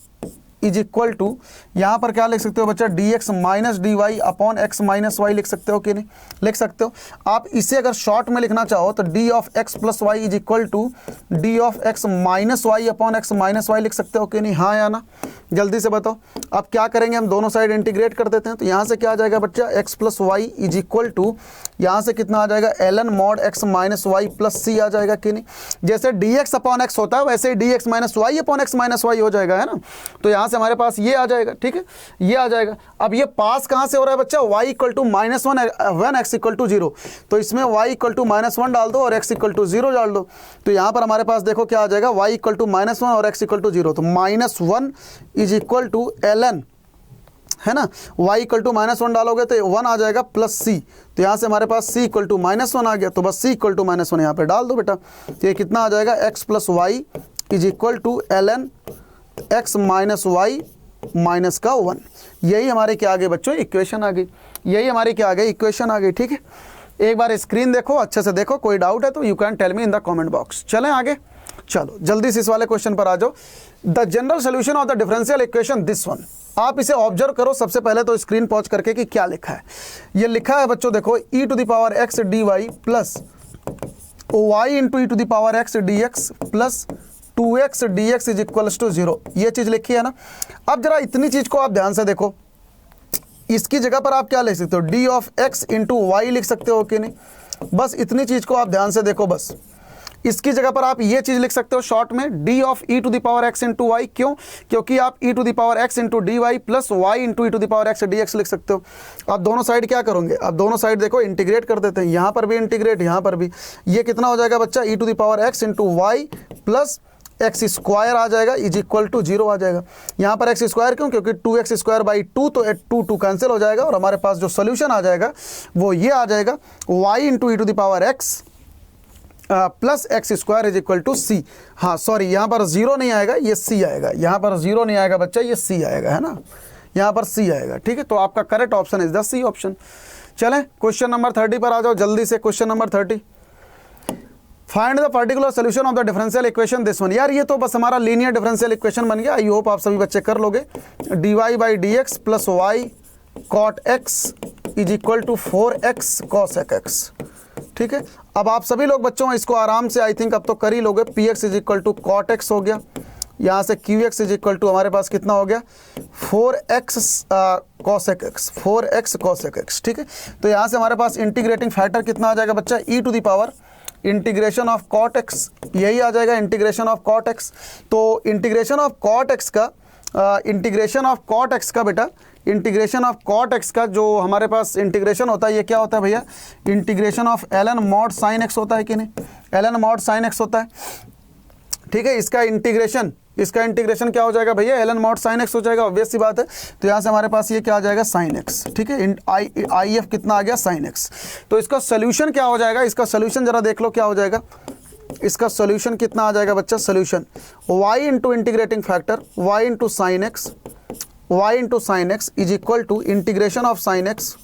is equal to, यहाँ पर क्या लिख सकते हो बच्चा, dx minus d y upon x minus y लिख सकते हो कि नहीं, लिख सकते हो। आप इसे अगर शॉर्ट में लिखना चाहो तो d of x plus y is equal to d of x minus y upon x minus y लिख सकते हो कि नहीं, हाँ या ना, जल्दी से बताओ। अब क्या करेंगे, हम दोनों साइड इंटीग्रेट कर देते हैं। तो यहाँ से क्या आ जाएगा बच्चा, x plus y is equal to, यहाँ से कितना आ जाएगा, l n mod x minus Y plus c आ जाएगा कि नहीं। जैसे dx अपॉन एक्स होता है वैसे ही dx minus y upon x minus Y हो जाएगा, है ना। तो यहाँ से हमारे पास ये आ जाएगा, ठीक है, ये आ जाएगा। अब ये पास कहाँ से हो रहा है बच्चा, y equal to -1 when x equal to 0, तो इसमें y इक्वल टू -1 डाल दो और x इक्वल टू 0 डाल दो। तो यहाँ पर हमारे पास देखो क्या आ जाएगा, y इक्वल टू -1 और x इक्वल टू 0, तो -1 इज इक्वल टू ln, है ना, y इक्वल टू -1 डालोगे तो 1 आ जाएगा प्लस c। तो यहाँ से हमारे पास c इक्वल टू -1 आ गया, तो बस c इक्वल टू -1 यहाँ पे डाल दो बेटा। तो ये कितना आ जाएगा, x plus y is equal to ln x minus y minus का 1, यही हमारे क्या आ गए बच्चों, इक्वेशन आ गई, यही हमारी क्या आ गई, इक्वेशन आ गई, ठीक है। एक बार स्क्रीन देखो, अच्छे से देखो, कोई डाउट है तो you can tell me in the comment box. चलें आगे, चलो जल्दी से इस वाले क्वेश्चन पर आ जाओ। The general solution of the differential equation this one. आप इसे ऑब्जर्व करो सबसे पहले तो स्क्रीन पॉज करके कि क्या लिखा है। ये लिखा है बच्चों देखो e⁻x dy plus y into e⁻x dx plus 2x dx is equals to 0। ये चीज़ लिखी है ना। अब जरा इतनी चीज़ को आप ध्यान से देखो, इसकी जगह पर आप क्या लिख सकते हो, d of x into y लिख सकते हो कि नहीं। बस इतनी चीज़ को आप ध्यान से देखो। बस इसकी जगह पर आप ये चीज़ लिख सकते हो शॉर्ट में, D of e⁻x into Y. क्यों? क्योंकि आप e⁻x into d y plus y into e⁻x dx लिख सकते हो। आप दोनों साइड क्या करोगे, आप दोनों साइड देखो इंटीग्रेट कर देते हैं, यहाँ पर भी इंटीग्रेट, यहाँ पर भी। ये कितना हो जाएगा बच्चा, e⁻x into y plus x square आ जाएगा इज इक्वल टू 0 आ जाएगा। यहाँ पर एक्स स्क्वायर क्यों, क्योंकि 2x स्क्वायर बाई 2, तो 2 कैंसिल हो जाएगा और हमारे पास जो सोल्यूशन आ जाएगा वो ये आ जाएगा y into e⁻x plus x square is equal to c. हाँ सॉरी, यहाँ पर 0 नहीं आएगा, ये सी आएगा। यहाँ पर 0 नहीं आएगा बच्चा, ये सी आएगा, है ना। यहाँ पर सी आएगा, ठीक है। तो आपका correct option is the C option. चलें क्वेश्चन नंबर 30 पर आ जाओ जल्दी से। Question number 30, find the particular solution of the differential equation this one. यार ये तो बस हमारा लीनियर डिफरेंशियल इक्वेशन बन गया। आई होप आप सभी बच्चे कर लोगे। dy by D x plus y cot x is equal to 4x cosec x, ठीक है। अब आप सभी लोग बच्चों इसको आराम से आई थिंक अब तो कर ही लोगे। px is equal to cot x हो गया, यहाँ से qx इज इक्वल टू हमारे पास कितना हो गया 4x cosec x, 4x cosec x, ठीक है। तो यहाँ से हमारे पास इंटीग्रेटिंग फैक्टर कितना आ जाएगा बच्चा, e to the power integration of cot x, यही आ जाएगा इंटीग्रेशन ऑफ कॉट एक्स। तो इंटीग्रेशन ऑफ कॉट एक्स का इंटीग्रेशन ऑफ कॉट एक्स का बेटा, इंटीग्रेशन ऑफ कॉट एक्स का जो हमारे पास इंटीग्रेशन होता है ये क्या होता है भैया, integration of ln mod sin x होता है कि नहीं, ln mod sin x होता है, ठीक है। इसका इंटीग्रेशन क्या हो जाएगा भैया, ln mod sin x हो जाएगा, ऑब्वियस सी बात है। तो यहाँ से हमारे पास ये क्या आ जाएगा sin x, ठीक है। आई एफ कितना आ गया sin x। तो इसका सोल्यूशन क्या हो जाएगा, इसका सोल्यूशन जरा देख लो क्या हो जाएगा। इसका सोल्यूशन कितना आ जाएगा बच्चा, solution y into integrating factor y into sine x is equal to integration of sine x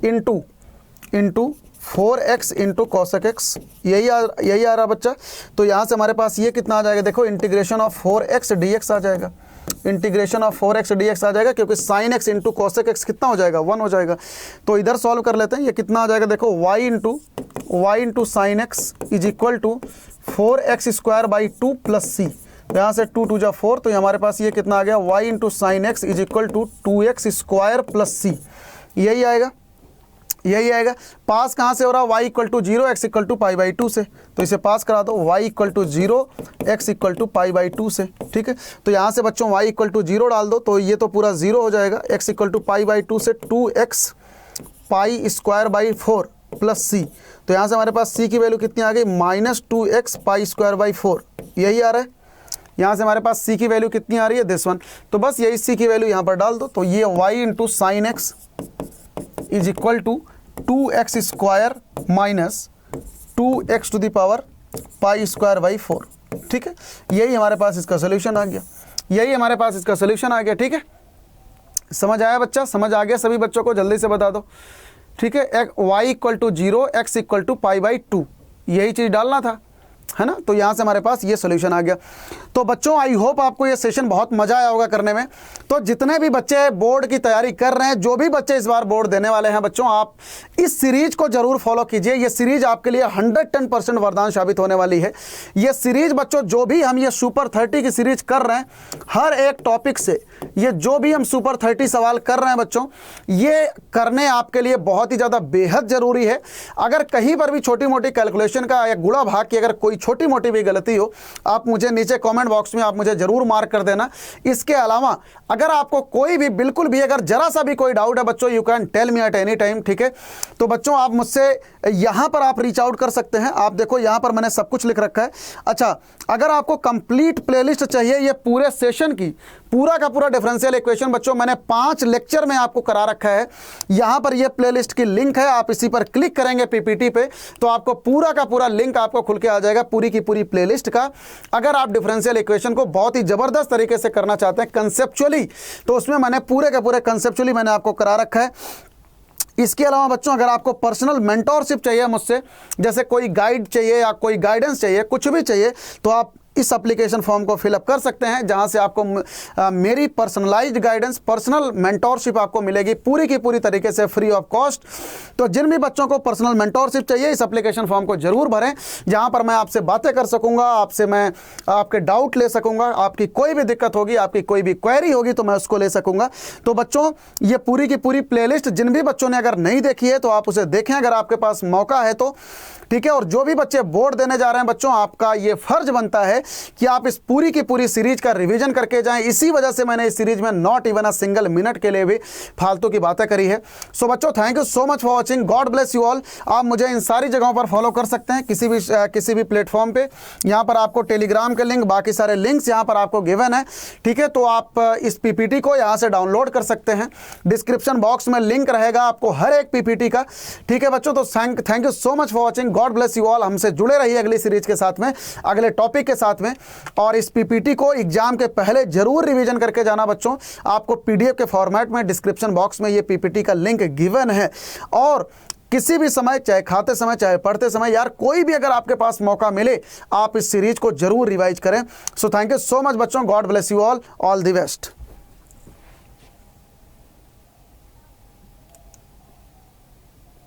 into 4x into cosec x, यही आ रहा बच्चा। तो यहाँ से हमारे पास ये कितना आ जाएगा, देखो इंटीग्रेशन ऑफ 4x dx आ जाएगा, इंटीग्रेशन ऑफ 4x dx आ जाएगा, क्योंकि sign x into cosec x कितना हो जाएगा 1 हो जाएगा। तो इधर सॉल्व कर लेते हैं, ये कितना आ जाएगा देखो y into sine x is equal to 4x square by 2 plus c. यहाँ से 2 2 जा 4, तो हमारे पास ये कितना आ गया y into sine x is equal to 2x square plus सी, यही आएगा। पास कहाँ से हो रहा है, y equal to 0 x equal to pi by 2 से, तो इसे पास करा दो y equal to 0 x equal to pi by 2 से, ठीक है। तो यहाँ से बच्चों y इक्वल टू 0 डाल दो, तो ये तो पूरा 0 हो जाएगा। x equal to pi by 2 से 2x pi square by 4 plus c। तो यहाँ से हमारे पास c की वैल्यू कितनी आ गई, -2x पाई स्क्वायर बाई 4, यही आ रहा है। यहाँ से हमारे पास c की वैल्यू कितनी आ रही है, दिस वन। तो बस यही c की वैल्यू यहाँ पर डाल दो, तो ये y into sine x is equal to 2x square minus 2x to the power pi square by 4, ठीक है। यही हमारे पास इसका सोल्यूशन आ गया, ठीक है। समझ आया बच्चा, समझ आ गया सभी बच्चों को, जल्दी से बता दो, ठीक है। y equal to 0 x equal to pi by 2, यही चीज़ डालना था, है ना। तो यहाँ से हमारे पास ये सोल्यूशन आ गया। तो बच्चों आई होप आपको ये सेशन बहुत मज़ा आया होगा करने में। तो जितने भी बच्चे बोर्ड की तैयारी कर रहे हैं, जो भी बच्चे इस बार बोर्ड देने वाले हैं बच्चों, आप इस सीरीज को जरूर फॉलो कीजिए। ये सीरीज आपके लिए 110% वरदान साबित होने वाली है। ये सीरीज बच्चों, जो भी हम ये सुपर 30 की सीरीज कर रहे हैं, हर एक टॉपिक से ये जो भी हम सुपर 30 सवाल कर रहे हैं बच्चों, ये करने आपके लिए बहुत ही ज़्यादा बेहद ज़रूरी है। अगर कहीं पर भी छोटी मोटी कैलकुलेशन का या गुणा भाग की अगर कोई छोटी मोटी भी गलती हो, आप मुझे नीचे कमेंट बॉक्स में आप मुझे जरूर मार्क कर देना। इसके अलावा अगर आपको कोई भी बिल्कुल भी अगर जरा सा भी कोई डाउट है बच्चों, you can tell me at any time, ठीक है। तो बच्चों आप मुझसे यहाँ पर आप रीच आउट कर सकते हैं। आप देखो यहाँ पर मैंने सब कुछ लिख रखा है। अच्छा, अगर आपको कंप्लीट प्लेलिस्ट चाहिए ये पूरे सेशन की, पूरा का पूरा डिफरेंशियल इक्वेशन बच्चों मैंने 5 लेक्चर में आपको करा रखा है। यहाँ पर ये प्लेलिस्ट की लिंक है, आप इसी पर क्लिक करेंगे पीपीटी पे, तो आपको पूरा का पूरा लिंक आपको खुल के आ जाएगा पूरी की पूरी प्लेलिस्ट का। अगर आप डिफरेंशियल इक्वेशन को बहुत ही ज़बरदस्त तरीके से करना चाहते हैं कंसेप्चुअली, तो उसमें मैंने पूरे के पूरे कंसेप्चुअली मैंने आपको करा रखा है। इसके अलावा बच्चों अगर आपको पर्सनल मेंटोरशिप चाहिए मुझसे, जैसे कोई गाइड चाहिए या कोई गाइडेंस चाहिए, कुछ भी चाहिए, तो आप इस एप्लीकेशन फॉर्म को फिलअप कर सकते हैं, जहां से आपको मेरी पर्सनलाइज्ड गाइडेंस, पर्सनल मेंटोरशिप आपको मिलेगी पूरी की पूरी तरीके से फ्री ऑफ कॉस्ट। तो जिन भी बच्चों को पर्सनल मेंटोरशिप चाहिए इस एप्लीकेशन फॉर्म को जरूर भरें, जहां पर मैं आपसे बातें कर सकूंगा, आपसे मैं आपके डाउट ले सकूंगा, आपकी कोई भी दिक्कत होगी, आपकी कोई भी क्वेरी होगी तो मैं उसको ले सकूंगा। तो बच्चों ये पूरी की पूरी प्लेलिस्ट जिन भी बच्चों ने अगर नहीं देखी है तो आप उसे देखें अगर आपके पास मौका है तो, ठीक है। और जो भी बच्चे बोर्ड देने जा रहे हैं बच्चों, आपका ये फर्ज बनता है कि आप इस पूरी की पूरी सीरीज का रिवीजन करके जाएं। इसी वजह से मैंने इस सीरीज में not even a single minute के लिए भी फालतू की बातें करी है। सो बच्चों thank you so much for watching, God bless you all. आप मुझे इन सारी जगहों पर फॉलो कर सकते हैं, किसी भी प्लेटफॉर्म पे। यहाँ पर आपको टेलीग्राम के लिंक, बाकी सारे लिंक्स यहाँ पर आपको गिवन है, ठीक है। तो आप इस पीपीटी को यहाँ से डाउनलोड कर सकते हैं, डिस्क्रिप्शन बॉक्स में लिंक रहेगा आपको हर एक पीपीटी का, ठीक है बच्चों। तो thank you so much for watching, God bless you all. हमसे जुड़े रहिए अगली सीरीज के साथ में, अगले टॉपिक के साथ में। और इस पीपीटी को एग्जाम के पहले जरूर रिवीजन करके जाना बच्चों। आपको पीडीएफ के फॉर्मेट में डिस्क्रिप्शन बॉक्स में ये पीपीटी का लिंक गिवन है। और किसी भी समय, चाहे खाते समय चाहे पढ़ते समय, यार कोई भी अगर आपके पास मौका मिले आप इस सीरीज को जरूर रिवाइज करें। So thank you so much बच्चों, God bless you all the best.